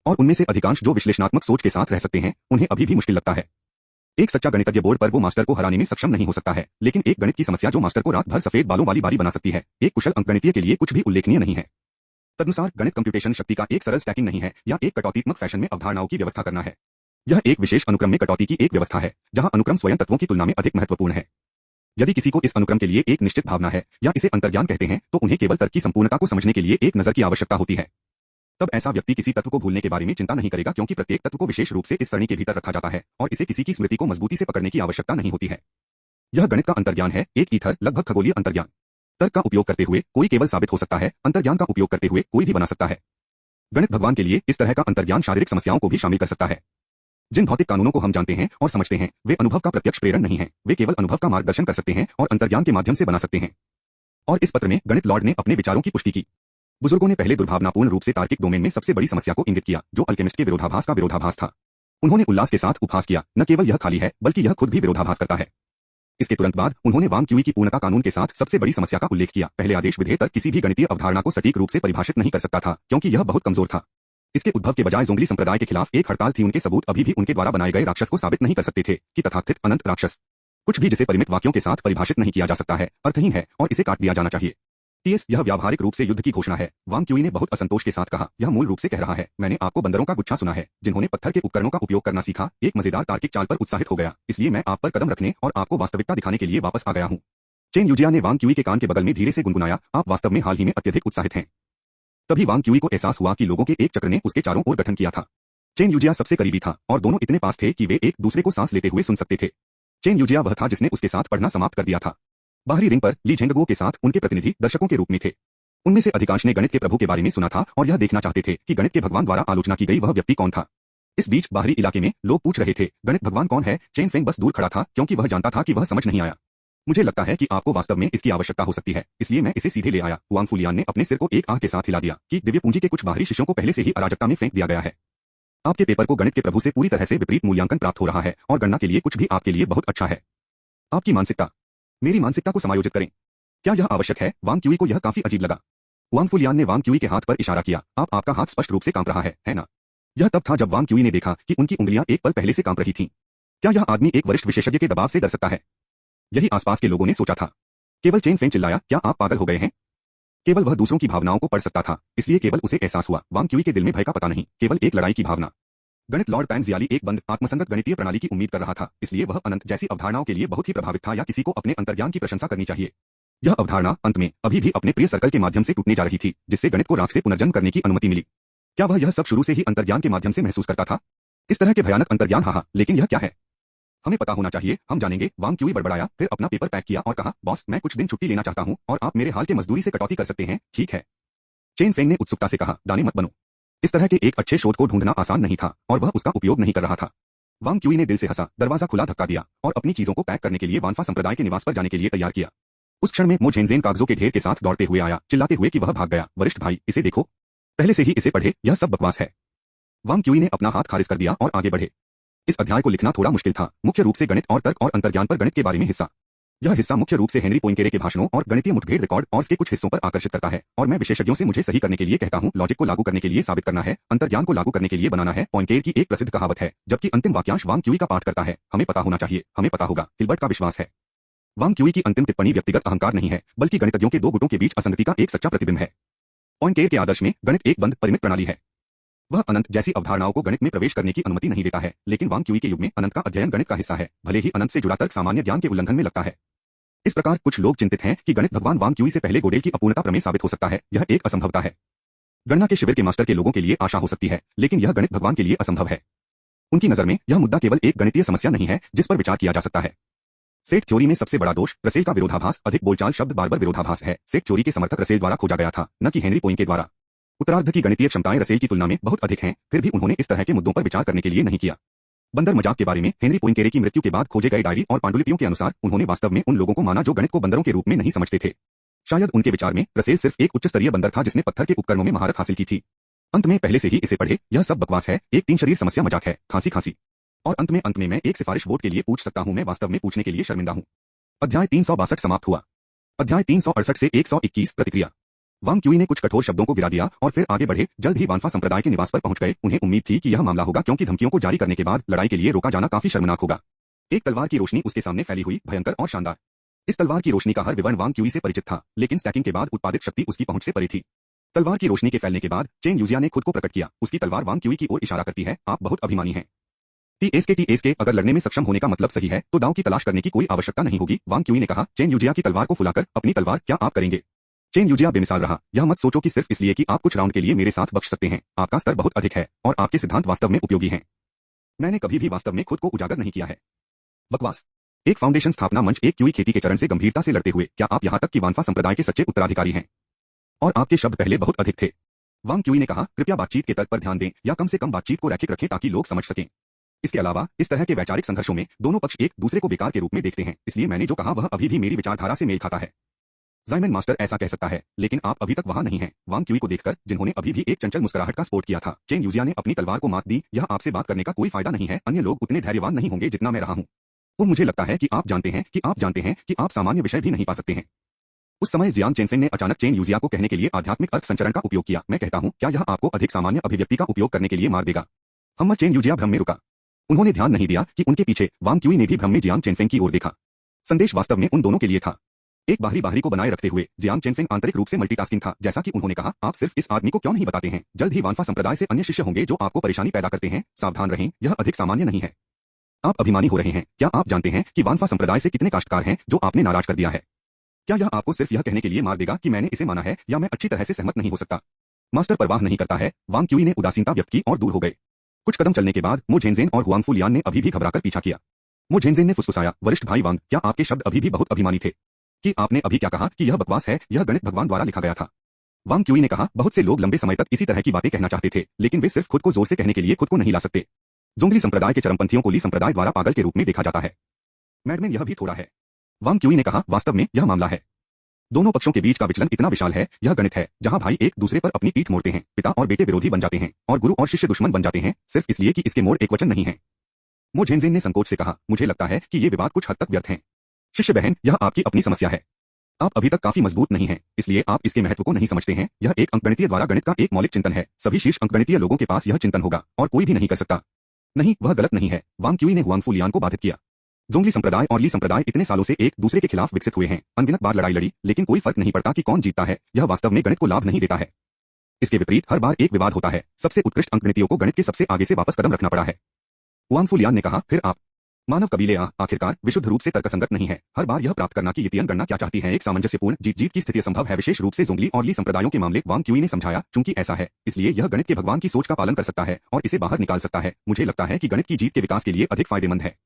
और उनमें से अधिकांश जो विश्लेषणात्मक सोच के साथ रह सकते हैं उन्हें अभी भी मुश्किल लगता है। एक सच्चा गणितज्ञ बोर्ड पर वो मास्टर को हराने में सक्षम नहीं हो सकता है, लेकिन एक गणित की समस्या जो मास्टर को रात भर सफेद बालों वाली बारी बना सकती है, एक कुशल अंकगणितीय के लिए कुछ भी उल्लेखनीय नहीं है। तदनुसार गणित कंप्यूटेशन शक्ति का एक सरल स्टैकिंग नहीं है या एक कटौतीत्मक फैशन में अवधारणाओं की व्यवस्था करना है। यह एक विशेष अनुक्रम में कटौती की एक व्यवस्था है, जहां अनुक्रम स्वयं तत्वों की तुलना में अधिक महत्वपूर्ण है। यदि किसी को इस अनुक्रम के लिए एक निश्चित भावना है या इसे अंतर्ज्ञान कहते हैं, तो उन्हें केवल तर्क की संपूर्णता को समझने के लिए एक नजर की आवश्यकता होती है। तब ऐसा व्यक्ति किसी तत्व को भूलने के बारे में चिंता नहीं करेगा, क्योंकि प्रत्येक तत्व को विशेष रूप से इस सरणी के भीतर रखा जाता है और इसे किसी की स्मृति को मजबूती से पकड़ने की आवश्यकता नहीं होती है। यह गणित का अंतर्ज्ञान है, एक ईथर, लगभग खगोलीय अंतर्ज्ञान। तर्क का उपयोग करते हुए कोई केवल साबित हो सकता है, अंतर्ज्ञान का उपयोग करते हुए कोई भी बना सकता है। गणित भगवान के लिए इस तरह का अंतर्ज्ञान शारीरिक समस्याओं को भी शामिल कर सकता है। जिन भौतिक कानूनों को हम जानते हैं और समझते हैं वे अनुभव का प्रत्यक्ष प्रेरण नहीं है, वे केवल अनुभव का मार्गदर्शन कर सकते हैं और अंतर्ज्ञान के माध्यम से बना सकते हैं। और इस पत्र में गणित लॉर्ड ने अपने विचारों की पुष्टि की। बुजुर्गों ने पहले दुर्भावनापूर्ण रूप से तार्किक डोमेन में सबसे बड़ी समस्या को इंगित किया, जो अल्केमिस्ट के विरोधाभास का विरोधाभास था। उन्होंने उल्लास के साथ उपहास किया, न केवल यह खाली है बल्कि यह खुद भी विरोधाभास करता है। इसके तुरंत बाद उन्होंने वांग क्यूई की पूर्णता कानून के साथ सबसे बड़ी समस्या का उल्लेख किया। पहले आदेश विधेय तर्क किसी भी गणितीय अवधारणा को सटीक रूप से परिभाषित नहीं कर सकता था, क्योंकि यह बहुत कमजोर था। इसके उद्भव के बजाय जोंगली संप्रदाय के खिलाफ एक हड़ताल थी। उनके सबूत अभी भी उनके द्वारा बनाए गए राक्षस को साबित नहीं कर सकते थे कि तथाकथित अनंत राक्षस कुछ भी जिसे परिमित वाक्यों के साथ परिभाषित नहीं किया जा सकता है, अर्थहीन है और इसे काट दिया जाना चाहिए। टीएस, यह व्यावहारिक रूप से युद्ध की घोषणा है। वांग क्यूई ने बहुत असंतोष के साथ कहा, यह मूल रूप से कह रहा है, मैंने आपको बंदरों का गुच्छा सुना है जिन्होंने पत्थर के उपकरणों का उपयोग करना सीखा, एक मजेदार तार्किक चाल पर उत्साहित हो गया, इसलिए मैं आप पर कदम रखने और आपको वास्तविकता दिखाने के लिए वापस आ गया हूँ। चेन यूजिया ने वांग क्यूई के कान के बगल में धीरे से गुनगुनाया, आप वास्तव में हाल ही में अत्यधिक उत्साहित हैं। तभी वांग क्यूई को एहसास हुआ कि लोगों के एक चक्र ने उसके चारों ओर गठन किया था। चेन यूजिया सबसे करीबी था और दोनों इतने पास थे कि वे एक दूसरे को सांस लेते हुए सुन सकते थे। चेन यूजिया वह था जिसने उसके साथ पढ़ना समाप्त कर दिया था। बाहरी रिंग पर ली झेंगगुओ के साथ उनके प्रतिनिधि दर्शकों के रूप में थे। उनमें से अधिकांश ने गणित के प्रभु के बारे में सुना था और यह देखना चाहते थे कि गणित के भगवान द्वारा आलोचना की गई वह व्यक्ति कौन था। इस बीच बाहरी इलाके में लोग पूछ रहे थे, गणित भगवान कौन है? चेन फेंग बस दूर खड़ा था, क्योंकि वह जानता था कि वह समझ नहीं आया। मुझे लगता है कि आपको वास्तव में इसकी आवश्यकता हो सकती है, इसलिए मैं इसे सीधे ले आया। वांग फुलियान ने अपने सिर को एक आह के साथ हिला दिया कि दिव्य पूंजी के कुछ बाहरी शिष्यों को पहले से ही अराजकता में फेंक दिया गया है। आपके पेपर को गणित के प्रभु से पूरी तरह से विपरीत मूल्यांकन प्राप्त हो रहा है और गणना के लिए कुछ भी आपके लिए बहुत अच्छा है। आपकी मानसिकता मेरी मानसिकता को समायोजित करें। क्या यह आवश्यक है? वांग क्यूई को यह काफी अजीब लगा। वांग फुलियान ने वांग क्यूई के हाथ पर इशारा किया, आपका हाथ स्पष्ट रूप से कांप रहा है ना? यह तब था जब वांग क्यूई ने देखा कि उनकी उंगलियां एक पल पहले से कांप रही थीं। क्या यह आदमी एक वरिष्ठ विशेषज्ञ के दबाव से डर सकता है? यही आसपास के लोगों ने सोचा था। केवल चेन फेंग चिल्लाया, क्या आप पागल हो गए हैं? केवल वह दूसरों की भावनाओं को पढ़ सकता था, इसलिए केवल उसे एहसास हुआ, वांग क्यूई के दिल में भय का पता नहीं, केवल एक लड़ाई की भावना। गणित लॉर्ड पैंगजियाली एक बंद आत्मसंगत गणितीय प्रणाली की उम्मीद कर रहा था, इसलिए वह अनंत जैसी अवधारणाओं के लिए बहुत ही प्रभावित था या किसी को अपने अंतर्ज्ञान की प्रशंसा करनी चाहिए। यह अवधारणा अंत में अभी भी अपने प्रिय सर्कल के माध्यम से टूटने जा रही थी, जिससे गणित को राख से पुनर्जन्म करने की अनुमति मिली। क्या वह यह सब शुरू से ही अंतर्ज्ञान के माध्यम से महसूस करता था? इस तरह के भयानक अंतर्ज्ञान? हाँ, लेकिन यह क्या है? हमें पता होना चाहिए, हम जानेंगे। वांग क्यूई बड़बड़ाया, फिर अपना पेपर पैक किया और कहा, बॉस, मैं कुछ दिन छुट्टी लेना चाहता हूं और आप मेरे हाल के मजदूरी से कटौती कर सकते हैं, ठीक है? चेन फेंग ने उत्सुकता से कहा, दाने मत बनो। इस तरह के एक अच्छे शोध को ढूंढना आसान नहीं था और वह उसका उपयोग नहीं कर रहा था। वांग क्यूई ने दिल से हंसा, दरवाजा खुला धक्का दिया और अपनी चीजों को पैक करने के लिए वानफा संप्रदाय के निवास पर जाने के लिए तैयार किया। उस क्षण में मो झेनज़ेन कागजों के ढेर के साथ दौड़ते हुए आया, चिल्लाते हुए कि वह भाग गया। वरिष्ठ भाई, इसे देखो, पहले से ही इसे पढ़े, यह सब बकवास है। वांग क्यूई ने अपना हाथ खारिज कर दिया और आगे बढ़े। इस अध्याय को लिखना थोड़ा मुश्किल था, मुख्य रूप से गणित और तर्क और अंतर्ज्ञान पर गणित के बारे में हिस्सा। यह हिस्सा मुख्य रूप से हेनरी पोइंकेरे के भाषणों और गणितीय मुठभेड़ रिकॉर्ड और के कुछ हिस्सों पर आकर्षित करता है, और मैं विशेषज्ञों से मुझे सही करने के लिए कहता हूं, लॉजिक को लागू करने के लिए साबित करना है, अंतर्ज्ञान को लागू करने के लिए बनाना है। पोइंकेरे की एक प्रसिद्ध कहावत है, जबकि अंतिम वाक्यांश वांग क्यूई का पाठ करता है, हमें पता होना चाहिए, हमें पता होगा, हिल्बर्ट का विश्वास है। वांग क्यूई की अंतिम टिप्पणी व्यक्तिगत अहंकार नहीं है, बल्कि गणितज्ञों के दो गुटों के बीच असंगति का एक सच्चा प्रतिबिंब है। पोइंकेरे के आदर्श में गणित एक बंद परिमित प्रणाली है। वह अनंत जैसी अवधारणाओं को गणित में प्रवेश करने की अनुमति नहीं देता है, लेकिन वांग क्यूई के युग में अनंत का अध्ययन गणित का हिस्सा है, भले ही अनंत से जुड़ा तर्क सामान्य ज्ञान के उल्लंघन में लगता है। इस प्रकार कुछ लोग चिंतित हैं कि गणित भगवान वांग क्यूई से पहले गोडेल की अपूर्णता प्रमेय साबित हो सकता है। यह एक असंभवता है। गणना के शिविर के मास्टर के लोगों के लिए आशा हो सकती है, लेकिन यह गणित भगवान के लिए असंभव है। उनकी नजर में यह मुद्दा केवल एक गणितीय समस्या नहीं है जिस पर विचार किया जा सकता है। सेट थ्योरी में सबसे बड़ा दोष रसेल का विरोधाभास, अधिक बोलचाल शब्द बार-बार विरोधाभास है। सेट थ्योरी के समर्थक रसेल द्वारा खोजा गया था, न कि हेनरी पोइंके द्वारा। उत्तरार्ध की गणितीय क्षमताएं रसेल की तुलना में बहुत अधिक हैं, फिर भी उन्होंने इस तरह के मुद्दों पर विचार करने के लिए नहीं किया। बंदर मजाक के बारे में हेनरी पोइंकेरे की मृत्यु के बाद खोजे गए डायरी और पांडुलिपियों के अनुसार उन्होंने वास्तव में उन लोगों को माना जो गणित को बंदरों के रूप में नहीं समझते थे। शायद उनके विचार में रसेल सिर्फ एक उच्च स्तरीय बंदर था जिसने पत्थर के उपकरणों में महारत हासिल की थी। अंत में पहले से ही इसे पढ़े, यह सब बकवास है, एक तीन शरीर समस्या मजाक है, खांसी। और अंत में मैं एक सिफारिश वोट के लिए पूछ सकता हूं, मैं वास्तव में पूछने के लिए शर्मिंदा हूं। अध्याय 362 समाप्त हुआ। अध्याय 368 से 121 प्रतिक्रिया। वांग क्यूई ने कुछ कठोर शब्दों को गिरा दिया और फिर आगे बढ़े। जल्द ही वानफा संप्रदाय के निवास पर पहुंच गए। उन्हें उम्मीद थी कि यह मामला होगा, क्योंकि धमकियों को जारी करने के बाद लड़ाई के लिए रोका जाना काफी शर्मनाक होगा। एक तलवार की रोशनी उसके सामने फैली हुई, भयंकर और शानदार। इस तलवार की रोशनी का हर विवरण वांग क्यूई से परिचित था, लेकिन स्टैकिंग के बाद उत्पादित शक्ति उसकी पहुंच से परे थी। तलवार की रोशनी के फैलने के बाद चेन यूजिया ने खुद को प्रकट किया। उसकी तलवार वांग क्यूई की ओर इशारा करती है, आप बहुत अभिमानी हैं। टीएसके अगर लड़ने में सक्षम होने का मतलब सही है तो दांव की तलाश करने की कोई आवश्यकता नहीं होगी। वांग क्यूई ने कहा, चेन यूजिया की तलवार को फुलाकर, अपनी तलवार, क्या आप करेंगे? चेन यूजिया बेमिसाल रहा। यह मत सोचो कि सिर्फ इसलिए कि आप कुछ राउंड के लिए मेरे साथ बख्श सकते हैं, आपका स्तर बहुत अधिक है और आपके सिद्धांत वास्तव में उपयोगी हैं। मैंने कभी भी वास्तव में खुद को उजागर नहीं किया है। बकवास। एक फाउंडेशन स्थापना मंच एक क्यूई खेती के चरण से गंभीरता से लड़ते हुए, क्या आप यहां तक कि वानफा संप्रदाय के सच्चे उत्तराधिकारी हैं? और आपके शब्द पहले बहुत अधिक थे। वांग क्यूई ने कहा, कृपया बातचीत के तर्क पर ध्यान दें, या कम से कम बातचीत को रैखिक रखें ताकि लोग समझ सकें। इसके अलावा इस तरह के वैचारिक संघर्षों में दोनों पक्ष एक दूसरे को बेकार के रूप में देखते हैं, इसलिए मैंने जो कहा वह अभी भी मेरी विचारधारा से मेल खाता है। जाइमन मास्टर ऐसा कह सकता है, लेकिन आप अभी तक वहां नहीं हैं। वांग क्यूई को देखकर, जिन्होंने अभी भी एक चंचल मुस्कुराहट का स्पोर्ट किया था, चेन यूजिया ने अपनी तलवार को मात दी। यह आपसे बात करने का कोई फायदा नहीं है, अन्य लोग उतने धैर्यवान नहीं होंगे जितना मैं रहा हूं। वो मुझे लगता है कि आप जानते हैं कि आप सामान्य विषय भी नहीं पा सकते हैं। उस समय जियांग चेनफेंग ने अचानक चेन यूजिया को कहने के लिए आध्यात्मिक अर्थ संचरण का उपयोग किया। मैं कहता हूं, क्या यह आपको अधिक सामान्य अभिव्यक्ति का उपयोग करने के लिए मार देगा? हम चेन यूजिया भ्रम में रुका। उन्होंने ध्यान नहीं दिया कि उनके पीछे वांग क्यूई ने भी भ्रम में जियांग चेनफेंग की ओर देखा। संदेश वास्तव में उन दोनों के लिए था। एक बाहरी को बनाए रखते हुए जियांग चेनफेंग आंतरिक रूप से मल्टीटास्किंग था। जैसा कि उन्होंने कहा, आप सिर्फ इस आदमी को क्यों नहीं बताते हैं? जल्द ही वानफा संप्रदाय से अन्य शिष्य होंगे जो आपको परेशानी पैदा करते हैं। सावधान रहें, यह अधिक सामान्य नहीं है। आप अभिमानी हो रहे हैं। क्या आप जानते हैं कि वानफा संप्रदाय से कितने काश्तकार हैं जो आपने नाराज कर दिया है? क्या यह आपको सिर्फ यह कहने के लिए मार देगा कि मैंने इसे माना है, या मैं अच्छी तरह से सहमत नहीं हो सकता? मास्टर परवाह नहीं करता है। वांग क्यूई ने उदासीनता व्यक्त की और दूर हो गए। कुछ कदम चलने के बाद मो झेनज़ेन और हुआंगफू लियान ने अभी भी घबराकर पीछा किया। मो झेनज़ेन ने फुसफुसाया, वरिष्ठ भाई वांग, क्या आपके शब्द अभी भी बहुत अभिमानी थे? कि आपने अभी क्या कहा कि यह बकवास है, यह गणित भगवान द्वारा लिखा गया था? वांग क्यूई ने कहा, बहुत से लोग लंबे समय तक इसी तरह की बातें कहना चाहते थे, लेकिन वे सिर्फ खुद को जोर से कहने के लिए खुद को नहीं ला सकते। जोंगली संप्रदाय के चरमपंथियों को ली संप्रदाय द्वारा पागल के रूप में देखा जाता है। मैडमैन यह भी थोड़ा है। वांग क्यूई ने कहा, वास्तव में यह मामला है। दोनों पक्षों के बीच का विचलन इतना विशाल है, यह गणित है जहां भाई एक दूसरे पर अपनी पीठ मोड़ते हैं, पिता और बेटे विरोधी बन जाते हैं और गुरु और शिष्य दुश्मन बन जाते हैं, सिर्फ इसलिए कि इसके मोड़ एकवचन नहीं है। मो झेनज़ेन ने संकोच से कहा, मुझे लगता है कि ये विवाद कुछ हद तक व्यर्थ हैं। शिष्य बहन, यह आपकी अपनी समस्या है। आप अभी तक काफी मजबूत नहीं हैं, इसलिए आप इसके महत्व को नहीं समझते हैं। यह एक अंकगणितीय द्वारा गणित का एक मौलिक चिंतन है। सभी शीर्ष अंकगणितीय लोगों के पास यह चिंतन होगा और कोई भी नहीं कर सकता। नहीं, वह गलत नहीं है। वांग क्यूई ने हुआंगफू लियान को बाधित किया। जोंगली संप्रदाय और ली संप्रदाय इतने सालों से एक दूसरे के खिलाफ विकसित हुए हैं, अनगिनत बार लड़ाई लड़ी, लेकिन कोई फर्क नहीं पड़ता कि कौन जीतता है। यह वास्तव में गणित को लाभ नहीं देता है। इसके विपरीत हर बार एक विवाद होता है। सबसे उत्कृष्ट अंकगणितियों को गणित के सबसे आगे से वापस कदम रखना पड़ा है। हुआंगफू लियान ने कहा, फिर आप? मानव कबीले आखिरकार विशुद्ध रूप से तर्कसंगत नहीं है। हर बार यह प्राप्त करना कि यतियन गणना क्या चाहती है एक सामंजस्यपूर्ण जीत जीत की स्थिति संभव है, विशेष रूप से जोंगली और ली संप्रदायों के मामले। वांग क्यूई ने समझाया, चूंकि ऐसा है इसलिए यह गणित के भगवान की सोच का पालन कर सकता है और इसे बाहर निकाल सकता है। मुझे लगता है कि गणित की जीत के विकास के लिए अधिक फायदेमंद है।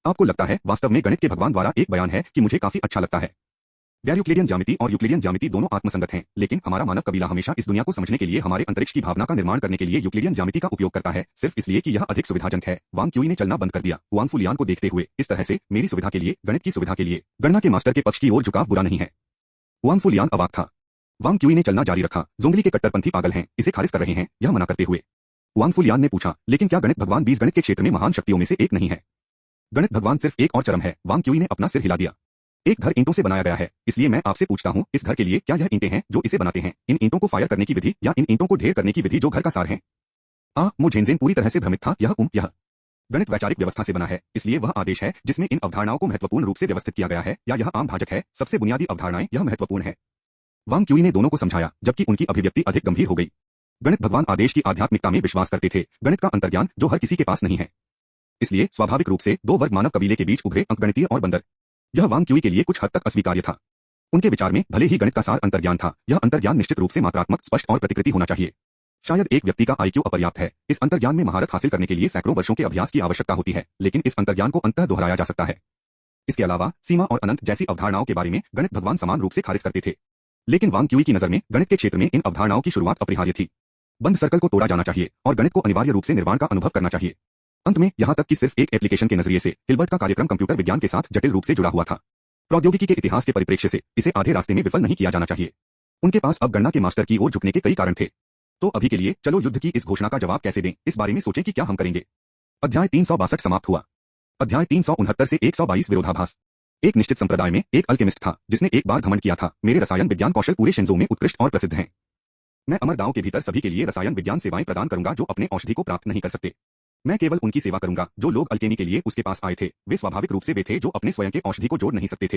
आपको लगता है? वास्तव में गणित के भगवान द्वारा एक बयान है कि मुझे काफी अच्छा लगता है। गैर यूक्लिडियन ज्यामिति और यूक्लिडियन ज्यामिति दोनों आत्मसंगत हैं, लेकिन हमारा मानव कबीला हमेशा इस दुनिया को समझने के लिए, हमारे अंतरिक्ष की भावना का निर्माण करने के लिए यूक्लिडियन ज्यामिति का उपयोग करता है, सिर्फ इसलिए कि यह अधिक सुविधाजनक है। वांग क्यूई ने चलना बंद कर दिया, हुआंग फुलियान को देखते हुए। इस तरह से मेरी सुविधा के लिए, गणित की सुविधा के लिए, गणना के मास्टर के पक्ष की ओर झुकाव बुरा नहीं है। हुआंग फुलियान अवाक था। वांग क्यूई ने चलना जारी रखा। जोंगली के कट्टरपंथी पागल हैं, इसे खारिज कर रहे हैं, यह मना करते हुए। हुआंग फुलियान ने पूछा, लेकिन क्या गणित भगवान बीजगणित के क्षेत्र में महान शक्तियों में से एक नहीं है? गणित भगवान सिर्फ एक और चरम है। वांग क्यूई ने अपना सिर हिला दिया। एक घर ईंटों से बनाया गया है, इसलिए मैं आपसे पूछता हूं, इस घर के लिए क्या यह ईंटें हैं जो इसे बनाते हैं, इन ईंटों को फायर करने की विधि, या इन ईंटों को ढेर करने की विधि जो घर का सार है? मो झेनझेन पूरी तरह से भ्रमित था। यह गणित वैचारिक व्यवस्था से बना है, इसलिए वह आदेश है जिसमें इन अवधारणाओं को महत्वपूर्ण रूप से व्यवस्थित किया गया है, या यह आम भाजक है, सबसे बुनियादी अवधारणाएं, यह महत्वपूर्ण है। वांग क्यूई ने दोनों को समझाया, जबकि उनकी अभिव्यक्ति अधिक गंभीर हो गई। गणित भगवान आदेश की आध्यात्मिकता में विश्वास करते थे, गणित का अंतर्ज्ञान जो हर किसी के पास नहीं है। इसलिए स्वाभाविक रूप से दो वर्ग मानव कबीले के बीच उभरे, अंकगणितीय और बंदर। यह वांग क्यूई के लिए कुछ हद तक अस्वीकार्य था। उनके विचार में भले ही गणित का सार अंतर्ज्ञान था, यह अंतर्ज्ञान निश्चित रूप से मात्रात्मक, स्पष्ट और प्रतिकृति होना चाहिए। शायद एक व्यक्ति का आईक्यू अपर्याप्त है, इस अंतर्ज्ञान में महारत हासिल करने के लिए सैकड़ों वर्षों के अभ्यास की आवश्यकता होती है, लेकिन इस अंतर्ज्ञान को अंततः दोहराया जा सकता है। इसके अलावा सीमा और अनंत जैसी अवधारणाओं के बारे में गणित भगवान समान रूप से खारिज करते थे, लेकिन वांग क्यूई की नजर में गणित के क्षेत्र में इन अवधारणाओं की शुरुआत अपरिहार्य थी। बंद सर्कल को तोड़ा जाना चाहिए और गणित को अनिवार्य रूप से निर्वाण का अनुभव करना चाहिए। अंत में यहां तक कि सिर्फ एक एप्लीकेशन के नजरिए से हिल्बर्ट का कार्यक्रम कंप्यूटर विज्ञान के साथ जटिल रूप से जुड़ा हुआ था। प्रौद्योगिकी के इतिहास के परिप्रेक्ष्य से इसे आधे रास्ते में विफल नहीं किया जाना चाहिए। उनके पास अब गणना के मास्टर की ओर झुकने के कई कारण थे। तो अभी के लिए चलो युद्ध की इस घोषणा का जवाब कैसे दें, इस बारे में सोचें कि क्या हम करेंगे। अध्याय 362 समाप्त हुआ। अध्याय 369 से 122 विरोधाभास। एक निश्चित संप्रदाय में एक अल्केमिस्ट था जिसने एक बार घमंड किया था, मेरे रसायन विज्ञान कौशल पूरे शिंजो में उत्कृष्ट और प्रसिद्ध हैं। मैं अमर दांव के भीतर सभी के लिए रसायन विज्ञान सेवाएं प्रदान करूंगा जो अपने औषधि को प्राप्त नहीं कर सकते। मैं केवल उनकी सेवा करूंगा जो लोग अल्केमी के लिए उसके पास आए थे। वे स्वाभाविक रूप से वे थे जो अपने स्वयं के औषधि को जोड़ नहीं सकते थे।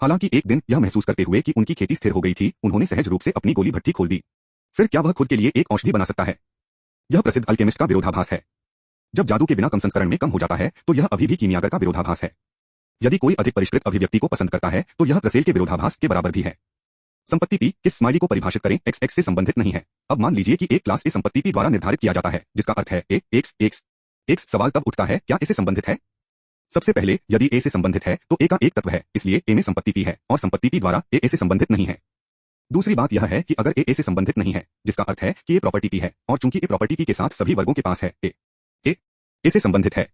हालांकि एक दिन यह महसूस करते हुए कि उनकी खेती स्थिर हो गई थी, उन्होंने सहज रूप से अपनी गोली भट्टी खोल दी। फिर क्या वह खुद के लिए एक औषधि बना सकता है? यह प्रसिद्ध अल्केमिस्ट का विरोधाभास है। जब जादू के बिना कम संस्करण में कम हो जाता है तो यह अभी भी कीमियागर का विरोधाभास है। यदि कोई अधिक परिष्कृत अभिव्यक्ति को पसंद करता है तो यह प्रसेल के विरोधाभास के बराबर भी है। संपत्ति P किस स्माइली को परिभाषित करें XX से संबंधित नहीं है। अब मान लीजिए कि एक क्लास A संपत्ति P द्वारा निर्धारित किया जाता है, जिसका अर्थ है A X। सवाल तब उठता है, क्या A से संबंधित है? सबसे पहले यदि A से संबंधित है तो A का एक तत्व है, इसलिए A में संपत्ति P है और संपत्ति P द्वारा A से संबंधित नहीं है। दूसरी बात यह है कि अगर A से संबंधित नहीं है, जिसका अर्थ है कि A प्रॉपर्टी P है, और चूंकि A प्रॉपर्टी P के साथ सभी वर्गों के पास है, A से संबंधित है।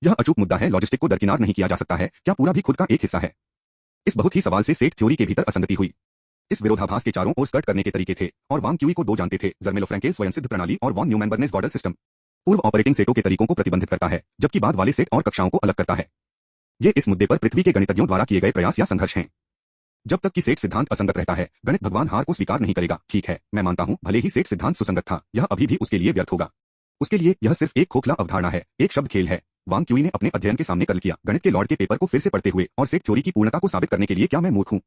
यह अचूक मुद्दा है, लॉजिस्टिक को दरकिनार नहीं किया जा सकता है, क्या पूरा भी खुद का एक हिस्सा है? इस बहुत ही सवाल से सेट थ्योरी के भीतर असंगति हुई। इस विरोधाभास के चारों ओर स्कर्ट करने के तरीके थे, और वांग क्यूई को दो जानते थे, जर्मेलो-फ्रैंकेल स्वयंसिद्ध प्रणाली और वॉन न्यूमैन-बर्नेस गॉडल सिस्टम। पूर्व ऑपरेटिंग सेटों के तरीकों को प्रतिबंधित करता है, जबकि बाद वाले सेट और कक्षाओं को अलग करता है। ये इस मुद्दे पर पृथ्वी के गणितज्ञों द्वारा किए गए प्रयास या संघर्ष हैं। जब तक कि सेट सिद्धांत असंगत रहता है, गणित भगवान हार को स्वीकार नहीं करेगा। ठीक है, मैं मानता हूं, भले ही सेट सिद्धांत सुसंगत था, यह अभी भी उसके लिए व्यर्थ होगा। उसके लिए यह सिर्फ एक खोखला अवधारणा है, एक शब्द खेल है। वांग क्यूई ने अपने अध्ययन के सामने कर्ल किया, गणित के लॉर्ड के पेपर को फिर से पढ़ते हुए, और सेट थ्योरी की पूर्णता को साबित करने के लिए क्या मैं मूर्ख हूं?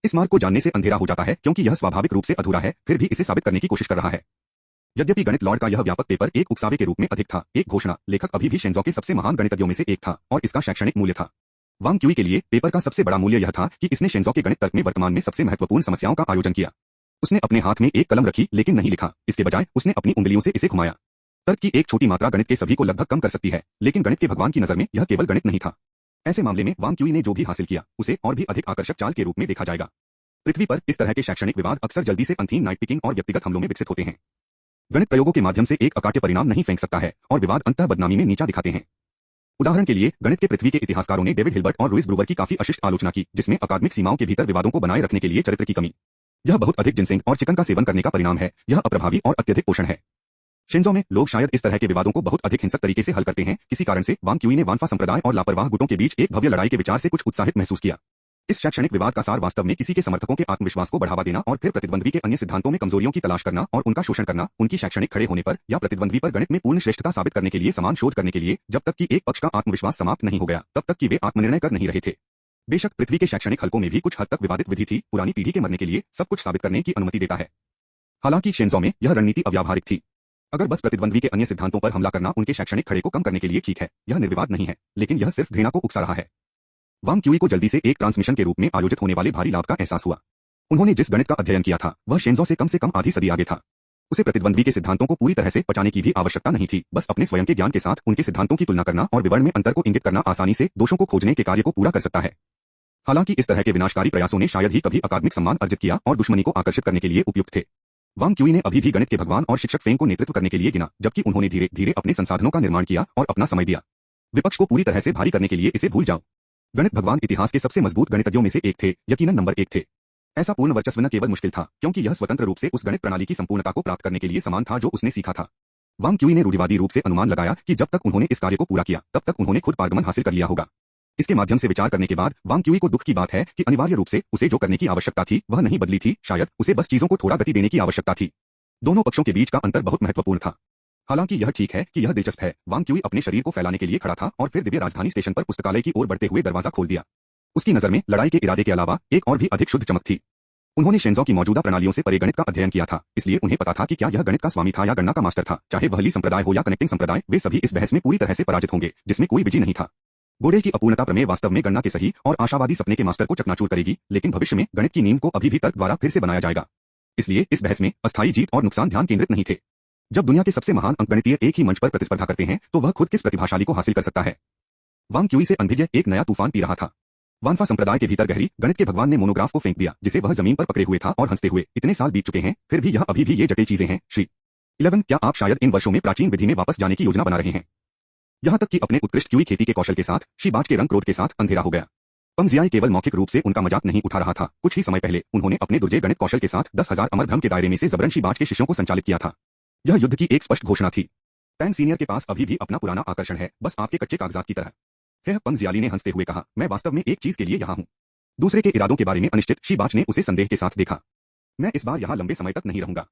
इस मार्ग को जानने से अंधेरा हो जाता है क्योंकि यह स्वाभाविक रूप से अधूरा है, फिर भी इसे साबित करने की कोशिश कर रहा है। यद्यपि गणित लॉर्ड का यह व्यापक पेपर एक उकसावे के रूप में अधिक था, एक घोषणा, लेखक अभी भी शिंजो के सबसे महान गणितज्ञों में से एक था, और इसका शैक्षणिक मूल्य था। वांग क्यूई के लिए पेपर का सबसे बड़ा मूल्य यह था कि इसने शिंजो के गणित तर्क में वर्तमान में सबसे महत्वपूर्ण समस्याओं का आयोजन किया। उसने अपने हाथ में एक कलम रखी लेकिन नहीं लिखा, इसके बजाय उसने अपनी उंगलियों से इसे घुमाया। तर्क की एक छोटी मात्रा गणित के सभी को लगभग कम कर सकती है, लेकिन गणित के भगवान की नजर में यह केवल गणित नहीं था। ऐसे मामले में वांग क्यूई ने जो भी हासिल किया, उसे और भी अधिक आकर्षक चाल के रूप में देखा जाएगा। पृथ्वी पर इस तरह के शैक्षणिक विवाद अक्सर जल्दी से अनथीन नाइट पिकिंग और व्यक्तिगत हमलों में विकसित होते हैं। गणित प्रयोगों के माध्यम से एक अकाट्य परिणाम नहीं फेंक सकता है, और विवाद अंततः बदनामी में नीचा दिखाते हैं। उदाहरण के लिए, गणित के पृथ्वी के इतिहासकारों ने डेविड हिल्बर्ट और लुइस ब्रूवर की काफी अशिष्ट आलोचना की, जिसमें अकादमिक सीमाओं के भीतर विवादों को बनाए रखने के लिए चरित्र की कमी। यह बहुत अधिक जिनसिंग और चिकन का सेवन करने का परिणाम है, यह अप्रभावी और अत्यधिक पोषण है। शिंजो में लोग शायद इस तरह के विवादों को बहुत अधिक हिंसक तरीके से हल करते हैं, किसी कारण से वांग क्यूई ने वानफा संप्रदाय और लापरवाह गुटों के बीच एक भव्य लड़ाई के विचार से कुछ उत्साहित महसूस किया। इस शैक्षणिक विवाद का सार वास्तव में किसी के समर्थकों के आत्मविश्वास को बढ़ावा देना और फिर प्रतिद्वंद्वी के अन्य सिद्धांतों में कमजोरियों की तलाश करना और उनका शोषण करना, उनकी शैक्षणिक खड़े होने पर या प्रतिद्वंद्वी पर गणित में पूर्ण श्रेष्ठता साबित करने के लिए समान शोध करने के लिए, जब तक कि एक पक्ष का आत्मविश्वास समाप्त नहीं हो गया, तब तक कि वे आत्मनिर्णय कर नहीं रहे थे। बेशक पृथ्वी के शैक्षणिक हलकों में भी कुछ हद तक विवादित विधि थी, पुरानी पीढ़ी के मरने के लिए सब कुछ साबित करने की अनुमति देता है। हालांकि शिंजो में यह रणनीति अव्यावहारिक थी। अगर बस प्रतिद्वंद्वी के अन्य सिद्धांतों पर हमला करना उनके शैक्षणिक खड़े को कम करने के लिए ठीक है, यह निर्विवाद नहीं है, लेकिन यह सिर्फ घृणा को उकसा रहा है। वांग क्यूई को जल्दी से एक ट्रांसमिशन के रूप में आयोजित होने वाले भारी लाभ का एहसास हुआ। उन्होंने जिस गणित का अध्ययन किया था वह शेंजो से कम आधी सदी आगे था। उसे प्रतिद्वंद्वी के सिद्धांतों को पूरी तरह से पचाने की भी आवश्यकता नहीं थी, बस अपने स्वयं के ज्ञान के साथ उनके सिद्धांतों की तुलना करना और विवरण में अंतर को इंगित करना आसानी से दोषों को खोजने के कार्य को पूरा कर सकता है। हालांकि इस तरह के विनाशकारी प्रयासों ने शायद ही कभी अकादमिक सम्मान अर्जित किया और दुश्मनी को आकर्षित करने के लिए उपयुक्त थे। वांग क्यूई ने अभी भी गणित के भगवान और शिक्षक फेंग को नेतृत्व करने के लिए गिना, जबकि उन्होंने धीरे धीरे अपने संसाधनों का निर्माण किया और अपना समय दिया। विपक्ष को पूरी तरह से भारी करने के लिए इसे भूल जाओ। गणित भगवान इतिहास के सबसे मजबूत गणितज्ञों में से एक थे, यकीनन नंबर 1 थे। ऐसा पूर्ण वर्चस्व न केवल मुश्किल था, क्योंकि यह स्वतंत्र रूप से उस गणित प्रणाली की संपूर्णता को प्राप्त करने के लिए समान था जो उसने सीखा था। वांग क्यूई ने रूढ़िवादी रूप से अनुमान लगाया कि जब तक उन्होंने इस कार्य को पूरा किया तब तक उन्होंने खुद पारगमन हासिल कर लिया होगा। इसके माध्यम से विचार करने के बाद वांग क्यूई को दुख की बात है कि अनिवार्य रूप से उसे जो करने की आवश्यकता थी वह नहीं बदली थी, शायद उसे बस चीजों को थोड़ा गति देने की आवश्यकता थी। दोनों पक्षों के बीच का अंतर बहुत महत्वपूर्ण था। हालांकि यह ठीक है कि यह दिलचस्प है, वांग क्यूई अपने शरीर को फैलाने के लिए खड़ा था और फिर दिव्य राजधानी स्टेशन पर पुस्तकालय की ओर बढ़ते हुए दरवाजा खोल दिया। उसकी नजर में लड़ाई के इरादे के अलावा एक और भी अधिक शुद्ध चमक थी। उन्होंने शेंजो की मौजूदा प्रणालियों से परे गणित का अध्ययन किया था, इसलिए उन्हें पता था कि क्या यह गणित का स्वामी था या गणना का मास्टर था। चाहे वह ली संप्रदाय हो या कनेक्टिंग संप्रदाय, वे सभी इस बहस में पूरी तरह से पराजित होंगे जिसमें कोई विजयी नहीं था। गोडेल की अपूर्णता प्रमेय वास्तव में गणना के सही और आशावादी सपने के मास्टर को चकनाचूर करेगी, लेकिन भविष्य में गणित की नींव को अभी भी तर्क द्वारा फिर से बनाया जाएगा। इसलिए इस बहस में अस्थायी जीत और नुकसान ध्यान केंद्रित नहीं थे। जब दुनिया के सबसे महान अंकगणितीय एक ही मंच पर प्रतिस्पर्धा करते हैं तो वह खुद किस प्रतिभाशाली को हासिल कर सकता है। वांग क्यूई से अनभिज्ञ एक नया तूफान पी रहा था। वानफा संप्रदाय के भीतर गहरी गणित के भगवान ने मोनोग्राफ को फेंक दिया, जिसे वह जमीन पर पकड़े हुए था और हंसते हुए, इतने साल बीत चुके हैं फिर भी यह अभी भी ये जटिल चीजें हैं श्री 11, क्या आप शायद इन वर्षों में प्राचीन विधि में वापस जाने की योजना बना रहे हैं? यहां तक कि अपने उत्कृष्ट क्यूई खेती के कौशल के साथ शी बाज के रंग क्रोध के साथ अंधेरा हो गया। पंग जियाई केवल मौखिक रूप से उनका मजाक नहीं उठा रहा था, कुछ ही समय पहले उन्होंने अपने दुर्जय गणित कौशल के साथ 10,000 अमर भ्रम के दायरे में से जबरन शी बाज के शिष्यों को संचालित किया था। यह युद्ध की एक स्पष्ट घोषणा थी। पैंग सीनियर के पास अभी भी अपना पुराना आकर्षण है, बस आपके कच्चे कागजात की तरह है। पंग जियाली ने हंसते हुए कहा, मैं वास्तव में एक चीज के लिए यहाँ हूँ। दूसरे के इरादों के बारे में अनिश्चित शी बाज ने उसे संदेह के साथ देखा। मैं इस बार यहाँ लंबे समय तक नहीं रहूंगा,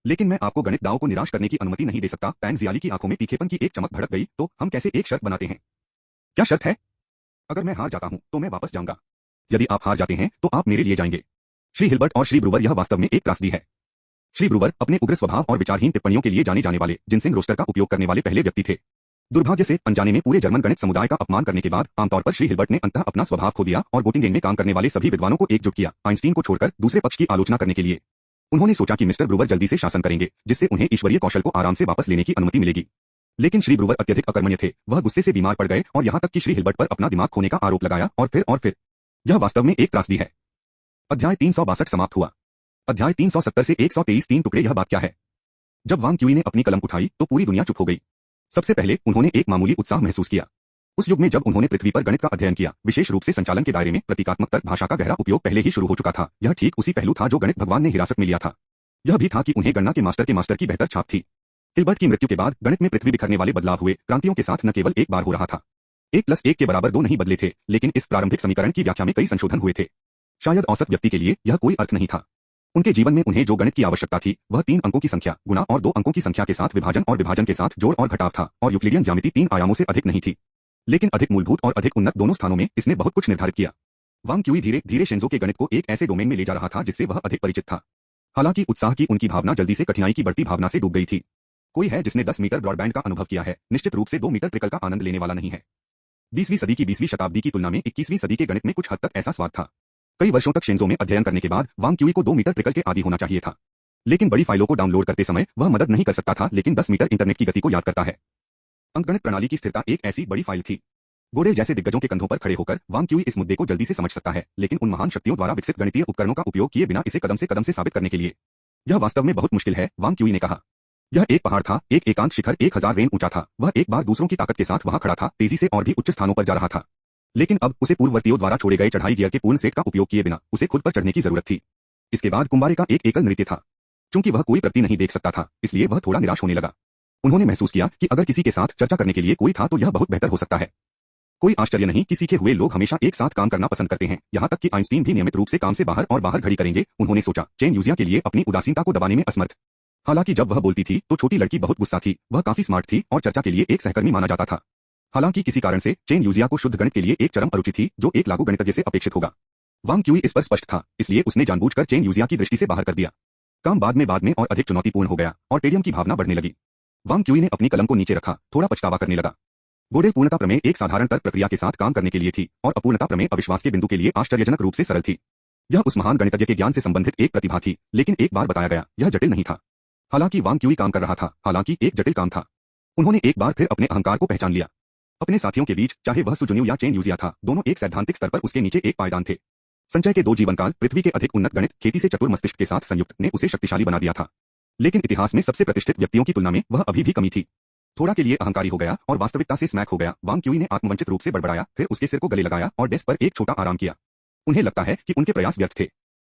लेकिन मैं आपको गणित दाव को निराश करने की अनुमति नहीं दे सकता। पैंग जियाली की आंखों में तीखेपन की एक चमक भड़क गई, तो हम कैसे एक शर्त बनाते हैं? क्या शर्त है? अगर मैं हार जाता हूं तो मैं वापस जाऊंगा। यदि आप हार जाते हैं तो आप मेरे लिए जाएंगे। श्री हिल्बर्ट और श्री ब्रूवर यह वास्तव में एक त्रासदी है। श्री ब्रूवर अपने उग्र स्वभाव और विचारहीन टिप्पणियों के लिए जाने जाने वाले जिनसिंग रोस्टर का उपयोग करने वाले पहले व्यक्ति थे। दुर्भाग्य से अनजाने में पूरे जर्मन गणित समुदाय का अपमान करने के बाद आमतौर पर श्री हिल्बर्ट ने अंततः अपना स्वभाव खो दिया और गोटिंगेन में काम करने वाले सभी विद्वानों को एकजुट किया, आइंस्टीन को छोड़कर दूसरे पक्ष की आलोचना करने के लिए। उन्होंने सोचा कि मिस्टर ब्रूवर जल्दी से शासन करेंगे, जिससे उन्हें ईश्वरीय कौशल को आराम से वापस लेने की अनुमति मिलेगी। लेकिन श्री ब्रूवर अत्यधिक अकर्मण्य थे, वह गुस्से से बीमार पड़ गए और यहां तक कि श्री हिल्बर्ट पर अपना दिमाग खोने का आरोप लगाया और फिर यह वास्तव में एक त्रासदी है। अध्याय 362 समाप्त हुआ। अध्याय 370 से 123 3 टुकड़े। यह बात क्या है? जब वांग क्यूई ने अपनी कलम उठाई तो पूरी दुनिया चुप हो गई। सबसे पहले उन्होंने एक मामूली उत्साह महसूस किया। उस युग में जब उन्होंने पृथ्वी पर गणित का अध्ययन किया, विशेष रूप से संचालन के दायरे में प्रतीकात्मक तर्क भाषा का गहरा उपयोग पहले ही शुरू हो चुका था। यह ठीक उसी पहलू था जो गणित भगवान ने हिरासत में लिया था। यह भी था कि उन्हें गणना के मास्टर की बेहतर छाप थी। हिल्बर्ट की मृत्यु के बाद गणित में पृथ्वी बिखरने वाले बदलाव हुए, क्रांतियों के साथ न केवल एक बार हो रहा था। 1+1 के बराबर 2 नहीं बदले थे, लेकिन इस प्रारंभिक समीकरण की व्याख्या में कई संशोधन हुए थे। शायद औसत व्यक्ति के लिए यह कोई अर्थ नहीं था। उनके जीवन में उन्हें जो गणित की आवश्यकता थी वह 3 अंकों की संख्या गुणा और 2 अंकों की संख्या के साथ विभाजन और विभाजन के साथ जोड़ और घटाव था, और यूक्लिडियन ज्यामिति 3 आयामों से अधिक नहीं थी। लेकिन अधिक मूलभूत और अधिक उन्नत दोनों स्थानों में इसने बहुत कुछ निर्धारित किया। वांग क्यूई धीरे धीरे शेंजो के गणित को एक ऐसे डोमेन में ले जा रहा था जिससे वह अधिक परिचित था। हालांकि उत्साह की उनकी भावना जल्दी से कठिनाई की बढ़ती भावना से डूब गई थी। कोई है जिसने 10 मीटर ब्रॉडबैंड का अनुभव किया है, निश्चित रूप से 2 मीटर ट्रिकल का आनंद लेने वाला नहीं है। 20वीं सदी की 20वीं शताब्दी की तुलना में 21वीं सदी के गणित में कुछ हद तक ऐसा स्वाद था। कई वर्षों तक शेंजो में अध्ययन करने के बाद वांग क्यूई को 2 मीटर ट्रिकल के आदी होना चाहिए था। लेकिन बड़ी फाइलों को डाउनलोड करते समय वह मदद नहीं कर सकता था, लेकिन 10 मीटर इंटरनेट की गति को याद करता है। अंकगणित प्रणाली की स्थिरता एक ऐसी बड़ी फाइल थी। गोडेल जैसे दिग्गजों के कंधों पर खड़े होकर वांग क्यूई इस मुद्दे को जल्दी से समझ सकता है, लेकिन उन महान शक्तियों द्वारा विकसित गणितीय उपकरणों का उपयोग किए बिना इसे कदम से साबित करने के लिए यह वास्तव में बहुत मुश्किल है, वांग क्यूई ने कहा। यह एक पहाड़ था, एक एकांत शिखर 1000 रेन ऊंचा था। वह एक बार दूसरों की ताकत के साथ वहां खड़ा था, तेजी से और भी उच्च स्थानों पर जा रहा था। लेकिन अब उसे पूर्ववर्तियों द्वारा छोड़े गए चढ़ाई गियर के पूर्ण सेट का उपयोग किए बिना उसे खुद पर चढ़ने की जरूरत थी। इसके बाद कुंबारे का एक एकल नृत्य था। क्योंकि वह कोई प्रगति नहीं देख सकता था, इसलिए वह थोड़ा निराश होने लगा। उन्होंने महसूस किया कि अगर किसी के साथ चर्चा करने के लिए कोई था तो यह बहुत बेहतर हो सकता है। कोई आश्चर्य नहीं कि सीखे हुए लोग हमेशा एक साथ काम करना पसंद करते हैं, यहाँ तक कि आइंस्टीन भी नियमित रूप से काम से बाहर और बाहर घड़ी करेंगे। उन्होंने सोचा, चेन यूजिया के लिए अपनी उदासीनता को दबाने में असमर्थ। हालांकि जब वह बोलती थी तो छोटी लड़की बहुत गुस्सा थी। वह काफी स्मार्ट थी और चर्चा के लिए एक सहकर्मी माना जाता था। हालांकि किसी कारण से चेन यूजिया को शुद्ध गणित के लिए एक चरम अरुचि थी, जो एक लागू गणितज्ञ से अपेक्षित होगा। वांग क्यूई इस पर स्पष्ट था, इसलिए उसने जानबूझकर चेन यूजिया की दृष्टि से बाहर कर दिया। काम बाद में और अधिक चुनौतीपूर्ण हो गया और टेडियम की भावना बढ़ने लगी। वांग क्यूई ने अपनी कलम को नीचे रखा, थोड़ा पछतावा करने लगा। गोडेल पूर्णता प्रमेय एक साधारण तर्क प्रक्रिया के साथ काम करने के लिए थी और अपूर्णता प्रमेय अविश्वास के बिंदु के लिए आश्चर्यजनक रूप से सरल थी। यह उस महान गणितज्ञ के ज्ञान से संबंधित एक प्रतिभा थी, लेकिन एक बार बताया गया, यह जटिल नहीं था। हालांकि वांग क्यूई काम कर रहा था, हालांकि एक जटिल काम था। उन्होंने एक बार फिर अपने अहंकार को पहचान लिया। अपने साथियों के बीच, चाहे वह सुजुन्यू या चेन यूजिया था, दोनों एक सैद्धांतिक स्तर पर उसके नीचे एक पायदान थे। संचय के 2 जीवनकाल, पृथ्वी के अधिक उन्नत गणित, खेती से चतुर मस्तिष्क के साथ संयुक्त ने उसे शक्तिशाली बना दिया था। लेकिन इतिहास में सबसे प्रतिष्ठित व्यक्तियों की तुलना में वह अभी भी कमी थी। थोड़ा के लिए अहंकारी हो गया और वास्तविकता से स्मैक हो गया। वांग क्यूई ने आत्मवंचित रूप से बड़बड़ाया, फिर उसके सिर को गले लगाया और डेस्क पर एक छोटा आराम किया। उन्हें लगता है कि उनके प्रयास व्यर्थ थे।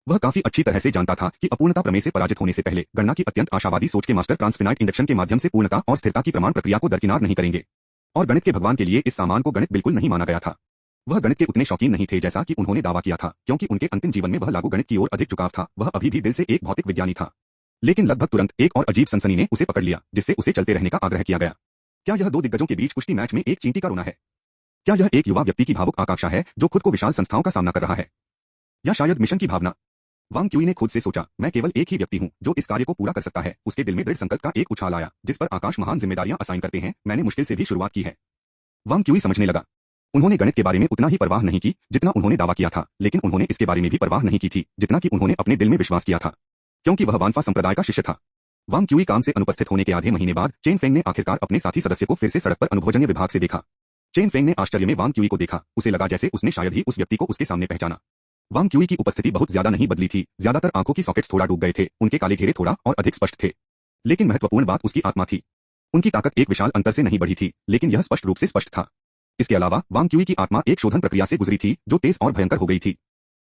वह काफी अच्छी तरह से जानता था कि अपूर्णता प्रमेय से पराजित होने से पहले गणना की अत्यंत आशावादी सोच के मास्टर ट्रांसफिनाइट इंडक्शन के माध्यम से पूर्णता और स्थिरता की प्रमाण प्रक्रिया को दरकिनार नहीं करेंगे। और गणित के भगवान के लिए इस सामान को गणित बिल्कुल नहीं माना गया था। वह गणित के उतने शौकीन नहीं थे जैसा कि उन्होंने दावा किया था, क्योंकि उनके अंतिम जीवन में वह लागू गणित की ओर अधिक झुकाव था। वह अभी भी दिल से एक भौतिक विज्ञानी था। लेकिन लगभग तुरंत एक और अजीब सनसनी ने उसे पकड़ लिया, जिससे उसे चलते रहने का आग्रह किया गया। क्या यह 2 दिग्गजों के बीच कुश्ती मैच में एक चींटी का रोना है? क्या यह एक युवा व्यक्ति की भावुक आकांक्षा है जो खुद को विशाल संस्थाओं का सामना कर रहा है? या शायद मिशन की भावना? वांग क्यूई ने खुद से सोचा, मैं केवल एक ही व्यक्ति हूं जो इस कार्य को पूरा कर सकता है। उसके दिल में दृढ़ संकल्प का एक उछाल आया, जिस पर आकाश महान जिम्मेदारियां असाइन करते हैं। मैंने मुश्किल से भी शुरुआत की है। वांग क्यूई समझने लगा। उन्होंने गणित के बारे में उतना ही परवाह नहीं की जितना उन्होंने दावा किया था, लेकिन उन्होंने इसके बारे में भी परवाह नहीं की थी जितना कि उन्होंने अपने दिल में विश्वास किया था, क्योंकि वह वानफा संप्रदाय का शिष्य था। वांग क्यूई काम से अनुपस्थित होने के आधे महीने बाद चेन फेंग ने आखिरकार अपने साथी सदस्य को फिर से सड़क पर अनुभवजन्य विभाग से देखा। चेन फेंग ने आश्चर्य में वांग क्यूई को देखा। उसे लगा जैसे उसने शायद ही उस व्यक्ति को उसके सामने पहचाना। वांग क्यूई की उपस्थिति बहुत ज्यादा नहीं बदली थी। ज्यादातर आंखों की सॉकेट्स थोड़ा डूब गए थे, उनके काले घेरे थोड़ा और अधिक स्पष्ट थे। लेकिन महत्वपूर्ण बात उसकी आत्मा थी। उनकी ताकत एक विशाल अंतर से नहीं बढ़ी थी, लेकिन यह स्पष्ट रूप से स्पष्ट था। इसके अलावा वांग क्यूई की आत्मा एक शोधन प्रक्रिया से गुजरी थी जो तेज और भयंकर हो गई थी।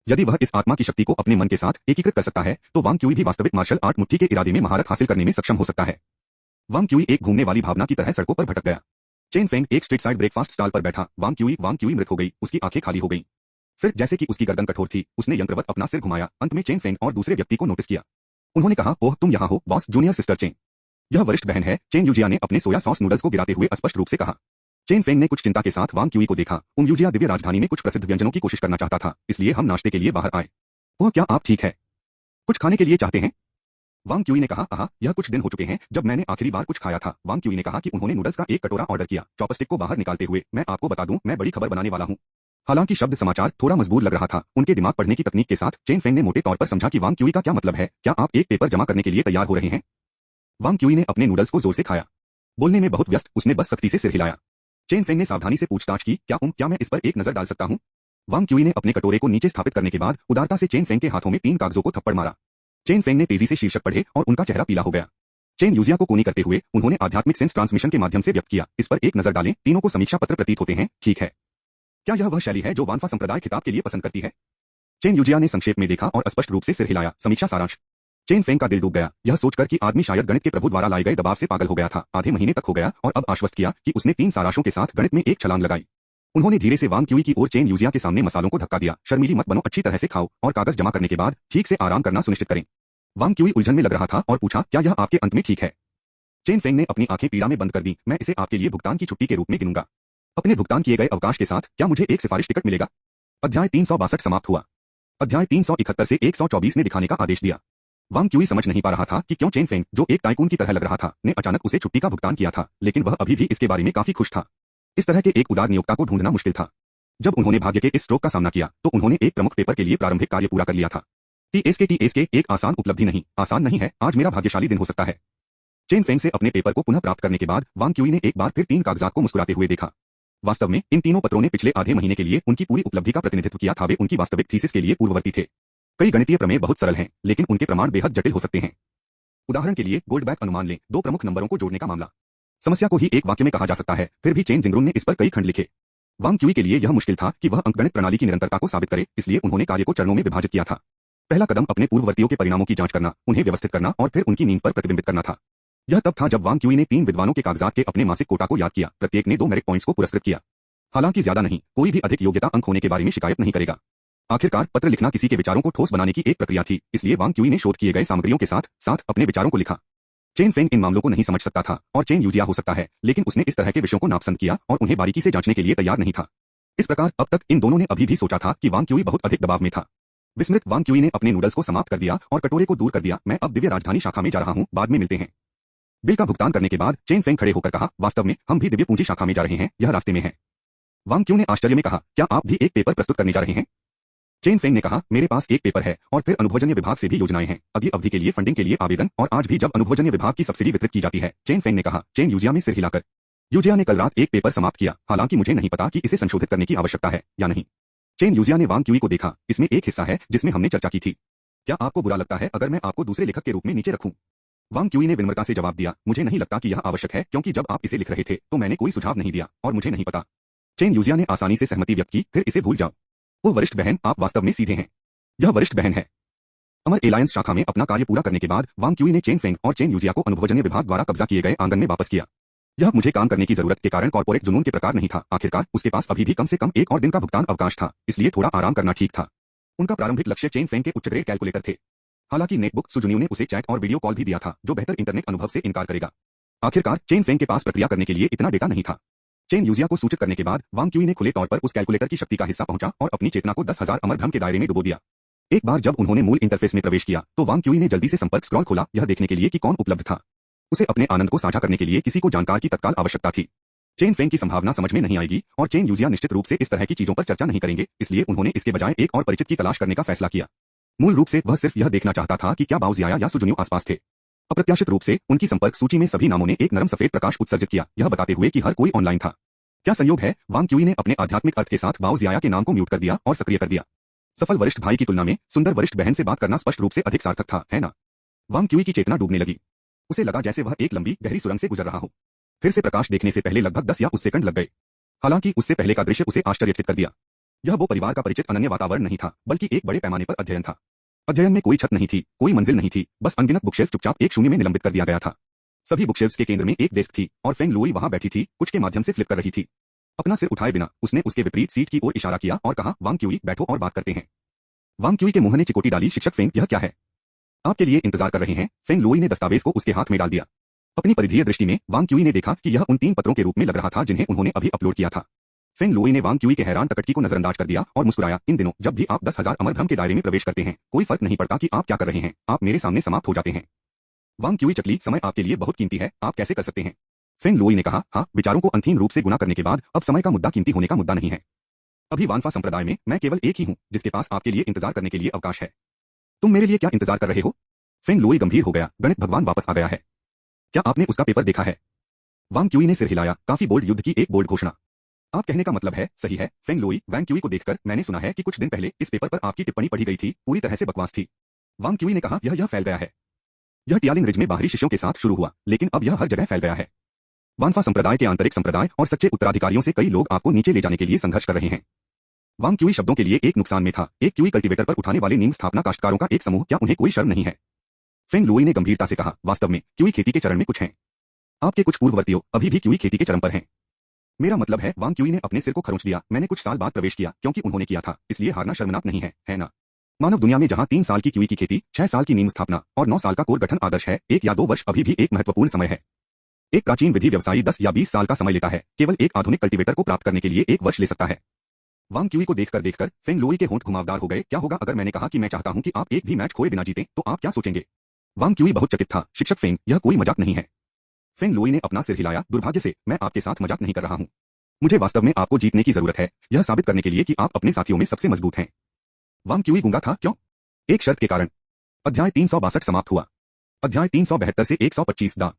यदि वह इस आत्मा की शक्ति को अपने मन के साथ एकीकृत कर सकता है, तो वांग क्यूई भी वास्तविक मार्शल आर्ट मुट्ठी के इरादे में महारत हासिल करने में सक्षम हो सकता है। वांग क्यूई एक घूमने वाली भावना की तरह सड़कों पर भटक गया। चेन फेंग एक स्ट्रीट साइड ब्रेकफास्ट स्टॉल पर बैठा। वांग क्यूई मृत हो गई। उसकी आंखें खाली हो गईं। फिर जैसे कि उसकी गर्दन कठोर थी, उसने यंत्रवत अपना सिर घुमाया। अंत में चेन फेंग और दूसरे व्यक्ति को नोटिस किया। उन्होंने कहा, ओह तुम यहाँ हो बॉस, जूनियर सिस्टर चेन। यह वरिष्ठ बहन है, चेन यूजिया ने अपने सोया सॉस नूडल्स को गिराते हुए स्पष्ट रूप से कहा। चेन फेंग ने कुछ चिंता के साथ वांग क्यूई को देखा। यूजिया दिव्य राजधानी में कुछ प्रसिद्ध व्यंजनों की कोशिश करना चाहता था, इसलिए हम नाश्ते के लिए बाहर आए। ओह क्या आप ठीक है? कुछ खाने के लिए चाहते हैं? वांग क्यूई ने कहा, आहा, यह कुछ दिन हो चुके हैं जब मैंने आखिरी बार कुछ खाया था। वांग क्यूई ने कहा कि उन्होंने नूडल्स का एक कटोरा ऑर्डर किया। चॉपस्टिक को बाहर निकालते हुए, मैं आपको बता दूं, मैं बड़ी खबर बनाने वाला हूं। हालांकि शब्द समाचार थोड़ा मजबूर लग रहा था, उनके दिमाग पढ़ने की तकनीक के साथ चेन फेंग ने मोटे तौर पर समझा कि वांग क्यूई का क्या मतलब है। क्या आप एक पेपर जमा करने के लिए तैयार हो रहे हैं? वांग क्यूई ने अपने नूडल्स को जोर से खाया। बोलने में बहुत व्यस्त, उसने बस सख्ती से सिर हिलाया। चेन फेंग ने सावधानी से पूछताछ की, क्या मैं इस पर एक नजर डाल सकता हूं? वांग क्यूई ने अपने कटोरे को नीचे स्थापित करने के बाद उदारता से चेन फेंग के हाथों में 3 कागजों को थप्पड़ मारा। चेन फेंग ने तेजी से शीर्षक पढ़े और उनका चेहरा पीला हो गया। चेन यूजिया को कोनी करते हुए उन्होंने आध्यात्मिक सेंस ट्रांसमिशन के माध्यम से व्यक्त किया, इस पर एक नजर डालें। तीनों को समीक्षा पत्र प्रतीत होते हैं, ठीक है। क्या यह वह शैली है जो वानफा संप्रदाय खिताब के लिए पसंद करती है? चेन यूजिया ने संक्षेप में देखा और स्पष्ट रूप से सिर हिलाया। समीक्षा सारांश। चेन फेंग का दिल डूब गया, यह सोचकर कि आदमी शायद गणित के प्रभु द्वारा लाए गए दबाव से पागल हो गया था। आधे महीने तक हो गया और अब आश्वस्त किया कि उसने 3 सारांशों के साथ गणित में एक छलांग लगाई। उन्होंने धीरे से वांग क्यूई की ओर चेन यूजिया के सामने मसालों को धक्का दिया। शर्मीली मत बनो, अच्छी तरह से खाओ और कागज जमा करने के बाद ठीक से आराम करना सुनिश्चित करें। वांग क्यूई उलझन में लग रहा था और पूछा, क्या यह आपके अंत में ठीक है? चेन फेंग ने अपनी आंखें पीड़ा में बंद कर दी। मैं इसे आपके लिए भुगतान की छुट्टी के रूप में गिनूंगा। अपने भुगतान किए गए अवकाश के साथ क्या मुझे एक सिफारिश टिकट मिलेगा? अध्याय 362 समाप्त हुआ। अध्याय 371 से 124 ने दिखाने का आदेश दिया। वांग क्यूई समझ नहीं पा रहा था कि क्यों चेन फेंग, जो एक टाइकून की तरह लग रहा था, ने अचानक उसे छुट्टी का भुगतान किया था, लेकिन वह अभी भी इसके बारे में काफी खुश था। इस तरह के एक उदार नियोक्ता को ढूंढना मुश्किल था। जब उन्होंने भाग्य के इस स्ट्रोक का सामना किया तो उन्होंने एक प्रमुख पेपर के लिए प्रारंभिक कार्य पूरा कर लिया था। टीएसके एक आसान उपलब्धि नहीं, आसान नहीं है। आज मेरा भाग्यशाली दिन हो सकता है। चेन फेंग से अपने पेपर को पुनः प्राप्त करने के बाद वांग क्यूई ने एक बार फिर 3 कागजात को मुस्कुराते हुए देखा। वास्तव में इन तीनों पत्रों ने पिछले आधे महीने के लिए उनकी पूरी उपलब्धि का प्रतिनिधित्व किया था। वे उनकी वास्तविक थीसिस के लिए पूर्ववर्ती थे। कई गणितीय प्रमेय बहुत सरल हैं, लेकिन उनके प्रमाण बेहद जटिल हो सकते हैं। उदाहरण के लिए गोल्डबैक अनुमान लें, 2 प्रमुख नंबरों को जोड़ने का मामला। समस्या को ही एक वाक्य में कहा जा सकता है, फिर भी चेन जिंगरुन ने इस पर कई खंड लिखे। वांग क्यूई के लिए यह मुश्किल था कि वह अंकगणित प्रणाली की निरंतरता को साबित करे, इसलिए उन्होंने कार्य को चरणों में विभाजित किया था। पहला कदम अपने पूर्ववर्तियों के परिणामों की जांच करना, उन्हें व्यवस्थित करना और फिर उनकी नींद पर प्रतिबिंबित करना था। यह तब था जब वांग क्यूई ने 3 विद्वानों के कागजात के अपने मासिक कोटा को याद किया। प्रत्येक ने 2 मेरिट पॉइंट्स को पुरस्कृत किया। हालांकि ज्यादा नहीं, कोई भी अधिक योग्यता अंक होने के बारे में शिकायत नहीं करेगा। आखिरकार पत्र लिखना किसी के विचारों को ठोस बनाने की एक प्रक्रिया थी, इसलिए वांग क्यूई ने शोध किए गए सामग्रियों के साथ साथ अपने विचारों को लिखा। चेन फेंग इन मामलों को नहीं समझ सकता था और चेन यूजिया हो सकता है, लेकिन उसने इस तरह के विषयों को नापसंद किया और उन्हें बारीकी से जांचने के लिए तैयार नहीं था। इस प्रकार अब तक इन दोनों ने अभी भी सोचा था कि वांग क्यूई बहुत अधिक दबाव में था। विस्मृत वांग क्यूई ने अपने नूडल्स को समाप्त कर दिया और कटोरे को दूर कर दिया। मैं अब दिव्य राजधानी शाखा में जा रहा हूं, बाद में मिलते हैं। बिल का भुगतान करने के बाद चेन फेंग खड़े होकर कहा, वास्तव में हम भी दिव्य पूंजी शाखा में जा रहे हैं, यह रास्ते में है। वांग क्यू ने आश्चर्य में कहा, क्या आप भी एक पेपर प्रस्तुत करने जा रहे हैं? चेन फेंग ने कहा, मेरे पास एक पेपर है और फिर अनुभवजन्य विभाग से भी योजनाएं हैं, अगली अवधि के लिए फंडिंग के लिए आवेदन, और आज भी जब अनुभवजन्य विभाग की सब्सिडी वितरित की जाती है। चेन फेंग ने कहा। चेन यूजिया में सिर हिलाकर, यूजिया ने कल रात एक पेपर समाप्त किया, हालांकि मुझे नहीं पता कि इसे संशोधित करने की आवश्यकता है या नहीं। चेन यूजिया ने वांग क्यूई को देखा, इसमें एक हिस्सा है जिसमें हमने चर्चा की थी। क्या आपको बुरा लगता है अगर मैं आपको दूसरे लेखक के रूप में नीचे रखूं? वांग क्यूई ने विनम्रता से जवाब दिया, मुझे नहीं लगता कि यह आवश्यक है, क्योंकि जब आप इसे लिख रहे थे तो मैंने कोई सुझाव नहीं दिया और मुझे नहीं पता। चेन यूजिया ने आसानी से सहमति व्यक्त की, फिर इसे भूल जाओ। वो वरिष्ठ बहन, आप वास्तव में सीधे हैं। यह वरिष्ठ बहन है। अमर एलायंस शाखा में अपना कार्य पूरा करने के बाद वांग क्यूई ने चेन फेंग और चेन यूजिया को अनुभवजन्य विभाग द्वारा कब्जा किए गए आंगन में वापस किया। यह मुझे काम करने की जरूरत के कारण कॉर्पोरेट जुनून के प्रकार नहीं था। आखिरकार उसके पास अभी भी कम से कम एक और दिन का भुगतान अवकाश था, इसलिए थोड़ा आराम करना ठीक था। उनका प्रारंभिक लक्ष्य चेन फेंग के उच्च ग्रेड कैलकुलेटर थे। हालांकि नेटबुक सुजुनियो ने उसे चैट और वीडियो कॉल भी दिया था, जो बेहतर इंटरनेट अनुभव से इनकार करेगा। आखिरकार चेन फेंग के पास प्रक्रिया करने के लिए इतना डेटा नहीं था। चेन यूजिया को सूचित करने के बाद वांग क्यूई ने खुले तौर पर उस कैलकुलेटर की शक्ति का हिस्सा पहुंचा और अपनी चेतना को 10,000 अमर भ्रम के दायरे में डुबो दिया। एक बार जब उन्होंने मूल इंटरफेस में प्रवेश किया तो वांग क्यूई ने जल्दी से संपर्क स्क्रॉल खोला, यह देखने के लिए कि कौन उपलब्ध था। उसे अपने आनंद को साझा करने के लिए किसी को जानकार की तत्काल आवश्यकता थी। चेन फेंग की संभावना समझ में नहीं आएगी और चेन यूजिया निश्चित रूप से इस तरह की चीजों पर चर्चा नहीं करेंगे, इसलिए उन्होंने इसके बजाय एक और परिचित की तलाश करने का फैसला किया। मूल रूप से वह सिर्फ यह देखना चाहता था कि क्या बाओ जियाया या सुजुनियो आसपास थे। अप्रत्याशित रूप से उनकी संपर्क सूची में सभी नामों ने एक नरम सफेद प्रकाश उत्सर्जित किया, यह बताते हुए कि हर कोई ऑनलाइन था। क्या संयोग है, वांग क्यूई ने अपने आध्यात्मिक अर्थ के साथ बाओ जियाया के नाम को म्यूट कर दिया और सक्रिय कर दिया। सफल वरिष्ठ भाई की तुलना में सुंदर वरिष्ठ बहन से बात करना स्पष्ट रूप से अधिक सार्थक था, है ना? वांग क्यूई की चेतना डूबने लगी। उसे लगा जैसे वह एक लंबी गहरी सुरंग से गुजर रहा हो। फिर से प्रकाश देखने से पहले लगभग 10 या उस सेकंड लग गए। हालांकि उससे पहले का दृश्य उसे आश्चर्यचकित कर दिया। यह वो परिवार का परिचित अनन्य वातावरण नहीं था, बल्कि एक बड़े पैमाने पर अध्ययन था। अध्ययन में कोई छत नहीं थी, कोई मंजिल नहीं थी, बस अनगिनत बुकशेल्फ चुपचाप एक शून्य में निलंबित कर दिया गया था। सभी बुकशेल्फ्स के केंद्र में एक डेस्क थी और फेंग लुई वहां बैठी थी, कुछ के माध्यम से फ्लिप कर रही थी। अपना सिर उठाए बिना उसने उसके विपरीत सीट की ओर इशारा किया और कहा, वांग क्यूई बैठो और बात करते हैं। वांग क्यूई के मुंह ने चिकोटी डाली, शिक्षक फेंग, यह क्या है? आपके लिए इंतजार कर रहे हैं। फेंग लुई ने दस्तावेज को उसके हाथ में डाल दिया। अपनी परिधीय दृष्टि में वांग क्यूई ने देखा कि यह उन 3 पत्रों के रूप में लग रहा था जिन्हें उन्होंने अभी अपलोड किया था। फेंग लुई ने वांग क्यूई के हैरान टकटकी को नजरअंदाज कर दिया और मुस्कुराया, इन दिनों जब भी आप 10,000 अमर भ्रम के दायरे में प्रवेश करते हैं, कोई फर्क नहीं पड़ता कि आप क्या कर रहे हैं, आप मेरे सामने समाप्त हो जाते हैं। वांग क्यूई चकली, समय आपके लिए बहुत कीमती है, आप कैसे कर सकते हैं? फेंग लुई ने कहा, हाँ, विचारों को अंतिम रूप से गुना करने के बाद अब समय का मुद्दा कीमती होने का मुद्दा नहीं है। अभी वानफा संप्रदाय में मैं केवल एक ही हूँ जिसके पास आपके लिए इंतजार करने के लिए अवकाश है। तुम मेरे लिए क्या इंतजार कर रहे हो? फेंग लुई गंभीर हो गया, गणित भगवान वापस आ गया है। क्या आपने उसका पेपर देखा है? वांग क्यूई ने सिर हिलाया, काफी बोल्ड, युद्ध की एक बोल्ड घोषणा। आप कहने का मतलब है, सही है। फेंग लुई, वांग क्यूई को देखकर, मैंने सुना है कि कुछ दिन पहले इस पेपर पर आपकी टिप्पणी पढ़ी गई थी, पूरी तरह से बकवास थी। वांग क्यूई ने कहा, यह फैल गया है। यह टियालिंग रिज में बाहरी शिष्यों के साथ शुरू हुआ, लेकिन अब यह हर जगह फैल गया है। वानफा संप्रदाय के आंतरिक संप्रदाय और सच्चे उत्तराधिकारियों से कई लोग आपको नीचे ले जाने के लिए संघर्ष कर रहे हैं। वांग क्यूई शब्दों के लिए एक नुकसान में था, एक क्यूई कल्टीवेटर पर उठाने वाले नीम स्थापना काश्तकारों का एक समूह, क्या उन्हें कोई शर्म नहीं है? फेंग लुई ने गंभीरता से कहा, वास्तव में क्यूई खेती के चरण में कुछ हैं। आपके कुछ पूर्ववर्तियों अभी भी क्यूई खेती के चरण पर हैं। मेरा मतलब है, वांग क्यूई ने अपने सिर को खरोंच दिया, मैंने कुछ साल बाद प्रवेश किया क्योंकि उन्होंने किया था, इसलिए हारना शर्मनाक नहीं है ना? मानव दुनिया में जहां 3 साल की क्यूई की खेती, 6 साल की नीम स्थापना और 9 साल का कोर गठन आदर्श है, 1 या 2 वर्ष अभी भी एक महत्वपूर्ण समय है। एक प्राचीन विधि व्यवसायी 10 या 20 साल का समय लेता है, केवल एक आधुनिक कल्टीवेटर को प्राप्त करने के लिए 1 वर्ष ले सकता है। वांग क्यूई को देखकर फेंग लुई के होंठ घुमावदार हो गए। क्या होगा अगर मैंने कहा कि मैं चाहता हूं कि आप एक भी मैच खोए बिना जीतें, तो आप क्या सोचेंगे? वांग क्यूई बहुत चकित था, शिक्षक फेंग, यह कोई मजाक नहीं है। फेंग लुई ने अपना सिर हिलाया, दुर्भाग्य से मैं आपके साथ मजाक नहीं कर रहा हूं। मुझे वास्तव में आपको जीतने की जरूरत है, यह साबित करने के लिए कि आप अपने साथियों में सबसे मजबूत हैं। वांग क्यूई गूंगा था, क्यों? एक शर्त के कारण। अध्याय 362 समाप्त हुआ। अध्याय 372 से 125 दा।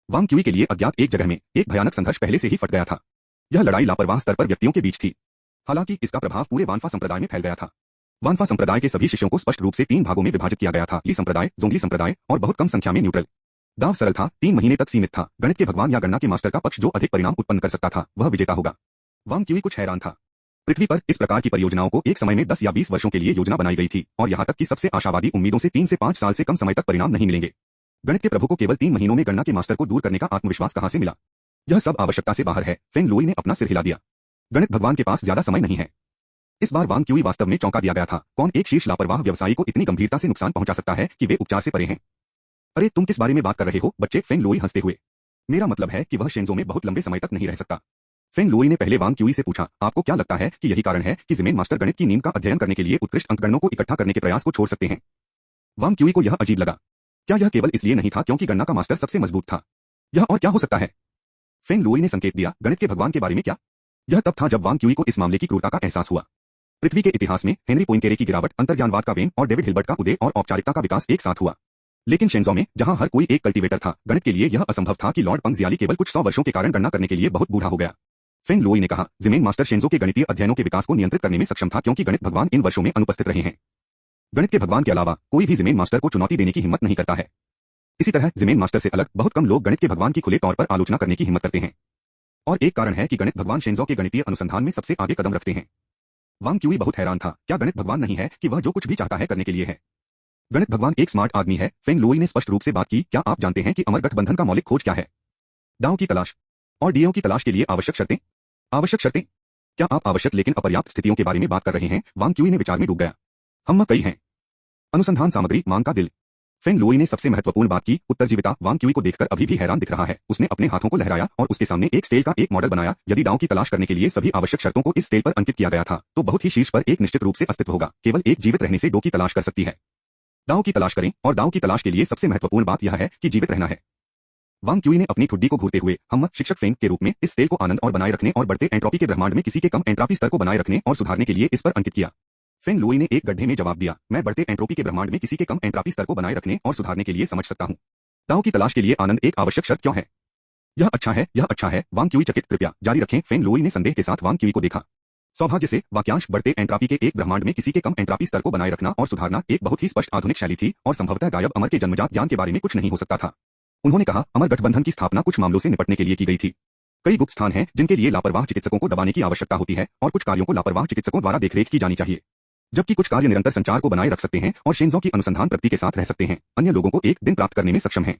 वांग क्यूई के लिए अज्ञात एक जगह में एक भयानक संघर्ष पहले से ही फट गया था। यह लड़ाई लापरवाह स्तर पर व्यक्तियों के बीच थी। हालांकि इसका प्रभाव पूरे वानफा संप्रदाय में फैल गया था। वानफा संप्रदाय के सभी शिष्यों को स्पष्ट रूप से 3 भागों में विभाजित किया गया था, ली संप्रदाय, जोंगली संप्रदाय और बहुत कम संख्या में न्यूट्रल। दाव सरल था, 3 महीने तक सीमित था, गणित के भगवान या गणना के मास्टर का पक्ष जो अधिक परिणाम उत्पन्न कर सकता था, वह विजेता होगा। वांग क्यूई कुछ हैरान था। पृथ्वी पर इस प्रकार की परियोजनाओं को एक समय में 10 या 20 वर्षों के लिए योजना बनाई गई थी और यहां तक कि सबसे आशावादी उम्मीदों से 3 से 5 साल से कम समय तक परिणाम नहीं मिलेंगे। गणित के प्रभु को केवल 3 महीनों में गणना के मास्टर को दूर करने का आत्मविश्वास कहां से मिला? यह सब आवश्यकता से बाहर है। फेंग लुई ने अपना सिर हिला दिया। गणित भगवान के पास ज्यादा समय नहीं है। इस बार वांग क्यूई वास्तव में चौंका दिया गया था। कौन एक शीर्ष लापरवाह व्यवसायी को इतनी गंभीरता से नुकसान पहुंचा सकता है कि वे उपचार से परे हैं? अरे तुम किस बारे में बात कर रहे हो बच्चे? फेंग लुई हंसते हुए। मेरा मतलब है कि वह शेंजो में बहुत लंबे समय तक नहीं रह सकता। फेंग लुई ने पहले वांग क्यूई से पूछा, आपको क्या लगता है कि यही कारण है कि ज़िमेन मास्टर गणित की नींव का अध्ययन करने के लिए उत्कृष्ट अंकगणों को इकट्ठा करने के प्रयास को छोड़ सकते हैं? वांग क्यूई को यह अजीब लगा। क्या यह केवल इसलिए नहीं था क्योंकि गणना का मास्टर सबसे मजबूत था? यह और क्या हो सकता है? फेंग लुई ने संकेत दिया, गणित के भगवान के बारे में क्या? यह तब था जब वांग क्यूई को इस मामले की क्रूरता का एहसास हुआ। पृथ्वी के इतिहास में हेनरी पोइंकेरे की गिरावट, अंतर्ज्ञानवाद का वेन और डेविड हिल्बर्ट का उदय और औपचारिकता का विकास एक साथ हुआ। लेकिन शेंजो में, जहां हर कोई एक कल्टीवेटर था, गणित के लिए यह असंभव था कि लॉर्ड पंगजियाली केवल कुछ 100 वर्षों के कारण गणना करने के लिए बहुत बूढ़ा हो गया। फेंग लुई ने कहा, ज़िमेन मास्टर शेंजो के गणितीय अध्ययनों के विकास को नियंत्रित करने में सक्षम था क्योंकि गणित भगवान इन वर्षों में अनुपस्थित रहे हैं। गणित के भगवान के अलावा कोई भी ज़िमेन मास्टर को चुनौती देने की हिम्मत नहीं करता है। इसी तरह ज़िमेन मास्टर से अलग बहुत कम लोग गणित के भगवान की खुले तौर पर आलोचना करने की हिम्मत करते हैं। और एक कारण है कि गणित भगवान शेंजो के गणितीय अनुसंधान में सबसे आगे कदम रखते हैं। वांग क्यूई बहुत हैरान था, क्या गणित भगवान नहीं है कि वह जो कुछ भी चाहता है करने के लिए है? गणित भगवान एक स्मार्ट आदमी है। फेंग लुई ने स्पष्ट रूप से बात की, क्या आप जानते हैं कि अमर गठबंधन का मौलिक खोज क्या है? दांव की तलाश और डीओ की तलाश के लिए आवश्यक शर्तें। आवश्यक शर्तें? क्या आप आवश्यक लेकिन अपर्याप्त स्थितियों के बारे में बात कर रहे हैं? वांग क्यूई ने विचार में डूब गया। हम कई हैं। अनुसंधान सामग्री, मांग का दिल। फेंग लुई ने सबसे महत्वपूर्ण बात की, उत्तरजीविता। वांग क्यूई को देखकर अभी भी हैरान दिख रहा है। उसने अपने हाथों को लहराया और उसके सामने एक स्केल का एक मॉडल बनाया। यदि दांव की तलाश करने के लिए सभी आवश्यक शर्तों को इस स्केल पर अंकित किया गया था, तो बहुत ही शीर्ष पर एक निश्चित रूप से अस्तित्व होगा। केवल एक जीवित रहने से दो की तलाश कर सकती है। दांव की तलाश करें, और दांव की तलाश के लिए सबसे महत्वपूर्ण बात यह है कि जीवित रहना है। वांग क्यूई ने अपनी ठुड्डी को घूरते हुए शिक्षक फेंग के रूप में इस स्केल को आनंद और बनाए रखने और बढ़ते एंट्रोपी के ब्रह्मांड में किसी के कम एंट्रोपी स्तर को बनाए रखने और सुधारने के लिए इस पर अंकित किया। फेंग लुई ने एक गड्ढे में जवाब दिया, मैं बढ़ते एंट्रोपी के ब्रह्मांड में किसी के कम एंट्रोपी स्तर को बनाए रखने और सुधारने के लिए समझ सकता हूं। दांव की तलाश के लिए आनंद एक आवश्यक शर्त क्यों है? यह अच्छा है, यह अच्छा है। वांग क्यूई चकित, कृपया जारी रखें। फेंग लुई ने संदेह के साथ वांग क्यूई को देखा। सौभाग्य से, वाक्यांश बढ़ते एंट्रोपी के एक ब्रह्मांड में किसी के कम एंट्रोपी स्तर को बनाए रखना और सुधारना एक बहुत ही स्पष्ट आधुनिक शैली थी और संभवतः गायब अमर के जन्मजात ज्ञान के बारे में कुछ नहीं हो सकता था। उन्होंने कहा, अमर गठबंधन की स्थापना कुछ मामलों से निपटने के लिए की गई थी। कई गुप्त स्थान हैं जिनके लिए लापरवाह चिकित्सकों को दबाने की आवश्यकता होती है और कुछ कार्यों को लापरवाह चिकित्सकों द्वारा देखरेख की जानी चाहिए, जबकि कुछ कार्य निरंतर संचार को बनाए रख सकते हैं और शेंजो की अनुसंधान प्रगति के साथ रह सकते हैं, अन्य लोगों को एक दिन प्राप्त करने में सक्षम हैं।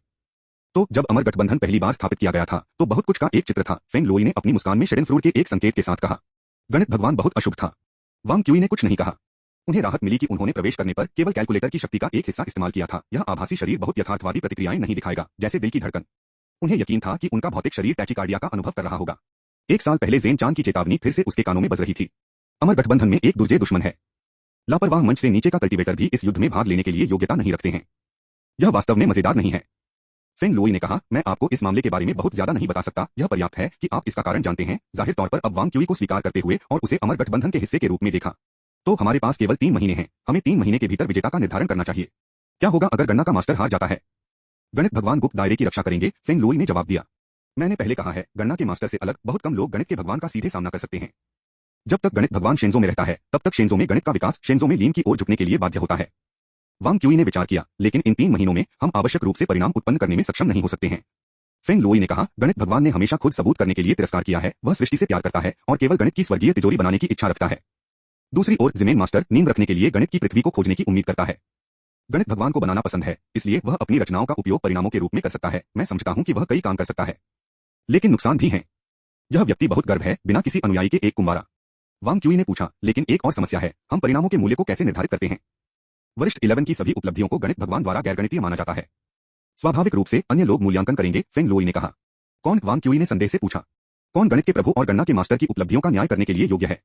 तो जब अमर गठबंधन पहली बार स्थापित किया गया था, तो बहुत कुछ का एक चित्र था। फेंग लुई ने अपनी मुस्कान में शेडेनफ्रूड के एक संकेत के साथ कहा, गणित भगवान बहुत अशुभ था। वांग क्यूई ने कुछ नहीं कहा। उन्हें राहत मिली कि उन्होंने प्रवेश करने पर केवल कैलकुलेटर की शक्ति का एक हिस्सा इस्तेमाल किया था। यह आभासी शरीर बहुत यथार्थवादी प्रतिक्रियाएं नहीं दिखाएगा, जैसे दिल की धड़कन। उन्हें यकीन था कि उनका भौतिक शरीर टैचिकार्डिया का अनुभव कर रहा होगा। एक साल पहले ज़ेन चान की चेतावनी फिर से उसके कानों में बज रही थी। अमर गठबंधन में एक दुर्जय दुश्मन है। लापरवाह मंच से नीचे का कल्टीवेटर भी इस युद्ध में भाग लेने के लिए योग्यता नहीं रखते हैं। यह वास्तव में मजेदार नहीं है। फेंग लुई ने कहा, मैं आपको इस मामले के बारे में बहुत ज्यादा नहीं बता सकता। यह पर्याप्त है कि आप इसका कारण जानते हैं। जाहिर तौर पर अब वांग क्यूई को स्वीकार करते हुए और उसे अमर गठबंधन के हिस्से के रूप में देखा, तो हमारे पास केवल 3 महीने हैं। हमें 3 महीने के भीतर विजेता का निर्धारण करना चाहिए। क्या होगा अगर गणना का मास्टर हार जाता है? गणित भगवान गुप्त दायरे की रक्षा करेंगे, फेंग लुई ने जवाब दिया। मैंने पहले कहा है, गणना के मास्टर से अलग बहुत कम लोग गणित के भगवान का सीधे सामना कर सकते हैं। जब तक गणित भगवान शेंजो में रहता है, तब तक शेंजो में गणित का विकास शेंजो में लीन की ओर झुकने के लिए बाध्य होता है। वांग क्यूई ने विचार किया, लेकिन इन 3 महीनों में हम आवश्यक रूप से परिणाम उत्पन्न करने में सक्षम नहीं हो सकते हैं। फेंग लुई ने कहा, गणित भगवान ने हमेशा खुद सबूत करने के लिए तिरस्कार किया है। वह सृष्टि से प्यार करता है और केवल गणित की स्वर्गीय तिजोरी बनाने की इच्छा रखता है। दूसरी ओर ज़िमेन मास्टर नींव रखने के लिए गणित की पृथ्वी को खोजने की उम्मीद करता है। गणित भगवान को बनाना पसंद है, इसलिए वह अपनी रचनाओं का उपयोग परिणामों के रूप में कर सकता है। मैं समझता हूं कि वह कई काम कर सकता है, लेकिन नुकसान भी हैं। यह व्यक्ति बहुत गर्व है, बिना किसी अनुयायी के एक कुंवारा। वांग क्यूई ने पूछा, लेकिन एक और समस्या है, हम परिणामों के मूल्य को कैसे निर्धारित करते हैं? वरिष्ठ 11 की सभी उपलब्धियों को गणित भगवान द्वारा गैरगणितीय माना जाता है। स्वाभाविक रूप से अन्य लोग मूल्यांकन करेंगे, फेंग लुई ने कहा। कौन? वांग क्यूई ने संदेह से पूछा। कौन गणित के प्रभु और गणना के मास्टर की उपलब्धियों का न्याय करने के लिए योग्य है?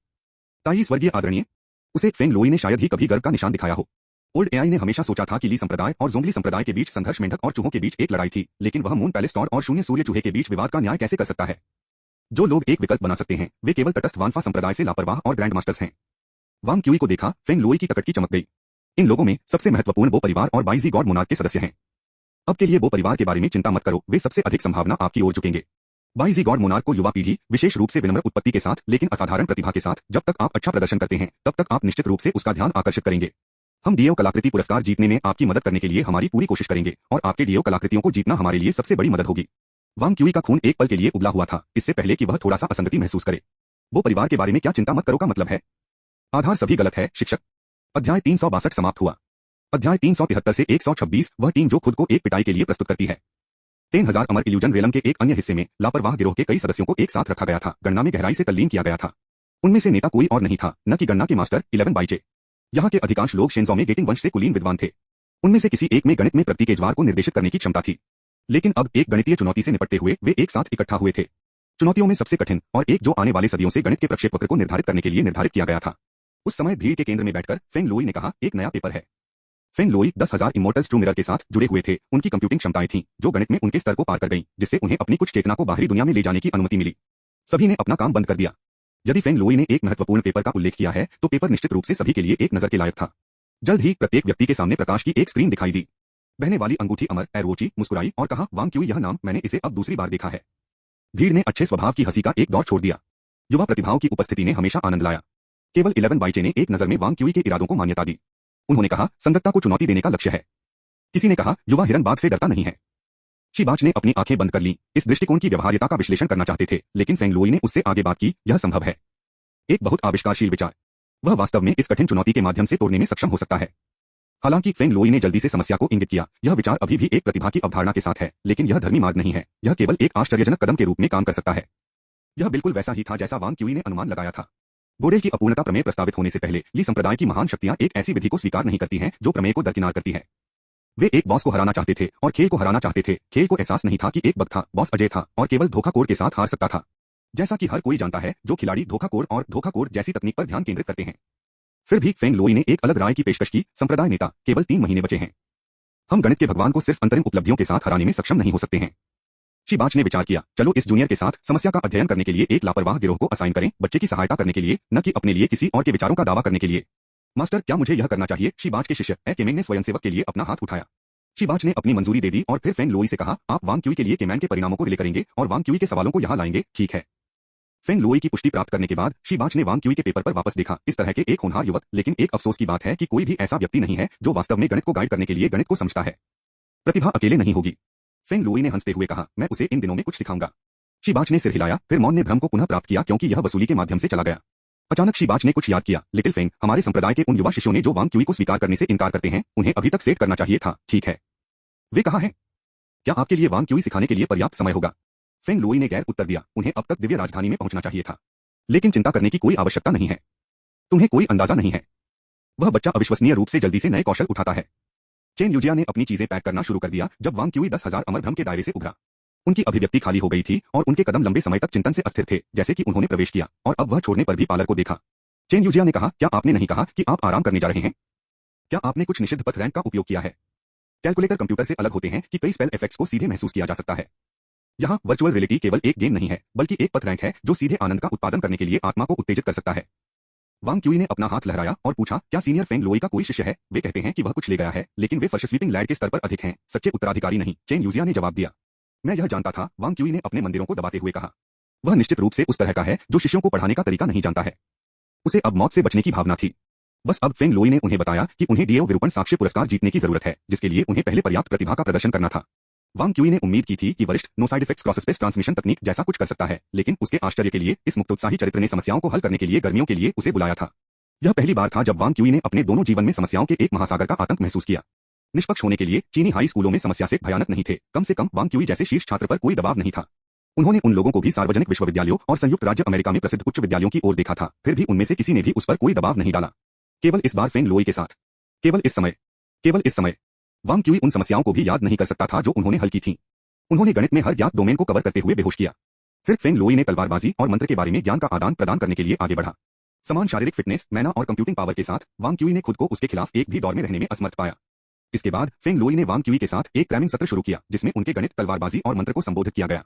ताई स्वर्गीय आदरणीय। उसे फेंग लुई ने शायद ही कभी गर्व का निशान दिखाया हो। ओल्ड एआई ने हमेशा सोचा था कि ली संप्रदाय और जोंगली संप्रदाय के बीच संघर्ष मेंढक और चूहों के बीच एक लड़ाई थी, लेकिन वह मून पैलेस टॉड और शून्य सूर्य चूहे के बीच विवाद का न्याय कैसे कर सकता है? जो लोग एक विकल्प बना सकते हैं, वे केवल तटस्थ वानफा संप्रदाय से लापरवाह और ग्रैंड मास्टर्स हैं। वांग क्यूई को देखा, फेंग लुई की ककट की चमक गई। इन लोगों में सबसे महत्वपूर्ण वो परिवार और बाइजी गॉड मोनार्क के सदस्य हैं। अब के लिए वो परिवार के बारे में चिंता मत करो, वे सबसे अधिक संभावना आपकी ओर झुकेंगे। बाइजी गॉड मोनार्क को युवा पीढ़ी, विशेष रूप से विनम्र उत्पत्ति के साथ लेकिन असाधारण प्रतिभा के साथ, जब तक आप अच्छा प्रदर्शन करते हैं, तब तक आप निश्चित रूप से उसका ध्यान आकर्षित करेंगे। हम डीओ कलाकृति पुरस्कार जीतने में आपकी मदद करने के लिए हमारी पूरी कोशिश करेंगे और आपके डीओ कलाकृतियों को जीतना हमारे लिए सबसे बड़ी मदद होगी। वांग क्यूई का खून एक पल के लिए उबला हुआ था, इससे पहले कि वह थोड़ा सा असंगति महसूस करे। वो परिवार के बारे में क्या चिंता मत करो का मतलब है? आधार सभी गलत है, शिक्षक। अध्याय 362 समाप्त हुआ। अध्याय 373 से 126, वह टीम जो खुद को एक पिटाई के लिए प्रस्तुत करती है। 10,000 अमर इल्यूजन रेलम के एक अन्य हिस्से में लापरवाह गिरोह के कई सदस्यों को एक साथ रखा गया था, गणना में गहराई से तल्लीन किया गया था। उनमें से नेता कोई और नहीं था, न कि गणना के मास्टर 11 बाइचे। यहाँ के अधिकांश लोग शेंजो में गेटिंग वंश से कुलीन विद्वान थे। उनमें से किसी एक में गणित में प्रगति के ज्वार को निर्देशित करने की क्षमता थी, लेकिन अब एक गणितीय चुनौती से निपटते हुए वे एक साथ इकट्ठा हुए थे। चुनौतियों में सबसे कठिन और एक जो आने वाले सदियों से गणित के प्रक्षेपवक्र को निर्धारित करने के लिए निर्धारित किया गया था। उस समय भीड़ के केंद्र में बैठकर फेंग लुई ने कहा, एक नया पेपर है। फेंग लोई 10,000 इमोर्टल्स ट्रू मिरर के साथ जुड़े हुए थे। उनकी कंप्यूटिंग क्षमताएं थीं, जो गणित में उनके स्तर को पार कर गईं, जिससे उन्हें अपनी कुछ चेतना को बाहरी दुनिया में ले जाने की अनुमति मिली। सभी ने अपना काम बंद कर दिया। यदि फेंग लोई ने एक महत्वपूर्ण पेपर का उल्लेख किया है, तो पेपर निश्चित रूप से सभी के लिए एक नजर के लायक था। जल्द ही प्रत्येक व्यक्ति के सामने प्रकाश की एक स्क्रीन दिखाई दी। बहने वाली अंगूठी अमर एरोची मुस्कुराई और कहा, वांग क्यूई, यह नाम मैंने इसे अब दूसरी बार देखा है। भीड़ ने अच्छे स्वभाव की हंसी का एक दौर छोड़ दिया। युवा प्रतिभाओं की उपस्थिति ने हमेशा आनंद लाया। केवल 11 बाइचे ने एक नजर में वांग क्यूई के इरादों को मान्यता दी। उन्होंने कहा, संगतता को चुनौती देने का लक्ष्य है। किसी ने कहा, युवा हिरन बाघ से डरता नहीं है। शिबाच ने अपनी आंखें बंद कर लीं। इस दृष्टिकोण की व्यवहार्यता का विश्लेषण करना चाहते थे, लेकिन फेंग लोई ने उससे आगे बात की, यह संभव है। एक बहुत आविष्कारशील विचार। वह वास्तव में इस कठिन चुनौती के माध्यम से तोड़ने में सक्षम हो सकता है। हालांकि फेंग लोई ने जल्दी से समस्या को इंगित किया, यह विचार अभी भी एक प्रतिभा की अवधारणा के साथ है, लेकिन यह धर्मी मार्ग नहीं है। यह केवल एक आश्चर्यजनक कदम के रूप में काम कर सकता है। यह बिल्कुल वैसा ही था जैसा वांग क्यूई ने अनुमान लगाया था। गोडेल की अपूर्णता प्रमेय प्रस्तावित होने से पहले ली संप्रदाय की महान शक्तियां एक ऐसी विधि को स्वीकार नहीं करती हैं जो प्रमेय को दरकिनार करती है। वे एक बॉस को हराना चाहते थे और खेल को हराना चाहते थे। खेल को एहसास नहीं था कि एक बग था, बॉस अजय था और केवल धोखाखोर के साथ हार सकता था। जैसा कि हर कोई जानता है, जो खिलाड़ी धोखाखोर और धोखाखोर जैसी तकनीक पर ध्यान केंद्रित करते हैं। फिर भी फेंग लोई ने एक अलग राय की पेशकश की, संप्रदाय नेता, केवल 3 महीने बचे हैं। हम गणित के भगवान को सिर्फ अंतरिम उपलब्धियों के साथ हराने में सक्षम नहीं हो सकते हैं। शिबाच ने विचार किया, चलो इस जूनियर के साथ समस्या का अध्ययन करने के लिए एक लापरवाह गिरोह को असाइन करें, बच्चे की सहायता करने के लिए, न कि अपने लिए किसी और के विचारों का दावा करने के लिए। मास्टर, क्या मुझे यह करना चाहिए? शिबाच के शिष्य ए केमेंग ने स्वयंसेवक के लिए अपना हाथ उठाया। शिबाच ने अपनी मंजूरी दे दी और फिर फेंग लोई से कहा, आप वांग क्यूई के लिए केमैन के परिणामों को रिले करेंगे और वांग क्यूई के सवालों को यहां लाएंगे, ठीक है? फेंग लोई की पुष्टि प्राप्त करने के बाद शिबाच ने वांग क्यूई के पेपर पर वापस देखा। इस तरह के एक होनहार युवक, लेकिन एक अफसोस की बात है कि कोई भी ऐसा व्यक्ति नहीं है जो वास्तव में गणित को गाइड करने के लिए गणित को समझता है। प्रतिभा अकेले नहीं होगी। फेंग लोई ने हंसते हुए कहा, मैं उसे इन दिनों में कुछ सिखाऊंगा। शिबाच ने सिर हिलाया, फिर मौन ने भ्रम को पुनः प्राप्त किया क्योंकि यह वसूली के माध्यम से चला गया। अचानक शिबाच ने कुछ याद किया, लिटिल फेंग, हमारे संप्रदाय के उन युवा शिष्यों ने जो वांग क्यूई को स्वीकार करने से इनकार करते हैं, उन्हें अभी तक सेट करना चाहिए था, ठीक है? वे कहाँ हैं? क्या आपके लिए वांग क्यूई सिखाने के लिए पर्याप्त समय होगा? फेंग लोई ने गैर उत्तर दिया, उन्हें अब तक दिव्य राजधानी में पहुंचना चाहिए था। लेकिन चिंता करने की कोई आवश्यकता नहीं है। तुम्हें कोई अंदाजा नहीं है। वह बच्चा अविश्वसनीय रूप से जल्दी से नए कौशल उठाता है। चेन यूजिया ने अपनी चीजें पैक करना शुरू कर दिया जब वांग क्यूई 10,000 अमर भ्रम के दायरे से उभरा। उनकी अभिव्यक्ति खाली हो गई थी और उनके कदम लंबे समय तक चिंतन से अस्थिर थे, जैसे कि उन्होंने प्रवेश किया और अब वह छोड़ने पर भी पालर को देखा। चेन यूजिया ने कहा, क्या आपने नहीं कहा कि आप आराम करने जा रहे हैं? क्या आपने कुछ निषिद्ध पथ रैंक का उपयोग किया है? कैलकुलेटर कंप्यूटर से अलग होते हैं कि कई स्पेल इफेक्ट्स को सीधे महसूस किया जा सकता है। यहाँ वर्चुअल रियलिटी केवल एक गेम नहीं है, बल्कि एक पथ रैंक है जो सीधे आनंद का उत्पादन करने के लिए आत्मा को उत्तेजित कर सकता है। वांग क्यूई ने अपना हाथ लहराया और पूछा, क्या सीनियर फेंग लोई का कोई शिष्य है? वे कहते हैं कि वह कुछ ले गया है, लेकिन वे फर्श स्वीपिंग लैड के स्तर पर अधिक हैं, सच्चे उत्तराधिकारी नहीं। चेन यूजिया ने जवाब दिया। मैं यह जानता था, वांग क्यूई ने अपने मंदिरों को दबाते हुए कहा। वह निश्चित रूप से उस तरह का है जो शिष्यों को पढ़ाने का तरीका नहीं जानता है। उसे अब मौत से बचने की भावना थी। बस अब फेंग लोई ने उन्हें बताया कि उन्हें डीएओ विरूपण साक्ष्य पुरस्कार जीतने की जरूरत है, जिसके लिए उन्हें पहले पर्याप्त प्रतिभा का प्रदर्शन करना था। वांग क्यूई ने उम्मीद की थी कि वरिष्ठ no side effects cross space transmission तकनीक जैसा कुछ कर सकता है, लेकिन उसके आश्चर्य के लिए इस मुक्तोत्साही चरित्र ने समस्याओं को हल करने के लिए गर्मियों के लिए उसे बुलाया था। यह पहली बार था जब वांग क्यूई ने अपने दोनों जीवन में समस्याओं के एक महासागर का आतंक महसूस किया। निष्पक्ष होने के लिए चीनी हाई स्कूलों में समस्या से भयानक नहीं थे, कम से कम वांग क्यूई जैसे शीर्ष छात्र पर कोई दबाव नहीं था। उन्होंने उन लोगों को भी सार्वजनिक विश्वविद्यालयों और संयुक्त राज्य अमेरिका में प्रसिद्ध उच्च विद्यालयों की ओर देखा था, फिर भी उनमें से किसी ने भी उस पर कोई दबाव नहीं डाला। केवल इस बार फेंग लोई के साथ, केवल इस समय वांग क्यूई उन समस्याओं को भी याद नहीं कर सकता था जो उन्होंने हल की थीं। उन्होंने गणित में हर ज्ञात डोमेन को कवर करते हुए बेहोश किया। फिर फेंग लोई ने तलवारबाजी और मंत्र के बारे में ज्ञान का आदान प्रदान करने के लिए आगे बढ़ा। समान शारीरिक फिटनेस, मैना और कंप्यूटिंग पावर के साथ वांग क्यूई ने खुद को उसके खिलाफ एक भी दौर में रहने में असमर्थ पाया। इसके बाद फेंग लोई ने वांग क्यूई के साथ एक क्रैमिंग सत्र शुरू किया, जिसमें उनके गणित, तलवारबाजी और मंत्र को संबोधित किया गया।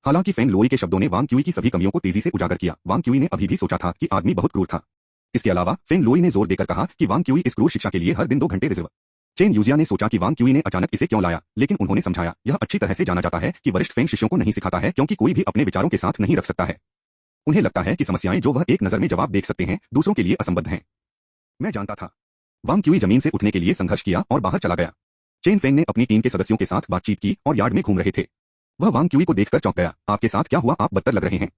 हालांकि फेंग लोई के शब्दों ने वांग क्यूई की सभी कमियों को तेजी से उजागर किया। वांग क्यूई ने अभी भी सोचा था कि आदमी बहुत क्रूर था। इसके अलावा फेंग लोई ने जोर देकर कहा कि वांग क्यूई इस क्रूर शिक्षा के लिए हर दिन 2 घंटे रिजर्व। चेन यूजिया ने सोचा कि वांग क्यूई ने अचानक इसे क्यों लाया, लेकिन उन्होंने समझाया, यह अच्छी तरह से जाना जाता है कि वरिष्ठ फेंग शिष्यों को नहीं सिखाता है क्योंकि कोई भी अपने विचारों के साथ नहीं रख सकता है। उन्हें लगता है कि समस्याएं जो वह एक नजर में जवाब देख सकते हैं, दूसरों के लिए असंबद्ध हैं। मैं जानता था। वांग क्यूई जमीन से उठने के लिए संघर्ष किया और बाहर चला गया। चेन फेंग ने अपनी टीम के सदस्यों के साथ बातचीत की और यार्ड में घूम रहे थे। वह वांग क्यूई को देखकर चौंक गया। आपके साथ क्या हुआ? आप बदतर लग रहे हैं।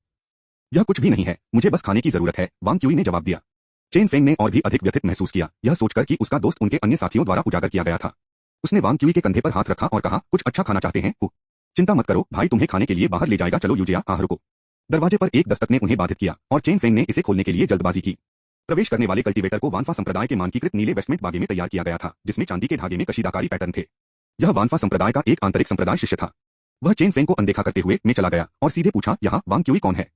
यह कुछ भी नहीं है, मुझे बस खाने की जरूरत है, वांग क्यूई ने जवाब दिया। चेन फेंग ने और भी अधिक व्यथित महसूस किया, यह सोचकर कि उसका दोस्त उनके अन्य साथियों द्वारा उजागर किया गया था। उसने वांग क्यूई के कंधे पर हाथ रखा और कहा, कुछ अच्छा खाना चाहते हैं? चिंता मत करो, भाई तुम्हें खाने के लिए बाहर ले जाएगा, चलो यूजिया, आहर को। दरवाजे पर एक दस्तक ने उन्हें बाधित किया और चेन फेंग ने इसे खोलने के लिए जल्दबाजी की। प्रवेश करने वाले कल्टीवेटर को वानफा संप्रदाय के मानकीकृत नीले वेस्टमेंट बागे में तैयार किया गया था, जिसमें चांदी के धागे में कशीदाकारी पैटर्न थे। यह वानफा संप्रदाय का एक आंतरिक संप्रदाय शिष्य था। वह चेन फेंग को अनदेखा करते हुए में चला गया और सीधे पूछा, यहाँ वांग क्यूई कौन है?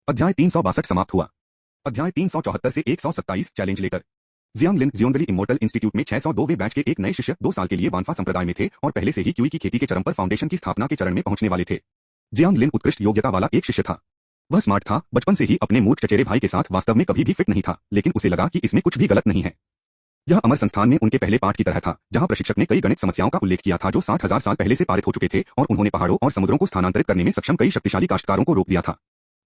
अध्याय 362 समाप्त हुआ। अध्याय 374 से 127 चैलेंज लेटर। जियांग जियोंगली इमोर्टल इंस्टीट्यूट में 602वें बैच के एक नए शिष्य 2 साल के लिए वानफा संप्रदाय में थे और पहले से ही क्यूई की खेती के चरम पर फाउंडेशन की स्थापना के चरण में पहुंचने वाले थे। जियांग उत्कृष्ट योग्यता वाला एक शिष्य था। वह स्मार्ट था, बचपन से ही अपने मूर्ख चचेरे भाई के साथ वास्तव में कभी भी फिट नहीं था, लेकिन उसे लगा कि इसमें कुछ भी गलत नहीं है। यह अमर संस्थान में उनके पहले पाठ की तरह था, जहां प्रशिक्षक ने कई गणित समस्याओं का उल्लेख किया था जो 60,000 साल पहले से पारित हो चुके थे और उन्होंने पहाड़ों और समुद्रों को स्थानांतरित करने में सक्षम कई शक्तिशाली काश्तकारों को रोक दिया था।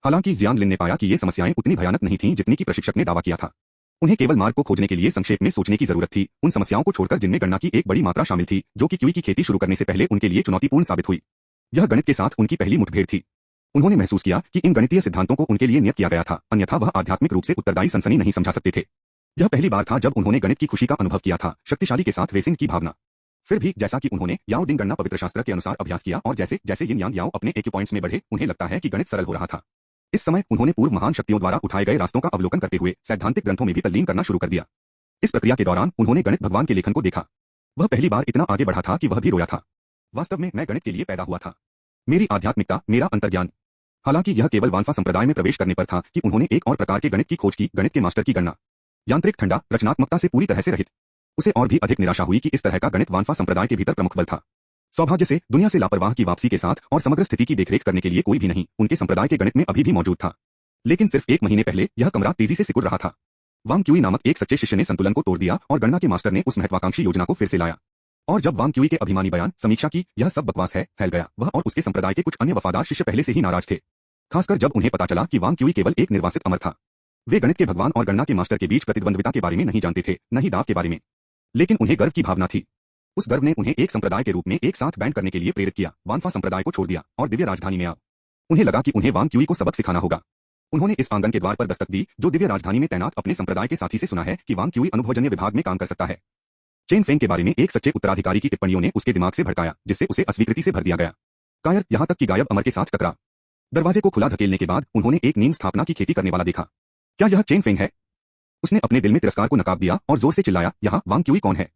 हालांकि जियांग ने पाया कि ये समस्याएं उतनी भयानक नहीं थीं जितनी कि प्रशिक्षक ने दावा किया था। उन्हें केवल मार्ग को खोजने के लिए संक्षेप में सोचने की जरूरत थी, उन समस्याओं को छोड़कर जिनमें गणना की एक बड़ी मात्रा शामिल थी, जो कि क्यूई की खेती शुरू करने से पहले उनके लिए चुनौतीपूर्ण साबित हुई। यह गणित के साथ उनकी पहली मुठभेड़ थी। उन्होंने महसूस किया कि इन गणितीय सिद्धांतों को उनके लिए नियत किया गया था, अन्यथा वह आध्यात्मिक रूप से उत्तरदायी सनसनी नहीं समझा सकते थे। यह पहली बार था जब उन्होंने गणित की खुशी का अनुभव किया था, शक्तिशाली के साथ रेसिंग की भावना। फिर भी जैसा कि उन्होंने याओ डिंग गणना पवित्र शास्त्र के अनुसार अभ्यास किया और जैसे जैसे यिन यांग याओ अपने एक्यू पॉइंट्स में बढ़े, उन्हें लगता है कि गणित सरल हो रहा था। इस समय उन्होंने पूर्व महान शक्तियों द्वारा उठाए गए रास्तों का अवलोकन करते हुए सैद्धांतिक ग्रंथों में भी तल्लीन करना शुरू कर दिया। इस प्रक्रिया के दौरान उन्होंने गणित भगवान के लेखन को देखा। वह पहली बार इतना आगे बढ़ा था कि वह भी रोया था। वास्तव में मैं गणित के लिए पैदा हुआ था। मेरी आध्यात्मिकता, मेरा अंतर्ज्ञान। हालांकि यह केवल वानफा संप्रदाय में प्रवेश करने पर था कि उन्होंने एक और प्रकार के गणित की खोज की, गणित के मास्टर की गणना। यांत्रिक, ठंडा, रचनात्मकता से पूरी तरह से रहित। उसे और भी अधिक निराशा हुई कि इस तरह का गणित वानफा संप्रदाय के भीतर प्रमुख बल था। सौभाग्य से दुनिया से लापरवाह की वापसी के साथ और समग्र स्थिति की देखरेख करने के लिए कोई भी नहीं उनके संप्रदाय के गणित में अभी भी मौजूद था। लेकिन सिर्फ 1 महीने पहले यह कमरा तेजी से सिकुड़ रहा था। वांग क्यूई नामक एक सच्चे शिष्य ने संतुलन को तोड़ दिया और गणना के मास्टर ने उस महत्वाकांक्षी योजना को फिर से लाया। और जब वांग क्यूई के अभिमानी बयान, समीक्षा की यह सब बकवास है, फैल गया, वह और उसके संप्रदाय के कुछ अन्य वफादार शिष्य पहले से ही नाराज थे। खासकर जब उन्हें पता चला कि वांग क्यूई केवल एक निर्वासित अमर था। वे गणित के भगवान और गणना के मास्टर के बीच प्रतिद्वंद्विता के बारे में नहीं जानते थे, न ही दाव के बारे में। लेकिन उन्हें गर्व की भावना थी। उस गर्व ने उन्हें एक संप्रदाय के रूप में एक साथ बैंड करने के लिए प्रेरित किया, वानफा संप्रदाय को छोड़ दिया और दिव्य राजधानी में आओ। उन्हें लगा कि उन्हें वांग क्यूई को सबक सिखाना होगा। उन्होंने इस आंगन के द्वार पर दस्तक दी, जो दिव्य राजधानी में तैनात अपने संप्रदाय के साथी से सुना है कि वांग क्यूई अनुभवजन्य विभाग में काम कर सकता है। चेन फेंग के बारे में एक सच्चे उत्तराधिकारी की टिप्पणियों ने उसके दिमाग से भड़काया, जिससे उसे अस्वीकृति से भर दिया गया। कायर, यहां तक कि गायब अमर के साथ टकरा। दरवाजे को खुला धकेलने के बाद उन्होंने एक नीम स्थापना की खेती करने वाला देखा। क्या यह चेन फेंग है? उसने अपने दिल में तिरस्कार को नकाब दिया और जोर से चिल्लाया, यहाँ वांग क्यूई कौन है?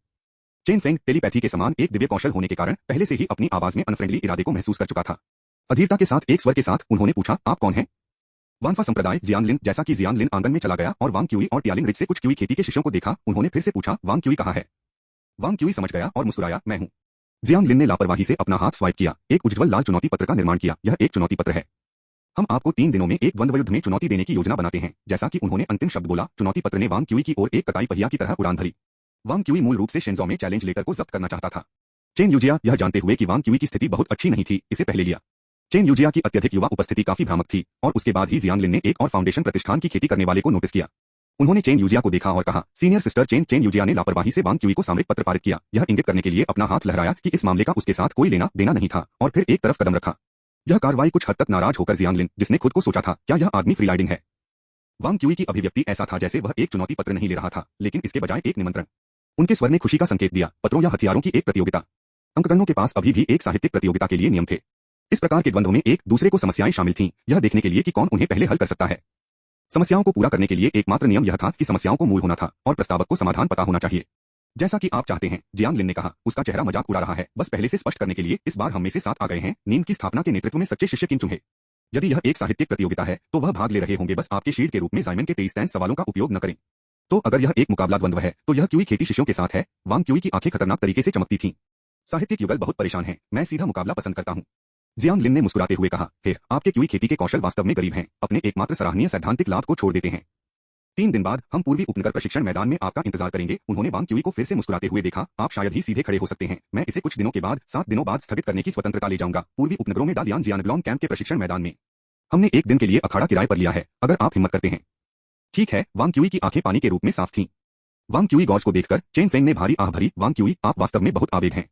चेन फेंग टेलीपैथी के समान एक दिव्य कौशल होने के कारण पहले से ही अपनी आवाज में अनफ्रेंडली इरादे को महसूस कर चुका था। अधीरता के साथ एक स्वर के साथ उन्होंने पूछा, आप कौन हैं? वानफा संप्रदाय जियांग, जैसा कि जियांग आंगन में चला गया और वांग क्यूई और टियालिंग रिज से कुछ क्यूई खेती के शिष्यों को देखा, उन्होंने फिर से पूछा, वांग क्यूई कहाँ है? वांग क्यूई समझ गया और मुस्कुराया, मैं हूँ। जियांग ने लापरवाही से अपना हाथ स्वाइप किया, एक उज्ज्वल लाल चुनौती पत्र का निर्माण किया। यह एक चुनौती पत्र है। हम आपको 3 दिनों में एक द्वंद्व युद्ध में चुनौती देने की योजना बनाते हैं। जैसा कि उन्होंने अंतिम शब्द बोला, चुनौती पत्र ने वांग क्यूई की ओर एक कताई पहिया की तरह उड़ान भरी। वांग क्यूई मूल रूप से शेंजो में चैलेंज लेकर को जब्त करना चाहता था। चेन यूजिया, यह जानते हुए कि वांग क्यूई की स्थिति बहुत अच्छी नहीं थी, इसे पहले लिया। चेन यूजिया की अत्यधिक युवा उपस्थिति काफी भ्रामक थी और उसके बाद ही जियांग ने एक और फाउंडेशन प्रतिष्ठान की खेती करने वाले को नोटिस किया। उन्होंने चेन यूजिया को देखा और कहा, सीनियर सिस्टर चेन यूजिया ने लापरवाही से वांग क्यूई को सामरिक पत्र पारित किया, यह इंगित करने के लिए अपना हाथ लहराया कि इस मामले का उसके साथ कोई लेना देना नहीं था, और फिर एक तरफ कदम रखा। यह कार्रवाई कुछ हद तक नाराज होकर जियांग, जिसने खुद को सोचा था, क्या यह आदमी फ्रीलाइडिंग है? वांग क्यूई की अभिव्यक्ति ऐसा था जैसे वह एक चुनौती पत्र नहीं ले रहा था, लेकिन इसके बजाय एक निमंत्रण। उनके स्वर ने खुशी का संकेत दिया, पत्रों या हथियारों की एक प्रतियोगिता। अंकगणों के पास अभी भी एक साहित्यिक प्रतियोगिता के लिए नियम थे। इस प्रकार के द्वंद्वों में एक दूसरे को समस्याएं शामिल थीं, यह देखने के लिए कि कौन उन्हें पहले हल कर सकता है। समस्याओं को पूरा करने के लिए एकमात्र नियम यह था कि समस्याओं को मूल होना था और प्रस्तावक को समाधान पता होना चाहिए। जैसा कि आप चाहते हैं, जियांग ने कहा, उसका चेहरा मजाक उड़ा रहा है। बस पहले से स्पष्ट करने के लिए, इस बार हम में से 7 आ गए हैं। नीम की स्थापना के नेतृत्व में सच्चे शिष्य किन चुने। यदि यह एक साहित्यिक प्रतियोगिता है तो वह भाग ले रहे होंगे, बस आपके शील्ड के रूप में जाइमन के 23 सवालों का उपयोग न करें। तो अगर यह एक मुकाबला द्वंद्व है तो यह क्यूई खेती शिष्यों के साथ है। वांग क्यूई की आंखें खतरनाक तरीके से चमकती थीं। साहित्यिक युगल बहुत परेशान है, मैं सीधा मुकाबला पसंद करता हूँ। जियांग ने मुस्कुराते हुए कहा, हे, आपके क्यूई खेती के कौशल वास्तव में गरीब हैं, अपने एकमात्र सराहनीय सैद्धांतिक लाभ को छोड़ देते हैं। 3 दिन बाद हम पूर्वी उपनगर प्रशिक्षण मैदान में आपका इंतजार करेंगे। उन्होंने वांग क्यूई को फिर से मुस्कुराते हुए देखा, आप शायद ही सीधे खड़े हो सकते हैं। मैं इसे कुछ दिनों के बाद 7 दिनों बाद स्थगित करने की स्वतंत्रता ले जाऊंगा, पूर्वी उपनगरों में दालियान जियानग्लोन कैंप के प्रशिक्षण मैदान में। हमने 1 दिन के लिए अखाड़ा किराए पर लिया है, अगर आप हिम्मत करते हैं। ठीक है। वांग क्यूई की आंखें पानी के रूप में साफ थीं। वांग क्यूई गॉज को देखकर चेन फेंग ने भारी आह भरी, वांग क्यूई, आप वास्तव में बहुत आवेग हैं।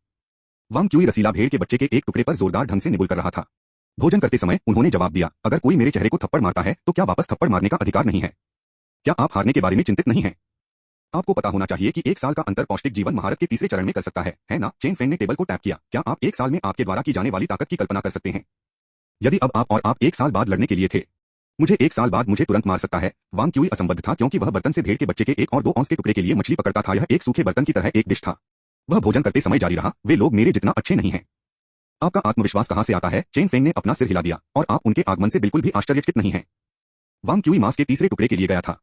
वांग क्यूई रसीला भेड़ के बच्चे के एक टुकड़े पर जोरदार ढंग से निबुल कर रहा था। भोजन करते समय उन्होंने जवाब दिया, अगर कोई मेरे चेहरे को थप्पड़ मारता है तो क्या वापस थप्पड़ मारने का अधिकार नहीं है? क्या आप हारने के बारे में चिंतित नहीं हैं? आपको पता होना चाहिए कि 1 साल का अंतर पौष्टिक जीवन महारत के तीसरे चरण में कर सकता है ना? चेन फेंग ने टेबल को टैप किया, क्या आप 1 साल में आपके द्वारा की जाने वाली ताकत की कल्पना कर सकते हैं? यदि अब आप 1 साल बाद लड़ने के लिए थे, मुझे 1 साल बाद मुझे तुरंत मार सकता है। वांग क्यूई असंबद्ध था क्योंकि वह बर्तन से भेड़ के बच्चे के 1 और 2 औंस के टुकड़े के लिए मछली पकड़ता था। यह एक सूखे बर्तन की तरह एक डिश था। वह भोजन करते समय जारी रहा, वे लोग मेरे जितना अच्छे नहीं हैं। आपका आत्मविश्वास कहां से आता है? चेन फेंग ने अपना सिर हिला दिया, और आप उनके आगमन से बिल्कुल भी आश्चर्यचकित नहीं हैं। वांग क्यूई मांस के तीसरे टुकड़े के लिए गया था।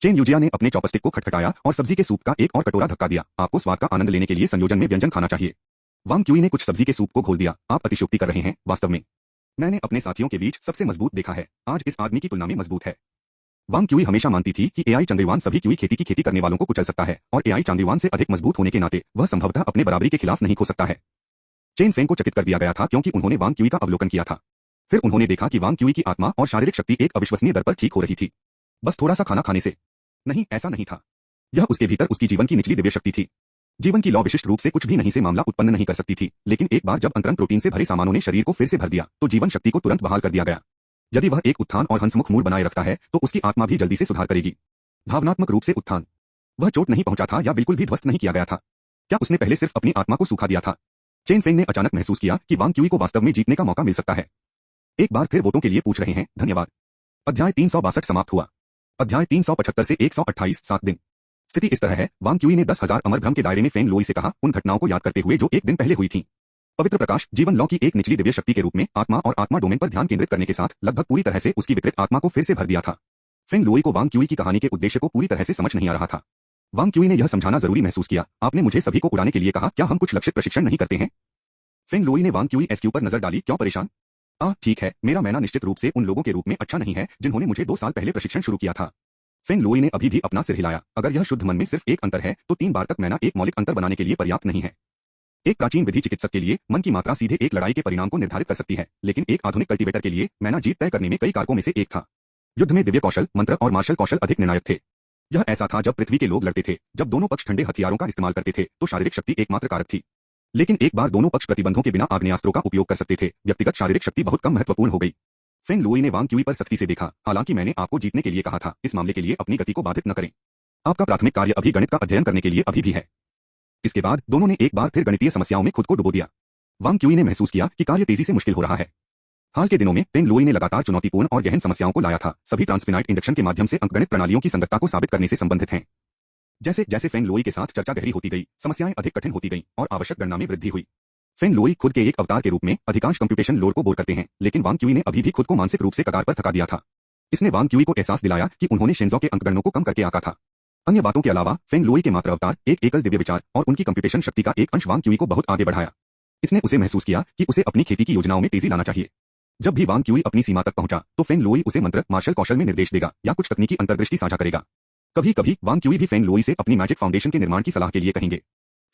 चेन यूजिया ने अपने चॉपस्टिक को खटखटाया और सब्जी के सूप का एक और कटोरा धक्का दिया। आपको स्वाद का आनंद लेने के लिए संयोजन में व्यंजन खाना चाहिए। वांग क्यूई ने कुछ सब्जी के सूप को घोल दिया। आप अतिशयोक्ति कर रहे हैं, वास्तव में मैंने अपने साथियों के बीच सबसे मजबूत देखा है। आज इस आदमी की तुलना में मजबूत है। वांग क्यूई हमेशा मानती थी कि एआई चंद्रयान सभी क्यूई खेती की खेती करने वालों को कुचल सकता है और एआई चंद्रयान से अधिक मजबूत होने के नाते वह संभवतः अपने बराबरी के खिलाफ नहीं खो सकता है। चेन फेंग को चकित कर दिया गया था क्योंकि उन्होंने वांग क्यूई का अवलोकन किया था। फिर उन्होंने देखा कि वांग क्यूई की आत्मा और शारीरिक शक्ति एक अविश्वसनीय दर पर ठीक हो रही थी। बस थोड़ा सा खाना खाने से नहीं, ऐसा नहीं था। यह उसके भीतर उसकी जीवन की निचली दिव्य शक्ति थी। जीवन की लौ विशिष्ट रूप से कुछ भी नहीं से मामला उत्पन्न नहीं कर सकती थी, लेकिन एक बार जब अंतरंग प्रोटीन से भरे सामानों ने शरीर को फिर से भर दिया तो जीवन शक्ति को तुरंत बहाल कर दिया गया। यदि वह एक उत्थान और हंसमुख मूड बनाए रखता है तो उसकी आत्मा भी जल्दी से सुधार करेगी। भावनात्मक रूप से उत्थान। वह चोट नहीं पहुंचा था या बिल्कुल भी ध्वस्त नहीं किया गया था। क्या उसने पहले सिर्फ अपनी आत्मा को सूखा दिया था? चेन फेंग ने अचानक महसूस किया कि वांग क्यूई को वास्तव में जीतने का मौका मिल सकता है। एक बार फिर वोटों के लिए पूछ रहे हैं, धन्यवाद। अध्याय 362 समाप्त हुआ। अध्याय 375 से 128 7 दिन। स्थिति इस तरह है, वांग क्यूई ने 10,000 अमर भ्रम के दायरे में फेंग लोई से कहा, उन घटनाओं को याद करते हुए जो एक दिन पहले हुई थीं। पवित्र प्रकाश जीवन लौ की एक निचली दिव्य शक्ति के रूप में आत्मा और आत्मा डोमेन पर ध्यान केंद्रित करने के साथ लगभग पूरी तरह से उसकी विकृत आत्मा को फिर से भर दिया था। फेंग लोई को वांग क्यूई की कहानी के उद्देश्य को पूरी तरह से समझ नहीं आ रहा था। वांग क्यूई ने यह समझाना जरूरी महसूस किया, आपने मुझे सभी को उड़ाने के लिए कहा, क्या हम कुछ लक्षित प्रशिक्षण नहीं करते हैं? फेंग लोई ने वांग क्यूई एसक्यू पर नजर डाली, क्यों परेशान? ठीक है, मेरा मैना निश्चित रूप से उन लोगों के रूप में अच्छा नहीं है जिन्होंने मुझे 2 साल पहले प्रशिक्षण शुरू किया था। फेंग लोई ने अभी भी अपना सिर हिलाया, अगर यह शुद्ध मन में सिर्फ एक अंतर है तो 3 बार तक मैना एक मौलिक अंतर बनाने के लिए पर्याप्त नहीं है। एक प्राचीन विधि चिकित्सक के लिए मन की मात्रा सीधे एक लड़ाई के परिणाम को निर्धारित कर सकती है, लेकिन एक आधुनिक कल्टीवेटर के लिए मैना जीत तय करने में कई कारकों में से एक था। युद्ध में दिव्य कौशल, मंत्र और मार्शल कौशल अधिक निर्णायक थे। यह ऐसा था जब पृथ्वी के लोग लड़ते थे, जब दोनों पक्ष ठंडे हथियारों का इस्तेमाल करते थे तो शारीरिक शक्ति एकमात्र कारक थी। लेकिन एक बार दोनों पक्ष प्रतिबंधों के बिना आग्नेयास्त्रों का उपयोग कर सकते थे, व्यक्तिगत शारीरिक शक्ति बहुत कम महत्वपूर्ण हो गई। फेंग लोई ने वांग क्यूई पर सख्ती से देखा, हालांकि मैंने आपको जीतने के लिए कहा था, इस मामले के लिए अपनी गति को बाधित न करें। आपका प्राथमिक कार्य अभी गणित का अध्ययन करने के लिए अभी भी है। इसके बाद दोनों ने एक बार फिर गणितीय समस्याओं में खुद को डुबो दिया। वांग क्यूई ने महसूस किया कि कार्य तेजी से मुश्किल हो रहा है। हाल के दिनों में फेंग लोई ने लगातार चुनौतीपूर्ण और गहन समस्याओं को लाया था, सभी ट्रांसफिनाइट इंडक्शन के माध्यम से अंकगणित प्रणालियों की संगतता को साबित करने से संबंधित हैं। जैसे जैसे फेंग लोई के साथ चर्चा गहरी होती गई, समस्याएं अधिक कठिन होती गईं और आवश्यक गणना में वृद्धि हुई। फेंग लोई खुद के एक अवतार के रूप में अधिकांश कंप्यूटेशन लोड को बोर करते हैं, लेकिन वांग क्यूई ने अभी भी खुद को मानसिक रूप से कगार पर थका दिया था। इसने वांग क्यूई को एहसास दिलाया कि उन्होंने शिंजो के अंकगणनों को कम करके आंका था। अन्य बातों के अलावा फेंग लोई के मात्र अवतार, एक एकल दिव्य विचार और उनकी कंप्यूटेशन शक्ति का एक अंश वांग क्यूई को बहुत आगे बढ़ाया। इसने उसे महसूस किया कि उसे अपनी खेती की योजनाओं में तेजी लाना चाहिए। जब भी वांग क्यूई अपनी सीमा तक पहुंचा तो फेंग लोई उसे मंत्र, मार्शल कौशल में निर्देश देगा या कुछ तकनीकी अंतर्दृष्टि साझा करेगा। कभी कभी वांग क्यूई भी फेंग लोई से अपनी मैजिक फाउंडेशन के निर्माण की सलाह के लिए कहेंगे।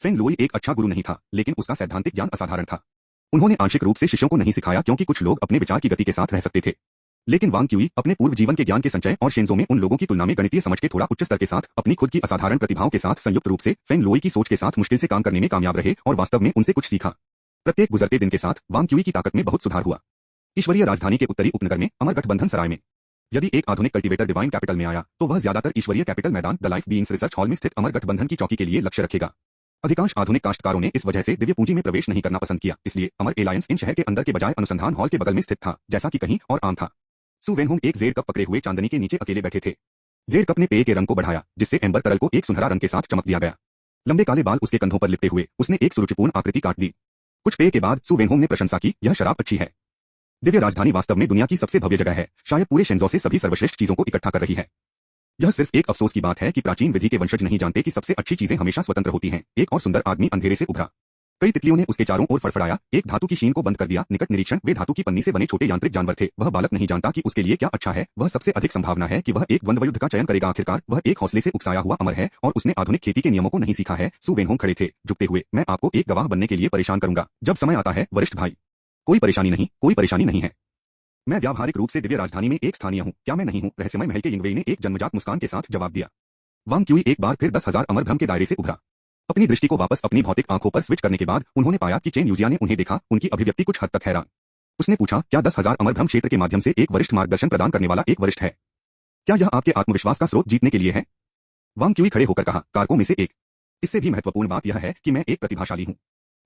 फेंग लोई एक अच्छा गुरु नहीं था, लेकिन उसका सैद्धांतिक ज्ञान असाधारण था। उन्होंने आंशिक रूप से शिष्यों को नहीं सिखाया क्योंकि कुछ लोग अपने विचार की गति के साथ रह सकते थे, लेकिन वांग क्यूई अपने पूर्व जीवन के ज्ञान के संचय और शिंजो में उन लोगों की तुलना में गणितीय समझ के थोड़ा उच्च स्तर के साथ अपनी खुद की असाधारण प्रतिभाओं के साथ संयुक्त रूप से फेंग लोई की सोच के साथ मुश्किल से काम करने में कामयाब रहे और वास्तव में उनसे कुछ सीखा। प्रत्येक गुजरते दिन के साथ वांग क्यूई की ताकत में बहुत सुधार हुआ। ईश्वरीय राजधानी के उत्तरी उपनगर में अमर गठबंधन सराय में यदि एक आधुनिक कल्टीवेटर डिवाइन कैपिटल में आया तो वह ज्यादातर ईश्वरीय कैपिटल मैदान the life beings research hall में स्थित अमर गठबंधन की चौकी के लिए लक्ष्य रखेगा। अधिकांश आधुनिक काश्तकारों ने इस वजह से दिव्य पूंजी में प्रवेश नहीं करना पसंद किया, इसलिए अमर एलायंस इन शहर के अंदर के बजाय अनुसंधान हॉल के बगल में स्थित था, जैसा कि कहीं और आम था। सु वेनहोंग एक जेड कप पकड़े हुए चांदनी के नीचे अकेले बैठे थे। जेड कप ने पेय के रंग को बढ़ाया, जिससे एम्बर तरल को एक सुनहरा रंग के साथ चमक दिया गया। लंबे काले बाल उसके कंधों पर लिपटे हुए उसने एक सुरुचिपूर्ण आकृति काट दी। कुछ पेय के बाद सु वेनहोंग ने प्रशंसा की, यह शराब अच्छी है। दिव्य राजधानी वास्तव में दुनिया की सबसे भव्य जगह है, शायद पूरे शिंजो से सभी सर्वश्रेष्ठ चीजों को इकट्ठा कर रही है। यह सिर्फ एक अफसोस की बात है कि प्राचीन विधि के वंशज नहीं जानते कि सबसे अच्छी चीजें हमेशा स्वतंत्र होती हैं। एक और सुंदर आदमी अंधेरे से उभरा। कई तितलियों ने उसके चारों ओर फड़फड़ाया, एक धातु की शीन को बंद कर दिया। निकट निरीक्षण, वे धातु की पन्नी से बने छोटे यांत्रिक जानवर थे। वह बालक नहीं जानता कि उसके लिए क्या अच्छा है, वह सबसे अधिक संभावना है कि वह एक द्वंद्व युद्ध का चयन करेगा। आखिरकार वह एक हौसले से उकसाया हुआ अमर है और उसने आधुनिक खेती के नियमों को नहीं सीखा है। सु वेनहोंग खड़े थे, झुकते हुए। मैं आपको एक गवाह बनने के लिए परेशान करूंगा जब समय आता है, वरिष्ठ भाई। कोई परेशानी नहीं, कोई परेशानी नहीं है। मैं व्यावहारिक रूप से दिव्य राजधानी में एक स्थानीय हूं, क्या मैं नहीं हूं? रहस्यमय महल के यिंगवेई ने एक जन्मजात मुस्कान के साथ जवाब दिया। वांग क्यूई एक बार फिर 10,000 अमर भ्रम के दायरे से उभरा। अपनी दृष्टि को वापस अपनी भौतिक आंखों पर स्विच करने के बाद उन्होंने पाया कि चेन यूजिया ने उन्हें देखा। उनकी अभिव्यक्ति कुछ हद तक हैरान। उसने पूछा, क्या 10,000 अमर भ्रम क्षेत्र के माध्यम से एक वरिष्ठ मार्गदर्शन प्रदान करने वाला एक वरिष्ठ है? क्या यह आपके आत्मविश्वास का स्रोत जीतने के लिए है? वांग क्यूई खड़े होकर कहा, कारकों में से एक। इससे भी महत्वपूर्ण बात यह है कि मैं एक प्रतिभाशाली हूं।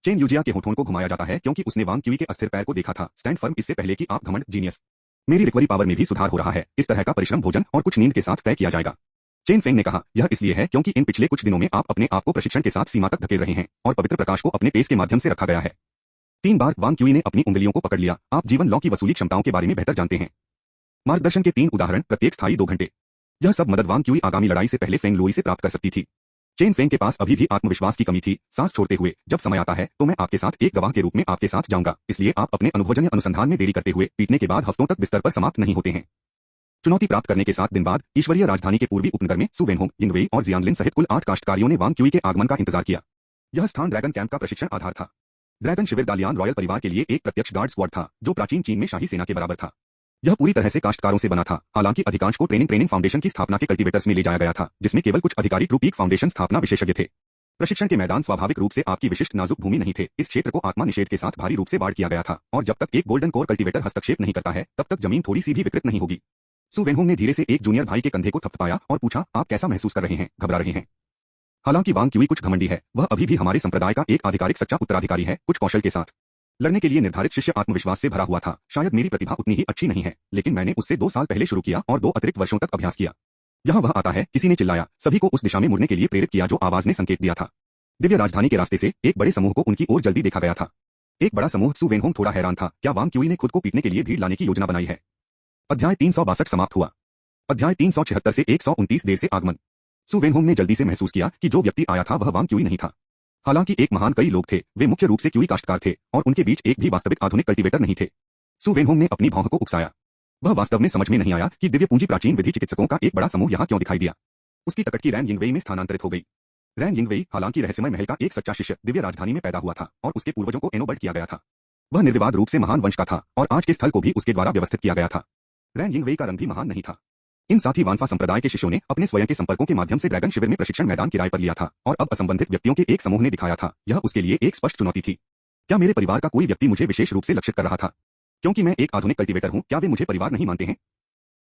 चेन यूजिया के होठों को घुमाया जाता है क्योंकि उसने वांग क्यूई के अस्थिर पैर को देखा था। स्टैंड फर्म इससे पहले कि आप घमंड, जीनियस। मेरी रिकवरी पावर में भी सुधार हो रहा है। इस तरह का परिश्रम भोजन और कुछ नींद के साथ तय किया जाएगा। चेन फेंग ने कहा, यह इसलिए है क्योंकि इन पिछले कुछ दिनों में आप अपने आप को प्रशिक्षण के साथ सीमा तक धकेल रहे हैं और पवित्र प्रकाश को अपने पेस के माध्यम से रखा गया है। 3 बार वांग क्यूई ने अपनी उंगलियों को पकड़ लिया। आप जीवन लॉ की वसूली क्षमताओं के बारे में बेहतर जानते हैं। मार्गदर्शन के 3 उदाहरण, प्रत्येक स्थायी 2 घंटे। यह सब मदद वांग क्यूई आगामी लड़ाई से पहले फेंग लुई से प्राप्त कर सकती थी। चेन फेंग के पास अभी भी आत्मविश्वास की कमी थी। सांस छोड़ते हुए, जब समय आता है तो मैं आपके साथ एक गवाह के रूप में आपके साथ जाऊंगा, इसलिए आप अपने अनुभवजन्य अनुसंधान में देरी करते हुए पीटने के बाद हफ्तों तक बिस्तर पर समाप्त नहीं होते हैं। चुनौती प्राप्त करने के 7 दिन बाद ईश्वरीय राजधानी के पूर्वी उपनगर में सु वेनहोंग, यिंगवेई और जियांगलिन सहित कुल 8 काश्तकारियों ने वांग क्यूई के आगमन का इंतजार किया। यह स्थान ड्रैगन कैंप का प्रशिक्षण आधार था। ड्रैगन शिविर दालियान रॉयल परिवार के लिए एक प्रत्यक्ष गार्ड स्क्वाड था, जो प्राचीन चीन में शाही सेना के बराबर था। यह पूरी तरह से काश्तकारों से बना था, हालांकि अधिकांश को ट्रेनिंग फाउंडेशन की स्थापना के कल्टीवेटर्स में ले जाया गया था, जिसमें केवल कुछ अधिकारी ट्रू पीक फाउंडेशन स्थापना विशेषज्ञ थे। प्रशिक्षण के मैदान स्वाभाविक रूप से आपकी विशिष्ट नाजुक भूमि नहीं थे। इस क्षेत्र को आत्मा निषेध के साथ भारी रूप से बाढ़ किया गया था, और जब तक एक गोल्डन कोर कल्टीवेटर हस्तक्षेप नहीं करता है, तब तक जमीन थोड़ी सी भी विकृत नहीं होगी। सु वेनहोंग ने धीरे से एक जूनियर भाई के कंधे को थपथपाया और पूछा, आप कैसा महसूस कर रहे हैं? घबरा रहे हैं? हालांकि वांग क्यूई कुछ घमंडी है, वह अभी भी हमारे संप्रदाय का एक आधिकारिक सच्चा उत्तराधिकारी है। कुछ कौशल के साथ लड़ने के लिए निर्धारित शिष्य आत्मविश्वास से भरा हुआ था। शायद मेरी प्रतिभा उतनी ही अच्छी नहीं है, लेकिन मैंने उससे 2 साल पहले शुरू किया और 2 अतिरिक्त वर्षों तक अभ्यास किया। यहाँ वह आता है, किसी ने चिल्लाया, सभी को उस दिशा में मुड़ने के लिए प्रेरित किया जो आवाज ने संकेत दिया था। दिव्य राजधानी के रास्ते से एक बड़े समूह को उनकी ओर जल्दी देखा गया था। एक बड़ा समूह। सु वेनहोंग थोड़ा हैरान था, क्या वांग क्यूई ने खुद को पीटने के लिए भीड़ लाने की योजना बनाई है? अध्याय 362 समाप्त हुआ। अध्याय 376 से 129 देर से आगमन। सु वेनहोंग ने जल्दी से महसूस किया कि जो व्यक्ति आया था वह वांग क्यूई नहीं था। हालांकि एक महान कई लोग थे, वे मुख्य रूप से क्यूई काश्तकार थे, और उनके बीच एक भी वास्तविक आधुनिक कल्टीवेटर नहीं थे। सु वेनहोंग ने अपनी भौंह को उकसाया। वह वास्तव में समझ में नहीं आया कि दिव्य पूंजी प्राचीन विधि चिकित्सकों का एक बड़ा समूह यहाँ क्यों दिखाई दिया। उसकी टकटकी रैन यिंगवेई में स्थानांतरित हो गई। रैन यिंगवेई, हालांकि रहस्यमय महल का एक सच्चा शिष्य, दिव्य राजधानी में पैदा हुआ था और उसके पूर्वजों को एनोबल्ट किया गया था। वह निर्विवाद रूप से महान वंश का था और आज के स्थल को भी उसके द्वारा व्यवस्थित किया गया था। रैन यिंगवेई का रंग भी महान नहीं था। इन साथी वानफा संप्रदाय के शिष्यों ने अपने स्वयं के संपर्कों के माध्यम से ड्रैगन शिविर में प्रशिक्षण मैदान किराए पर लिया था, और अब असंबंधित व्यक्तियों के एक समूह ने दिखाया था। यह उसके लिए एक स्पष्ट चुनौती थी। क्या मेरे परिवार का कोई व्यक्ति मुझे विशेष रूप से लक्षित कर रहा था? क्योंकि मैं एक आधुनिक कल्टीवेटर हूं, क्या वे मुझे परिवार नहीं मानते हैं?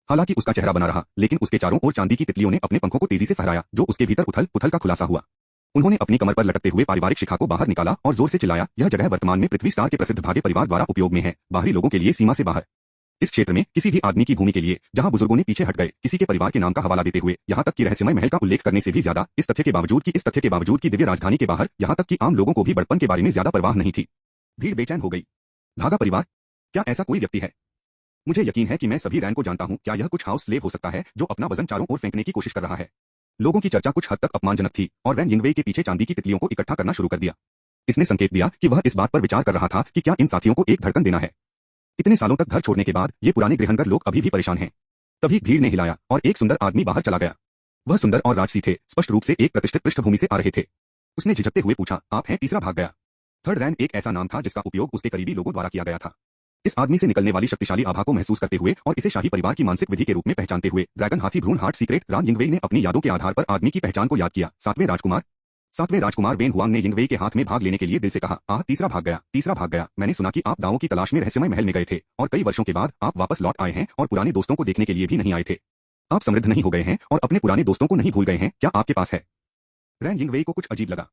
हालांकि उसका चेहरा बना रहा, लेकिन उसके चारों ओर चांदी की तितलियों ने अपने पंखों को तेजी से फहराया, जो उसके भीतर उथल पुथल का खुलासा हुआ। उन्होंने अपनी कमर पर लटकते हुए पारिवारिक शिखा को बाहर निकाला और जोर से चिल्लाया, यह जगह वर्तमान में पृथ्वी स्टार के प्रसिद्ध भाग्य परिवार द्वारा उपयोग में है, बाहरी लोगों के लिए सीमा से बाहर। इस क्षेत्र में किसी भी आदमी की भूमि के लिए, जहां बुजुर्गों ने पीछे हट गए, किसी के परिवार के नाम का हवाला देते हुए, यहां तक कि रहस्यमय महल का उल्लेख करने से भी ज्यादा, इस तथ्य के बावजूद कि दिव्य राजधानी के बाहर, यहां तक कि आम लोगों को भी बड़पन के बारे में ज्यादा परवाह नहीं थी। भीड़ बेचैन हो गई। भागा परिवार? क्या ऐसा कोई व्यक्ति है? मुझे यकीन है कि मैं सभी रैन को जानता हूं। क्या यह कुछ हाउस स्लेव हो सकता है जो अपना वजन चारों ओर फेंकने की कोशिश कर रहा है? लोगों की चर्चा कुछ हद तक अपमानजनक थी, और रैन यिंगवेई के पीछे चांदी की तितलियों को इकट्ठा करना शुरू कर दिया। इसने संकेत दिया कि वह इस बात पर विचार कर रहा था कि क्या इन साथियों को एक धड़कन देना है। इतने सालों तक घर छोड़ने के बाद ये पुराने गृहनगर लोग अभी भी परेशान हैं। तभी भीड़ ने हिलाया और एक सुंदर आदमी बाहर चला गया। वह सुंदर और राजसी थे, स्पष्ट रूप से एक प्रतिष्ठित पृष्ठभूमि से आ रहे थे। उसने झिझकते हुए पूछा, आप हैं? तीसरा भाग गया। थर्ड रैन एक ऐसा नाम था जिसका उपयोग उसके करीबी लोगों द्वारा किया गया था। इस आदमी से निकलने वाली शक्तिशाली आभा को महसूस करते हुए और इसे शाही परिवार की मानसिक विधि के रूप में पहचानते हुए ड्रैगन हाथी भ्रूण हार्ट सीक्रेट रैन यिंगवेई ने अपनी यादों के आधार पर आदमी की पहचान को याद किया। सातवें राजकुमार वेन हुआंग ने यिंगवेई के हाथ में भाग लेने के लिए दिल से कहा, तीसरा भाग गया। मैंने सुना कि आप दावों की तलाश में रहस्यमय महल में गए थे, और कई वर्षों के बाद आप वापस लौट आए हैं और पुराने दोस्तों को देखने के लिए भी नहीं आए थे। आप समृद्ध नहीं हो गए हैं और अपने पुराने दोस्तों को नहीं भूल गए हैं। क्या आपके पास है? रैन यिंगवेई को कुछ अजीब लगा।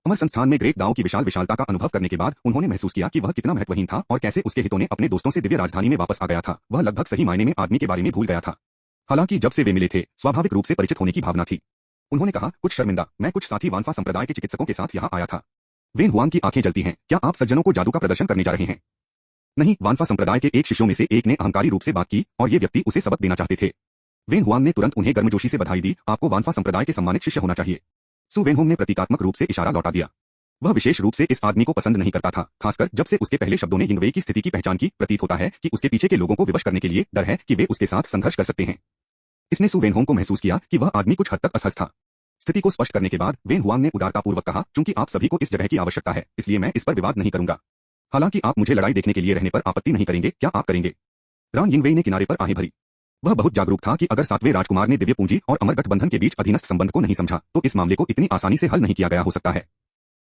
अमर संस्थान में ग्रेट दाओ की विशालता का अनुभव करने के बाद उन्होंने महसूस किया कि वह कितना महत्वहीन था और कैसे उसके हितों ने अपने दोस्तों से दिव्य राजधानी में वापस आ गया था। वह लगभग सही मायने में आदमी के बारे में भूल गया था। हालांकि जब से वे मिले थे, स्वाभाविक रूप से परिचित होने की भावना थी। उन्होंने कहा, कुछ शर्मिंदा, मैं कुछ साथी वानफा संप्रदाय के चिकित्सकों के साथ यहाँ आया था। वेन हुआंग की आंखें जलती हैं। क्या आप सज्जनों को जादू का प्रदर्शन करने जा रहे हैं? नहीं, वानफा संप्रदाय के एक शिष्यों में से एक ने अहंकारी रूप से बात की, और ये व्यक्ति उसे सबक देना चाहते थे। वेन हुआंग ने तुरंत उन्हें गर्मजोशी से बधाई दी। आपको वानफा संप्रदाय के सम्मानित शिष्य होना चाहिए। सु वेनहोंग ने प्रतीकात्मक रूप से इशारा लौटा दिया। वह विशेष रूप से इस आदमी को पसंद नहीं करता था, खासकर जब से उसके पहले शब्दों ने यिंगवेई की स्थिति की पहचान की। प्रतीत होता है कि उसके पीछे के लोगों को विवश करने के लिए डर है कि वे उसके साथ संघर्ष कर सकते हैं। इसने सु वेनहोंग को महसूस किया कि वह आदमी कुछ हद तक असहज था। स्थिति को स्पष्ट करने के बाद वेन हुआंग ने उदारतापूर्वक कहा, चूंकि आप सभी को इस जगह की आवश्यकता है, इसलिए मैं इस पर विवाद नहीं करूंगा। हालांकि आप मुझे लड़ाई देखने के लिए रहने पर आपत्ति नहीं करेंगे, क्या आप करेंगे? रैन यिंगवेई ने किनारे पर आहें भरी। वह बहुत जागरूक था कि अगर सातवें राजकुमार ने दिव्य पूंजी और अमर गठबंधन के बीच अधीनस्थ संबंध को नहीं समझा, तो इस मामले को इतनी आसानी से हल नहीं किया गया हो सकता है।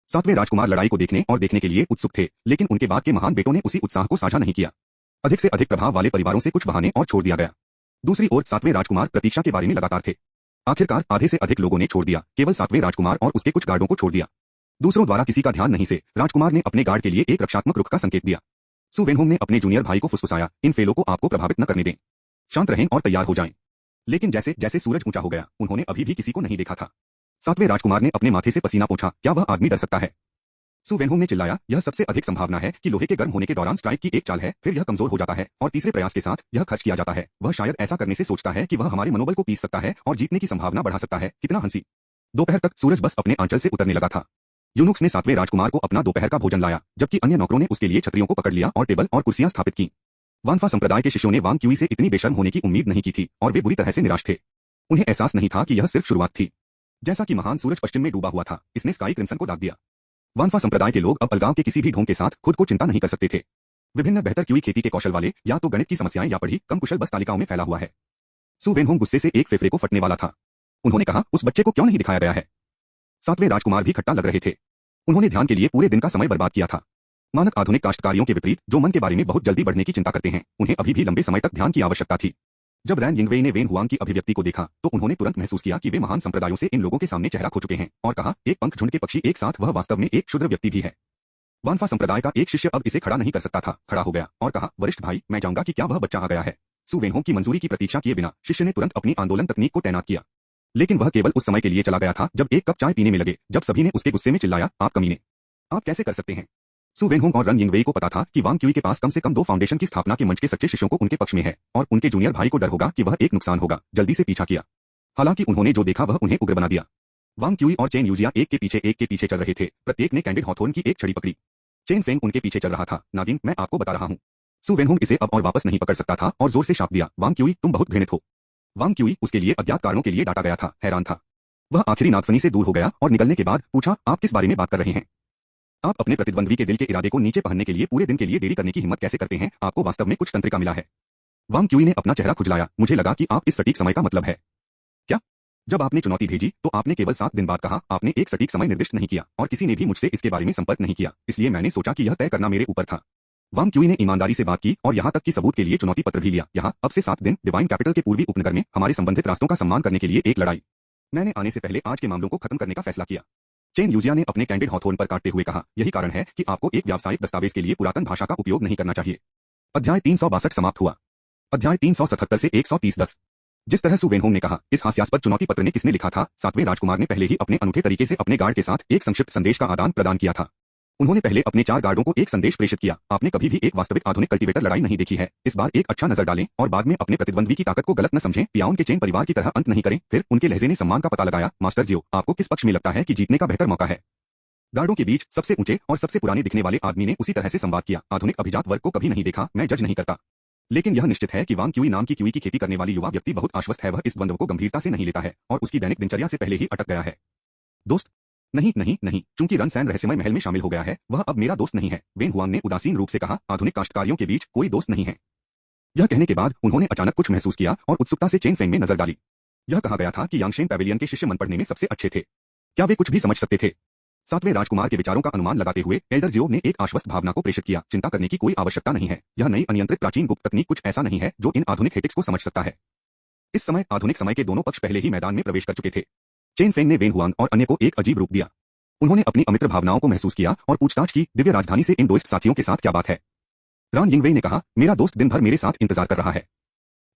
सातवें राजकुमार लड़ाई को देखने के लिए उत्सुक थे, लेकिन उनके बाद के महान बेटों ने उसी उत्साह को साझा नहीं किया। अधिक से अधिक प्रभाव वाले परिवारों से कुछ बहाने और छोड़ दिया गया। दूसरी ओर सातवें राजकुमार प्रतीक्षा के बारे में लगातार थे। आखिरकार आधे से अधिक लोगों ने छोड़ दिया, केवल सातवें राजकुमार और उसके कुछ गार्डों को छोड़ दिया। दूसरों द्वारा किसी का ध्यान नहीं से राजकुमार ने अपने गार्ड के लिए एक रक्षात्मक रुख का संकेत दिया। सु वेनहोंग ने अपने जूनियर भाई को फुसफुसाया, इन फेलों को आपको प्रभावित न करने दें। शांत रहें और तैयार हो जाएं। लेकिन जैसे जैसे सूरज ऊंचा हो गया, उन्होंने अभी भी किसी को नहीं देखा था। सातवें राजकुमार ने अपने माथे से पसीना पोंछा, क्या वह आदमी डर सकता है? सु वेनहोंग ने चिल्लाया, यह सबसे अधिक संभावना है कि लोहे के गर्म होने के दौरान स्ट्राइक की एक चाल है, फिर यह कमजोर हो जाता है और तीसरे प्रयास के साथ यह खर्च किया जाता है। वह शायद ऐसा करने से सोचता है कि वह हमारे मनोबल को पीस सकता है और जीतने की संभावना बढ़ा सकता है। कितना हंसी। दोपहर तक सूरज बस अपने आंचल से उतरने लगा था। यूनुक्स ने 7वें राजकुमार को अपना दोपहर का भोजन लाया, जबकि अन्य नौकरों ने उसके लिए छतरियों को पकड़ लिया और टेबल और कुर्सियां स्थापित की। वानफा संप्रदाय के शिष्यों ने वांग क्यूई से इतनी बेशर्म होने की उम्मीद नहीं की थी और वे बुरी तरह से निराश थे। उन्हें एहसास नहीं था कि यह सिर्फ शुरुआत थी। जैसा कि महान सूरज पश्चिम में डूबा हुआ था, इसने स्काई क्रिम्सन को दाग दिया। वानफा संप्रदाय के लोग अब अलगाव के किसी भी ढोंग के साथ खुद को चिंता नहीं कर सकते थे। विभिन्न बेहतर क्यूई खेती के कौशल वाले या तो गणित की समस्याएं या पढ़ी कम कुशल बस तालिकाओं में फैला हुआ है। सु वेनहोंग गुस्से से एक फेफड़े को फटने वाला था। उन्होंने कहा, उस बच्चे को क्यों नहीं दिखाया गया है। 7वें राजकुमार भी खट्टा लग रहे थे। उन्होंने ध्यान के लिए पूरे दिन का समय बर्बाद किया था। मानक आधुनिक काश्तकारियों के विपरीत, जो मन के बारे में बहुत जल्दी बढ़ने की चिंता करते हैं, उन्हें अभी भी लंबे समय तक ध्यान की आवश्यकता थी। जब रैन यिंगवेई ने वेन हुआंग की अभिव्यक्ति को देखा तो उन्होंने तुरंत महसूस किया कि वे महान संप्रदायों से इन लोगों के सामने चेहरा खो चुके हैं और कहा, एक पंख झुंड के पक्षी एक साथ, वह वास्तव में एक क्षुद्र व्यक्ति भी है। वानफा संप्रदाय का एक शिष्य अब इसे खड़ा नहीं कर सकता था, खड़ा हो गया और कहा, वरिष्ठ भाई, मैं चाहूंगा कि क्या वह बच्चा आ गया है। सु वेनहोंग की मंजूरी की प्रतीक्षा किए बिना शिष्य ने तुरंत अपनी आंदोलन तकनीक को तैनात किया। लेकिन वह केवल उस समय के लिए चला गया था जब एक कप चाय पीने में लगे, जब सभी ने उसके गुस्से में चिल्लाया, आप कमीने, आप कैसे कर सकते हैं। सु वेनहोंग और रन यिंगवेई को पता था कि वांग क्यूई के पास कम से कम 2 फाउंडेशन की स्थापना के मंच के सच्चे शिष्यों को उनके पक्ष में है और उनके जूनियर भाई को डर होगा कि वह एक नुकसान होगा। जल्दी से पीछा किया। हालांकि उन्होंने जो देखा वह उन्हें उग्र बना दिया। वांग क्यूई और चेन यूजिया एक के पीछे चल रहे थे। प्रत्येक ने कैंडिड हॉथोर्न की एक छड़ी पकड़ी। चेन फेंग उनके पीछे चल रहा था। नागिन, मैं आपको बता रहा हूं। सु वेनहोंग इसे अब और वापस नहीं पकड़ सकता था और जोर से शाप दिया, वांग क्यूई, तुम बहुत घृणित हो। वांग क्यूई उसके लिए अज्ञात कारणों के लिए डांटा गया था, हैरान था। वह आखिरी नागफनी से दूर हो गया और निकलने के बाद पूछा, आप किस बारे में बात कर रहे हैं। आप अपने प्रतिद्वंद्वी के दिल के इरादे को नीचे पहनने के लिए पूरे दिन के लिए देरी करने की हिम्मत कैसे करते हैं। आपको वास्तव में कुछ तंत्रिका मिला है। वांग क्यूई ने अपना चेहरा खुजलाया, मुझे लगा कि आप इस सटीक समय का मतलब है। क्या? जब आपने चुनौती भेजी तो आपने केवल 7 दिन बाद कहा, आपने एक सटीक समय निर्दिष्ट नहीं किया और किसी ने भी मुझसे इसके बारे में संपर्क नहीं किया, इसलिए मैंने सोचा कि यह तय करना मेरे ऊपर था। वांग क्यूई ने ईमानदारी से बात की और यहाँ तक कि सबूत के लिए चुनौती पत्र भी लिया। यहाँ अब से 7 दिन डिवाइन कैपिटल के पूर्वी उपनगर में हमारे संबंधित रास्तों का सम्मान करने के लिए एक लड़ाई। मैंने आने से पहले आज के मामलों को खत्म करने का फैसला किया। चेन यूजिया ने अपने कैंडिड हॉथोर्न पर काटते हुए कहा, यही कारण है कि आपको एक व्यावसायिक दस्तावेज के लिए पुरातन भाषा का उपयोग नहीं करना चाहिए। अध्याय 362 समाप्त हुआ। अध्याय 377 से 130 जिस तरह सु वेनहोंग ने कहा, इस हास्यास्पद चुनौती पत्र ने किसने लिखा था। 7वें राजकुमार ने पहले ही अपने अनूठे तरीके से अपने गार्ड के साथ एक संक्षिप्त संदेश का आदान प्रदान किया था। उन्होंने पहले अपने 4 गार्डों को एक संदेश प्रेषित किया, आपने कभी भी एक वास्तविक आधुनिक कल्टीवेटर लड़ाई नहीं देखी है, इस बार एक अच्छा नजर डालें और बाद में अपने प्रतिद्वंद्वी की ताकत को गलत न समझें, पियाउन के चेन परिवार की तरह अंत नहीं करें। फिर उनके लहजे ने सम्मान का पता लगाया, मास्टर जियो, आपको किस पक्ष में लगता है कि जीतने का बेहतर मौका है। गार्डों के बीच सबसे ऊंचे और सबसे पुराने दिखने वाले आदमी ने उसी तरह से संवाद किया, आधुनिक अभिजात वर्ग को कभी नहीं देखा, मैं जज नहीं करता, लेकिन यह निश्चित है कि वांग क्यूई नाम की क्यूई की खेती करने वाली युवा व्यक्ति बहुत आश्वस्त है। वह इस द्वंद्व को गंभीरता से नहीं लेता है और उसकी दैनिक दिनचर्या से पहले ही अटक गया है। दोस्त नहीं नहीं नहीं, चूंकि रन सैन रहस्यमय महल में शामिल हो गया है, वह अब मेरा दोस्त नहीं है। वेन हुआंग ने उदासीन रूप से कहा, आधुनिक काश्तकारियों के बीच कोई दोस्त नहीं है। यह कहने के बाद उन्होंने अचानक कुछ महसूस किया और उत्सुकता से चेन फेंग में नजर डाली। यह कहा गया था कि यांगशेन पैवेलियन के शिष्य मन पढ़ने में सबसे अच्छे थे। क्या वे कुछ भी समझ सकते थे। 7वें राजकुमार के विचारों का अनुमान लगाते हुए एल्डर जियो ने एक आश्वस्त भावना को प्रेषित किया, चिंता करने की कोई आवश्यकता नहीं है। यह नई अनियंत्रित प्राचीन गुप्त तकनीक कुछ ऐसा नहीं है जो इन आधुनिक हेटिक्स को समझ सकता है। इस समय आधुनिक समय के दोनों पक्ष पहले ही मैदान में प्रवेश कर चुके थे। चेन फेंग ने वेन हुआंग और अन्य को एक अजीब रूप दिया। उन्होंने अपनी अमित्र भावनाओं को महसूस किया और पूछताछ की, दिव्य राजधानी से इन दोस्त साथियों के साथ क्या बात है। रान यिंगवेई ने कहा, मेरा दोस्त दिन भर मेरे साथ इंतजार कर रहा है।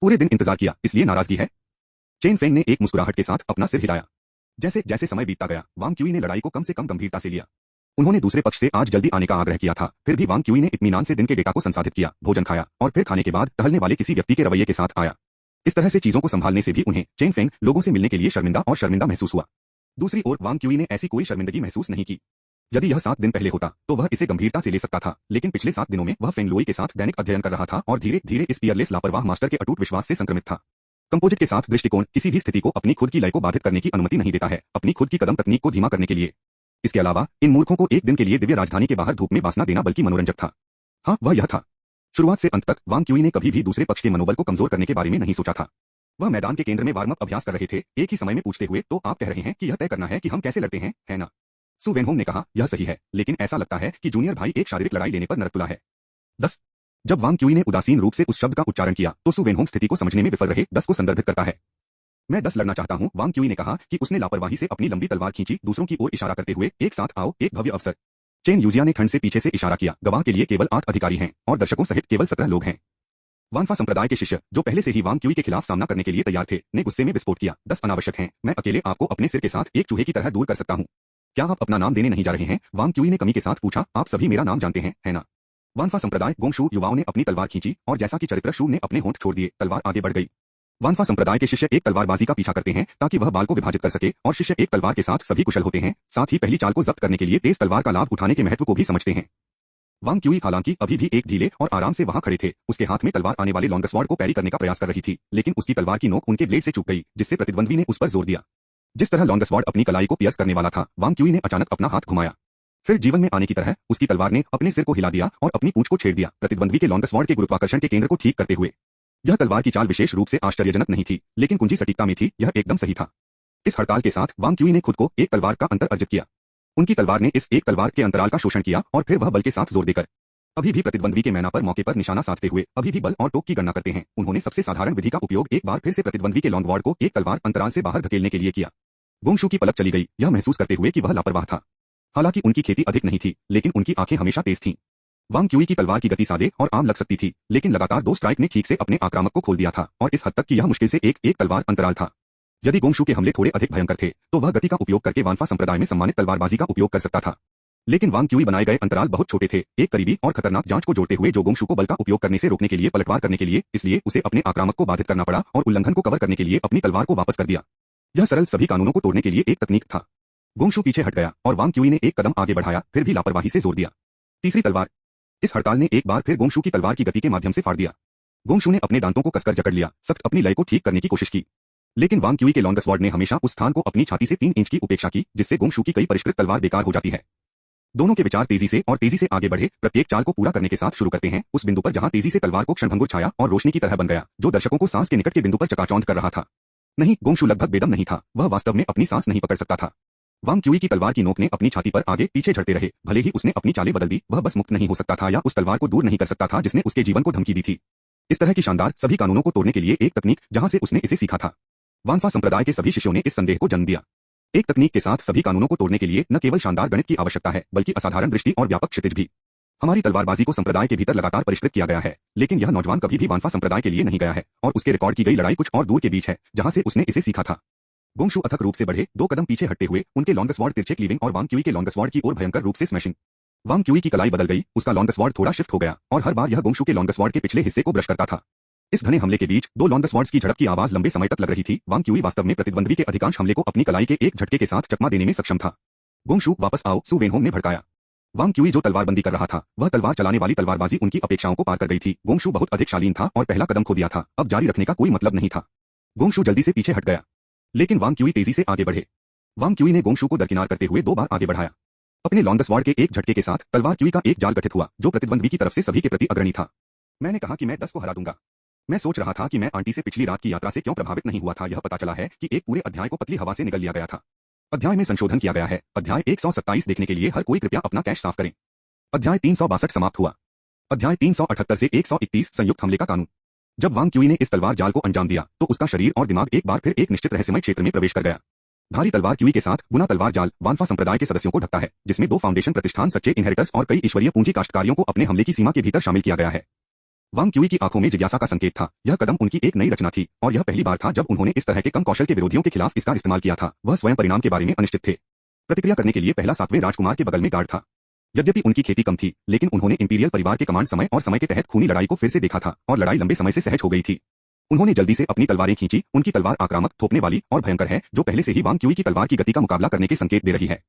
पूरे दिन इंतजार किया, इसलिए नाराजगी है। चेन फेंग ने एक मुस्कुराहट के साथ अपना सिर हिलाया। जैसे जैसे समय बीतता गया, वांग क्यूई ने लड़ाई को कम से कम गंभीरता से लिया। उन्होंने दूसरे पक्ष से आज जल्दी आने का आग्रह किया था, फिर भी वांग क्यूई ने इत्मीनान से दिन के डेटा को संसाधित किया, भोजन खाया और फिर खाने के बाद टहलने वाले किसी व्यक्ति के रवैये के साथ आया। इस तरह से चीजों को संभालने से भी उन्हें चेन फेंग लोगों से मिलने के लिए शर्मिंदा महसूस हुआ। दूसरी ओर वांग क्यूई ने ऐसी कोई शर्मिंदगी महसूस नहीं की। यदि यह 7 दिन पहले होता तो वह इसे गंभीरता से ले सकता था, लेकिन पिछले 7 दिनों में वह फेंग लुई के साथ दैनिक अध्ययन कर रहा था और धीरे धीरे इस पियरलेस लापरवाह मास्टर के अटूट विश्वास से संक्रमित था। कंपोजिट के साथ दृष्टिकोण किसी भी स्थिति को अपनी खुद की लय को बाधित करने की अनुमति नहीं देता है, अपनी खुद की कदम तकनीक को धीमा करने के लिए। इसके अलावा इन मूर्खों को एक दिन के लिए दिव्य राजधानी के बाहर धूप में बासना देना बल्कि मनोरंजक था। हाँ, वह यह था। शुरुआत से अंत तक वांग क्यूई ने कभी भी दूसरे पक्ष के मनोबल को कमजोर करने के बारे में नहीं सोचा था। वह मैदान के केंद्र में वार्म अप अभ्यास कर रहे थे, एक ही समय में पूछते हुए, तो आप कह रहे हैं कि यह तय करना है कि हम कैसे लड़ते हैं, है ना। सु वेनहोंग ने कहा, यह सही है, लेकिन ऐसा लगता है कि जूनियर भाई एक शारीरिक लड़ाई लेने पर नरकुला है। 10 जब वांग क्यूई ने उदासीन रूप से उस शब्द का उच्चारण किया तो सु वेनहोंग स्थिति को समझने में विफल रहे। 10 को संदर्भित करता है। मैं 10 लड़ना चाहता हूं, वांग क्यूई ने कहा कि उसने लापरवाही से अपनी लंबी तलवार खींची, दूसरों की ओर इशारा करते हुए, एक साथ आओ, एक भव्य अवसर। चेन यूजिया ने ठंड से पीछे से इशारा किया, गवाह के लिए केवल 8 अधिकारी हैं और दर्शकों सहित केवल 17 लोग हैं। वानफा संप्रदाय के शिष्य जो पहले से ही वांग क्यूई के खिलाफ सामना करने के लिए तैयार थे, ने गुस्से में विस्फोट किया, 10 अनावश्यक हैं, मैं अकेले आपको अपने सिर के साथ एक चूहे की तरह दूर कर सकता हूं। क्या आप अपना नाम देने नहीं जा रहे हैं? वांग क्यूई ने कमी के साथ पूछा। आप सभी मेरा नाम जानते हैं, है ना? वानफा संप्रदाय गोंगशू युवाओं ने अपनी तलवार खींची और जैसा कि चरित्र शू ने अपने होंठ छोड़ दिए, तलवार आगे बढ़ गई। वानफा संप्रदाय के शिष्य एक तलवारबाजी का पीछा करते हैं ताकि वह बाल को विभाजित कर सके और शिष्य एक तलवार के साथ सभी कुशल होते हैं, साथ ही पहली चाल को जब्त करने के लिए तेज तलवार का लाभ उठाने के महत्व को भी समझते हैं। वांग क्यूई हालांकि अभी भी एक ढीले और आराम से वहां खड़े थे। उसके हाथ में तलवार आने वाले लॉन्गस्वॉर्ड को पैरी करने का प्रयास कर रही थी, लेकिन उसकी तलवार की नोक उनके ब्लेड से चूक गई, जिससे प्रतिद्वंद्वी ने उस पर जोर दिया। जिस तरह लॉन्गस्वॉर्ड अपनी कलाई को पियर्स करने वाला था, वांग क्यूई ने अचानक अपना हाथ घुमाया। फिर जीवन में आने की तरह उसकी तलवार ने अपने सिर को हिला दिया और अपनी पूंछ को छेड़ दिया, प्रतिद्वंद्वी के लॉन्गस्वॉर्ड के गुरुत्वाकर्षण के केंद्र को ठीक करते हुए। यह तलवार की चाल विशेष रूप से आश्चर्यजनक नहीं थी, लेकिन कुंजी सटीकता में थी, यह एकदम सही था। इस हड़ताल के साथ वांग क्यूई ने खुद को एक तलवार का अंतर अर्जित किया। उनकी तलवार ने इस एक तलवार के अंतराल का शोषण किया और फिर वह बल के साथ जोर देकर अभी भी प्रतिद्वंद्वी के मैना पर मौके पर निशाना साधते हुए अभी भी बल और टोक की गणना करते हैं। उन्होंने सबसे साधारण विधि का उपयोग एक बार फिर से प्रतिद्वंद्वी के लॉन्गवॉर्ड को एक तलवार अंतराल से बाहर धकेलने के लिए किया। गोंगशू की पलक चली गई, यह महसूस करते हुए कि वह लापरवाह था। हालांकि उनकी खेती अधिक नहीं थी, लेकिन उनकी आंखें हमेशा तेज थीं। वांग क्यूई की तलवार की गति सादे और आम लग सकती थी, लेकिन लगातार 2 स्ट्राइक ने ठीक से अपने आक्रामक को खोल दिया था और इस हद तक कि यह मुश्किल से एक तलवार अंतराल था। यदि गोंगशू के हमले थोड़े अधिक भयंकर थे, तो वह गति का उपयोग करके वानफा संप्रदाय में सम्मानित तलवारबाजी का उपयोग कर सकता था। लेकिन वांग क्यूई बनाए गए अंतराल बहुत छोटे थे, एक करीबी और खतरनाक जांच को जोड़ते हुए जो गोंगशू को बल का उपयोग करने से रोकने के लिए पलटवार करने के लिए, इसलिए उसे अपने आक्रामक को बाधित करना पड़ा और उल्लंघन को कवर करने के लिए अपनी तलवार को वापस कर दिया। यह सरल सभी कानूनों को तोड़ने के लिए एक तकनीक था। गोंगशू पीछे हट गया और वांग क्यूई ने एक कदम आगे बढ़ाया, फिर भी लापरवाही से जोर दिया। तीसरी तलवार। इस हड़ताल ने एक बार फिर गोंगशू की तलवार की गति के माध्यम से फाड़ दिया। गोंगशू ने अपने दांतों को कसकर जकड़ लिया, सख्त अपनी लय को ठीक करने की कोशिश की। लेकिन वांग क्यूई के लॉन्गस्वॉर्ड ने हमेशा उस स्थान को अपनी छाती से 3 इंच की उपेक्षा की, जिससे गोंगशू की कई परिष्कृत तलवार बेकार हो जाती है। दोनों के विचार तेजी से आगे बढ़े, प्रत्येक चाल को पूरा करने के साथ शुरू करते हैं उस बिंदु पर जहां तेजी से तलवार को क्षणभंगुर छाया और रोशनी की तरह बन गया, जो दर्शकों को सांस के निकट के बिंदु पर चकाचौंध कर रहा था। नहीं, गोंगशू लगभग बेदम नहीं था, वह वास्तव में अपनी सांस नहीं पकड़ सकता था। वांग क्यूई की तलवार की नोक ने अपनी छाती पर आगे पीछे झड़ते रहे, भले ही उसने अपनी चालें बदल दी, वह बस मुक्त नहीं हो सकता था या उस तलवार को दूर नहीं कर सकता था जिसने उसके जीवन को धमकी दी थी। इस तरह की शानदार सभी कानूनों को तोड़ने के लिए एक तकनीक जहां से उसने इसे सीखा था। वानफा संप्रदाय के सभी शिष्यों ने इस संदेह को जन्म दिया। एक तकनीक के साथ सभी कानूनों को तोड़ने के लिए न केवल शानदार गणित की आवश्यकता है, बल्कि असाधारण दृष्टि और व्यापक क्षितिज भी। हमारी तलवारबाजी को संप्रदाय के भीतर लगातार परिष्कृत किया गया है, लेकिन यह नौजवान कभी भी वानफा संप्रदाय के लिए नहीं गया है और उसके रिकॉर्ड की गई लड़ाई कुछ और दूर के बीच है जहां से उसने इसे सीखा था। गोंगशू अथक रूप से बढ़े, 2 कदम पीछे हटते हुए उनके लॉन्गस्वॉर्ड तिरछे क्लीविंग और वांग क्यूई के लॉन्गस्वॉर्ड की ओर भयंकर रूप से स्मैशिंग। वांग क्यूई की कलाई बदल गई, उसका लॉन्गस्वॉर्ड थोड़ा शिफ्ट हो गया और हर बार यह गोंगशू के लॉन्गस्वॉर्ड के पिछले हिस्से को ब्रश करता था। इस घने हमले के बीच 2 लॉन्गस्वॉर्ड्स की झड़प की आवाज लंबे समय तक लग रही थी। वांग क्यूई वास्तव में प्रतिद्वंद्वी के अधिकांश हमले को अपनी कलाई के एक झटके के साथ चकमा देने में सक्षम था। गोंगशू, वापस आओ, सु वेनहोंग ने भड़काया। वांग क्यूई जो तलवारबंदी कर रहा था, वह तलवार चलाने वाली तलवारबाजी उनकी अपेक्षाओं को पार कर गई थी। गोंगशू बहुत अधिक शालीन था और पहला कदम खो दिया था, अब जारी रखने का कोई मतलब नहीं था। गोंगशू जल्दी से पीछे हट गया, लेकिन वांग क्यूई तेजी से आगे बढ़े। वांग क्यूई ने गोंगशू को दरकिनार करते हुए 2 बार आगे बढ़ाया। अपने लॉन्गस्वॉर्ड के एक झटके के साथ तलवार क्यूई का एक जाल गठित हुआ, जो प्रतिद्वंद्वी की तरफ से सभी के प्रति अग्रणी था। मैंने कहा कि मैं 10 को हरा दूंगा। मैं सोच रहा था कि मैं आंटी से पिछली रात की यात्रा से क्यों प्रभावित नहीं हुआ था। यह पता चला है कि एक पूरे अध्याय को पतली हवा से निगल लिया गया था। अध्याय में संशोधन किया गया है। अध्याय 127 देखने के लिए हर कोई कृपया अपना कैश साफ करें। अध्याय 362 समाप्त हुआ। अध्याय 378 से 131 संयुक्त हमले का कानून। जब वांग क्यूई ने इस तलवार जाल को अंजाम दिया, तो उसका शरीर और दिमाग एक बार फिर एक निश्चित रहस्यमय क्षेत्र में प्रवेश कर गया। भारी तलवार क्यूई के साथ बुना तलवार जाल वानफा संप्रदाय के सदस्यों को ढकता है, जिसमें 2 फाउंडेशन प्रतिष्ठान, सच्चे इनहेरिटर्स और कई ईश्वरीय पूंजी काश्तकारियों को अपने हमले की सीमा के भीतर शामिल किया गया है। वांग क्यूई की आंखों में जिज्ञासा का संकेत था। यह कदम उनकी एक नई रचना थी और यह पहली बार था जब उन्होंने इस तरह के कम कौशल के विरोधियों के खिलाफ इसका इस्तेमाल किया था। वह स्वयं परिणाम के बारे में अनिश्चित थे। प्रतिक्रिया करने के लिए पहला 7वें राजकुमार के बगल में गार्ड था। यद्यपि उनकी खेती कम थी, लेकिन उन्होंने इंपीरियल परिवार के कमांड समय और समय के तहत खूनी लड़ाई को फिर से देखा था और लड़ाई लंबे समय से सहज हो गई थी। उन्होंने जल्दी से अपनी तलवारें खींची। उनकी तलवार आक्रामक, थोपने वाली और भयंकर है, जो पहले से ही वांग क्यूई की तलवार की गति का मुकाबला करने के संकेत दे रही है।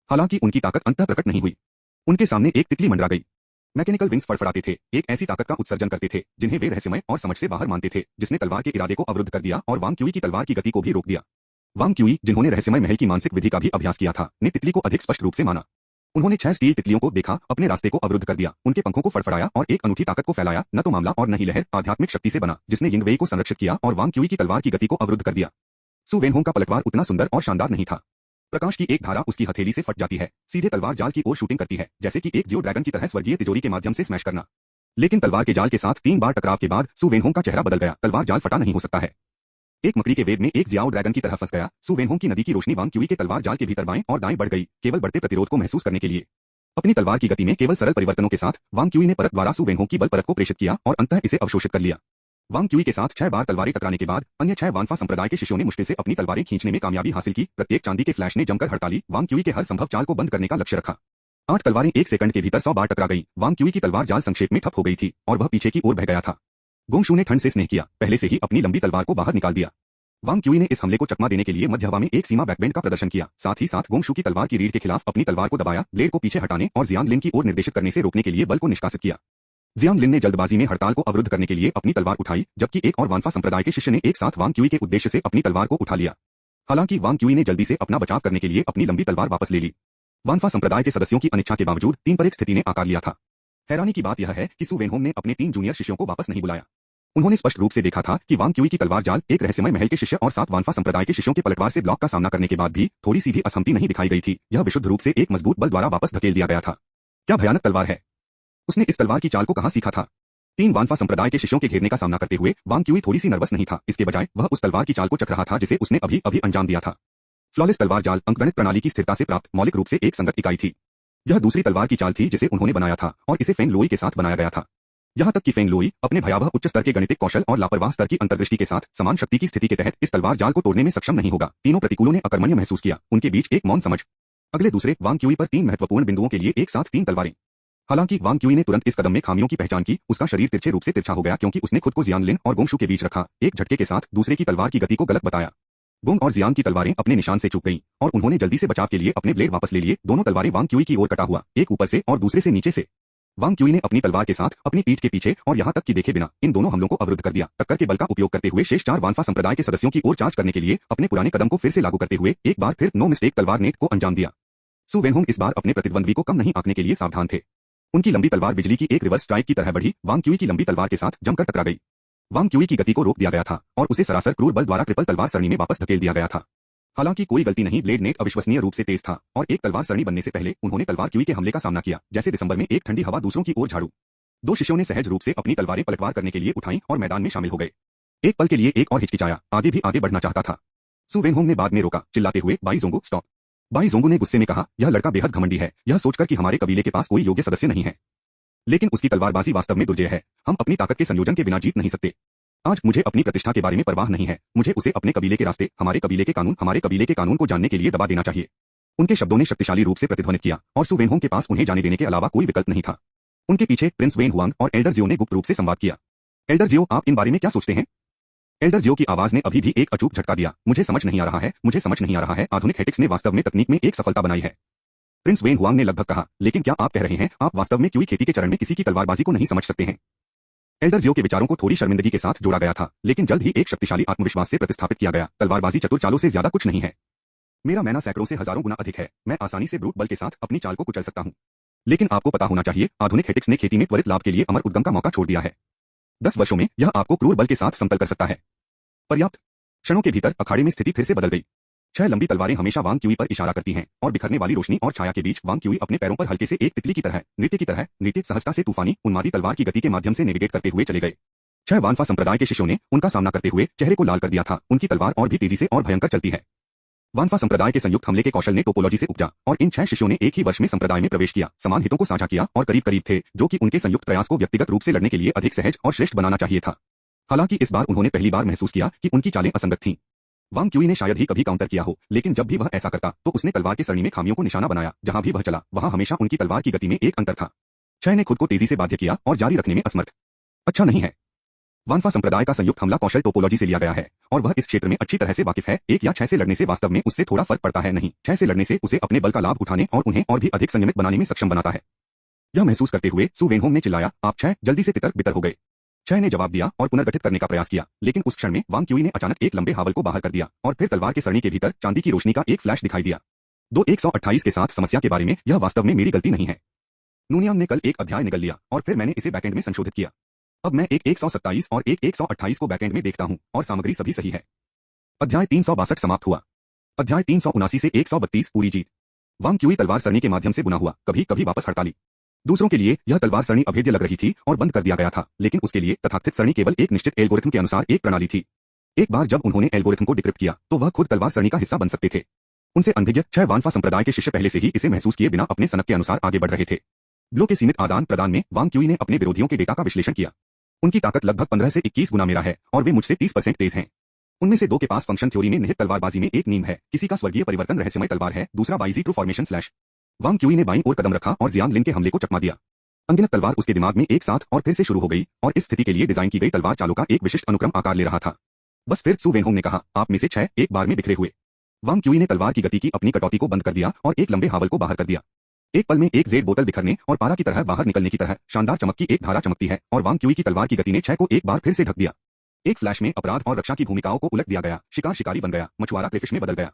हालांकि उनकी ताकत अंततः प्रकट नहीं हुई। उनके सामने एक तितली मंडरा गई। मैकेनिकल विंग्स फड़फड़ाते थे, एक ऐसी ताकत का उत्सर्जन करते थे जिन्हें वे रहस्यमय और समझ से बाहर मानते थे, जिसने तलवार के इरादे को अवरुद्ध कर दिया और वांग क्यूई की तलवार की गति को भी रोक दिया। वांग क्यूई, जिन्होंने रहस्यमय महल की मानसिक विधि का भी अभ्यास किया था, ने तितली को अधिक स्पष्ट रूप से माना। उन्होंने 6 स्टील तितलियों को देखा, अपने रास्ते को अवरुद्ध कर दिया, उनके पंखों को फड़फड़ाया और एक अनूठी ताकत को फैलाया। न तो मामला और न ही लहर आध्यात्मिक शक्ति से बना, जिसने यिंग वेई को संरक्षित किया और वांग क्यूई की तलवार की गति को अवरुद्ध कर दिया। सु वेनहोंग का पलटवार उतना सुंदर और शानदार नहीं था। प्रकाश की एक धारा उसकी हथेली से फट जाती है, सीधे तलवार जाल की ओर शूटिंग करती है, जैसे कि एक जियो ड्रैगन की तरह स्वर्गीय तिजोरी के माध्यम से स्मैश करना। लेकिन तलवार के जाल के साथ 3 बार टकराव के बाद सु वेनहोंग का चेहरा बदल गया। तलवार जाल फटा नहीं हो सकता है। एक मकड़ी के वेब में एक जियाओ ड्रैगन की तरह फंस गया। सु वेनहोंग की नदी की रोशनी वांग क्यूई के तलवार जाल के भीतर बाएं और दाएं बढ़ गई, केवल बढ़ते प्रतिरोध को महसूस करने के लिए। अपनी तलवार की गति में केवल सरल परिवर्तनों के साथ वांग क्यूई ने परत द्वारा सु वेनहोंग की बल परत को प्रेषित किया और अंततः इसे अवशोषित कर लिया। वांग क्यूई के साथ 6 बार तलवारें टकराने के बाद अन्य 6 वानफा संप्रदाय के शिष्यों ने मुश्किल से अपनी तलवारें खींचने में कामयाबी हासिल की। प्रत्येक चांदी के फ्लैश ने जमकर हड़ताली वांग क्यूई के हर संभव चाल को बंद करने का लक्ष्य रखा। 8 तलवारें 1 सेकंड के भीतर 100 बार टकरा गई। वांग क्यूई की तलवार जाल संक्षेप में ठप हो गई थी और वह पीछे की ओर बह गया था। गोंगशू ने ठंड से स्नेह किया, पहले से ही अपनी लंबी तलवार को बाहर निकाल दिया। वांग क्यूई ने इस हमले को चकमा देने के लिए मध्य हवा में एक सीमा बैकबेंड का प्रदर्शन किया। साथ ही साथ गोंगशू की तलवार की रीढ़ के खिलाफ अपनी तलवार को दबाया, ब्लेड को पीछे हटाने और जियांग लिन की ओर निर्देशित करने से रोकने के लिए बल को निष्कासित किया। जियांग लिन ने जल्दबाजी में हड़ताल को अवरुद्ध करने के लिए अपनी तलवार उठाई, जबकि एक और वानफा संप्रदाय के शिष्य ने एक साथ वांग क्यूई के उद्देश्य से अपनी तलवार को उठा लिया। हालांकि वांग क्यूई ने जल्दी से अपना बचाव करने के लिए अपनी लंबी तलवार वापस ले ली। वानफा संप्रदाय के सदस्यों की अनिच्छा के बावजूद 3 पर 1 स्थिति ने आकार लिया था। हैरानी की बात यह है कि सु वेनहोंग ने अपने 3 जूनियर शिष्यों को वापस नहीं बुलाया। उन्होंने स्पष्ट रूप से देखा था कि वांग क्यूई की तलवार जाल एक रहस्यमय महल के शिष्य और 7 वानफा संप्रदाय के शिष्यों के पलटवार से ब्लॉक का सामना करने के बाद भी थोड़ी सी भी असहमति नहीं दिखाई गई थी। यह विशुद्ध रूप से एक मजबूत बल द्वारा वापस धकेल दिया गया था। क्या भयानक तलवार है! उसने इस तलवार की चाल को कहां सीखा था? 3 वानफा संप्रदाय के शिष्यों के घेरने का सामना करते हुए वांग क्यूई थोड़ी सी नर्वस नहीं था। इसके बजाय वह उस तलवार की चाल को चख रहा था जिसे उसने अभी अभी अंजाम दिया था। फ्लॉलेस तलवार जाल अंकगणित प्रणाली की स्थिरता से प्राप्त मौलिक रूप से एक संगत इकाई थी। यह दूसरी तलवार की चाल थी जिसे उन्होंने बनाया था और इसे फेंग लोई के साथ बनाया गया था। यहां तक कि फेंग लोई अपने भयावह उच्च स्तर के गणितिक कौशल और लापरवाह स्तर की अंतर्दृष्टि के साथ समान शक्ति की स्थिति के तहत इस तलवार जाल को तोड़ने में सक्षम नहीं होगा। तीनों प्रतिकूलों ने अकर्मण्य महसूस किया। उनके बीच एक मौन समझ। अगले दूसरे वांग क्यूई पर 3 महत्वपूर्ण बिंदुओं के लिए एक साथ 3 तलवारें। हालांकि वांग क्यूई ने तुरंत इस कदम में खामियों की पहचान की। उसका शरीर तिरछे रूप से तिरछा हो गया क्योंकि उसने खुद को जियांग लिन और गोंगशू के बीच रखा। एक झटके के साथ दूसरे की तलवार की गति को गलत बताया। गोंग और जियांग की तलवारें अपने निशान से चूक गईं और उन्होंने जल्दी से बचाव के लिए अपने ब्लेड वापस ले लिए। दोनों तलवारें वांग क्यूई की ओर कटा हुआ, एक ऊपर से और दूसरे से नीचे से। वांग क्यूई ने अपनी तलवार के साथ अपनी पीठ के पीछे और यहां तक कि देखे बिना इन दोनों हमलों को अवरुद्ध कर दिया। टक्कर के बल का उपयोग करते हुए शेष 4 वानफा संप्रदाय के सदस्यों की ओर चार्ज करने के लिए अपने पुराने कदम को फिर से लागू करते हुए एक बार फिर नो मिस्टेक तलवार नेट को अंजाम दिया। सु वेनहोंग इस बार अपने प्रतिद्वंद्वी को कम नहीं आंकने के लिए सावधान थे। उनकी लंबी तलवार बिजली की एक रिवर्स स्ट्राइक की तरह बढ़ी। वांग क्यूई की लंबी तलवार के साथ जमकर टकरा गई। वांग क्यूई की गति को रोक दिया गया था और उसे सरासर क्रूर बल द्वारा ट्रिपल तलवार सरणी में वापस धकेल दिया गया था। हालांकि कोई गलती नहीं, ब्लेड नेट अविश्वसनीय रूप से तेज था और एक तलवार सरणी बनने से पहले उन्होंने तलवार क्यूई के हमले का सामना किया जैसे दिसंबर में एक ठंडी हवा दूसरों की ओर झाड़ू। 2 शिष्यों ने सहज रूप से अपनी तलवारें पलटवार करने के लिए उठाई और मैदान में शामिल हो गए। एक पल के लिए एक और हिचकिचाया, आगे भी आगे बढ़ना चाहता था। सु वेनहोंग ने बाद में रोका, चिल्लाते हुए, by Dzongu stop. By Dzongu ने गुस्से में कहा, यह लड़का बेहद घमंडी है, यह सोचकर कि हमारे कबीले के पास कोई योग्य सदस्य नहीं है। लेकिन उसकी तलवारबाजी वास्तव में दुर्जय है। हम अपनी ताकत के संयोजन के बिना जीत नहीं सकते। आज मुझे अपनी प्रतिष्ठा के बारे में परवाह नहीं है। मुझे उसे अपने कबीले के रास्ते, हमारे कबीले के कानून को जानने के लिए दबा देना चाहिए। उनके शब्दों ने शक्तिशाली रूप से प्रतिध्वनित किया और सु वेनहोंग के पास उन्हें जाने देने के अलावा कोई विकल्प नहीं था। उनके पीछे प्रिंस वेन हुआंग और एल्डर जियो ने गुप्त रूप से संवाद किया। एल्डर जियो, आप इन बारे में क्या सोचते हैं? एल्डर जियो की आवाज ने अभी भी एक अचूक झटका दिया। मुझे समझ नहीं आ रहा है, मुझे समझ नहीं आ रहा है। आधुनिक हेटिक्स ने वास्तव में तकनीक में एक सफलता बनाई है। प्रिंस वेन हुआंग ने लगभग कहा, लेकिन क्या आप कह रहे हैं आप वास्तव में क्यूई खेती के चरण में किसी की तलवारबाजी को नहीं समझ सकते हैं? एल्डर जियो के विचारों को थोड़ी शर्मिंदगी के साथ जोड़ा गया था, लेकिन जल्द ही एक शक्तिशाली आत्मविश्वास से प्रतिस्थापित किया गया। तलवारबाजी चतुर चालों से ज्यादा कुछ नहीं है। मेरा मैना सैकड़ों से हजारों गुना अधिक है। मैं आसानी से ब्रूट बल के साथ अपनी चाल को कुचल सकता हूं। लेकिन आपको पता होना चाहिए, आधुनिक हेटिक्स ने खेती में त्वरित लाभ के लिए अमर उद्गम का मौका छोड़ दिया है। 10 वर्षों में यह आपको क्रूर बल के साथ समतल कर सकता है। पर्याप्त क्षणों के भीतर अखाड़े में स्थिति फिर से बदल गई। 6 लंबी तलवारें हमेशा वांग क्यूई पर इशारा करती हैं और बिखरने वाली रोशनी और छाया के बीच वांग क्यूई अपने पैरों पर हल्के से एक तितली की तरह, नृत्य सहजता से तूफानी उन्मादी तलवार की गति के माध्यम से नेविगेट करते हुए चले गए। 6 वानफा संप्रदाय के शिष्यों ने उनका सामना करते हुए चेहरे को लाल कर दिया था। उनकी तलवार और भी तेजी से और भयंकर चलती है। वानफा संप्रदाय के संयुक्त हमले के कौशल ने टोपोलॉजी से उपजा और इन 6 शिष्यों ने एक ही वर्ष में संप्रदाय में प्रवेश किया, समान हितों को साझा किया और करीब करीब थे, जो कि उनके संयुक्त प्रयास को व्यक्तिगत रूप से लड़ने के लिए अधिक सहज और श्रेष्ठ बनाना चाहिए था। हालांकि इस बार उन्होंने पहली बार महसूस किया कि उनकी चालें असंगत थीं। वांग क्यूई ने शायद ही कभी काउंटर किया हो, लेकिन जब भी वह ऐसा करता तो उसने तलवार के सरणी में खामियों को निशाना बनाया। जहां भी वह चला वहां हमेशा उनकी तलवार की गति में एक अंतर था। 6 ने खुद को तेजी से बाध्य किया और जारी रखने में असमर्थ। अच्छा नहीं है। वानफा संप्रदाय का संयुक्त हमला कौशल टोपोलॉजी से लिया गया है और वह इस क्षेत्र में अच्छी तरह से वाकिफ है। 1 या 6 से लड़ने से वास्तव में उससे थोड़ा फर्क पड़ता है नहीं। 6 से लड़ने से उसे अपने बल का लाभ उठाने और उन्हें और भी अधिक संयमित बनाने में सक्षम बनाता है। यह महसूस करते हुए सु वेनहोंग ने चिल्लाया, आप 6 जल्दी से तितर बितर हो गए। 6 ने जवाब दिया और पुनर्गठित करने का प्रयास किया, लेकिन उस क्षण में वांग क्यूई ने अचानक एक लंबे हावल को बाहर कर दिया और फिर तलवार के सरणी के भीतर चांदी की रोशनी का एक फ्लैश दिखाई दिया। 128 के साथ समस्या के बारे में, यह वास्तव में मेरी गलती नहीं है। नूनियांग ने कल एक अध्याय निगल लिया और फिर मैंने इसे बैकएंड में संशोधित किया। अब मैं एक 127 और एक 128 को बैकएंड में देखता हूं और सामग्री सभी सही है। अध्याय 362 समाप्त हुआ। अध्याय 379 से 132 पूरी जीत। वांग क्यूई तलवार सरणी के माध्यम से बुना हुआ, कभी कभी वापस हड़ताली। दूसरों के लिए यह तलवार सरणी अभेद्य लग रही थी और बंद कर दिया गया था, लेकिन उसके लिए तथाकथित सरणी केवल एक निश्चित एल्गोरिथम के अनुसार एक प्रणाली थी। एक बार जब उन्होंने एल्गोरिथम को डिक्रिप्ट किया तो वह खुद तलवार सरणी का हिस्सा बन सकते थे। उनसे अनभिज्ञ 6 वानफा संप्रदाय के शिष्य पहले से ही इसे महसूस किए बिना अपने सनक के अनुसार आगे बढ़ रहे थे। ब्लो के सीमित आदान प्रदान में वांग क्यूई ने अपने विरोधियों के डेटा का विश्लेषण किया। उनकी ताकत लगभग 15 से 21 गुना मेरा है और वे मुझसे 30% तेज हैं। उनमें से दो के पास फंक्शन थ्योरी में निहित तलवारबाजी में एक नीम है, किसी का स्वर्गीय परिवर्तन रहस्यमय तलवार है, दूसरा बाइजी ट्रू फॉर्मेशन स्लैश। वांग क्यूई ने बाईं ओर कदम रखा और जियांग लिन के हमले को चकमा दिया। अनगिनत तलवार उसके दिमाग में एक साथ और फिर से शुरू हो गई और इस स्थिति के लिए डिजाइन की गई तलवार चालों का एक विशिष्ट अनुक्रम आकार ले रहा था। बस फिर सु वेनहोंग ने कहा, आप में से 6 एक बार में बिखरे हुए। वांग क्यूई ने तलवार की गति की अपनी कटौती को बंद कर दिया और एक लंबे हावल को बाहर कर दिया। एक पल में एक जेड बोतल बिखरने और पारा की तरह बाहर निकलने की तरह शानदार चमक की एक धारा चमकती है और वांग क्यूई की तलवार की गति ने 6 को एक बार फिर से ढक दिया। एक फ्लैश में अपराध और रक्षा की भूमिकाओं को उलट दिया गया, शिकार शिकारी बन गया, मछुआरा क्रेफिश में बदल गया।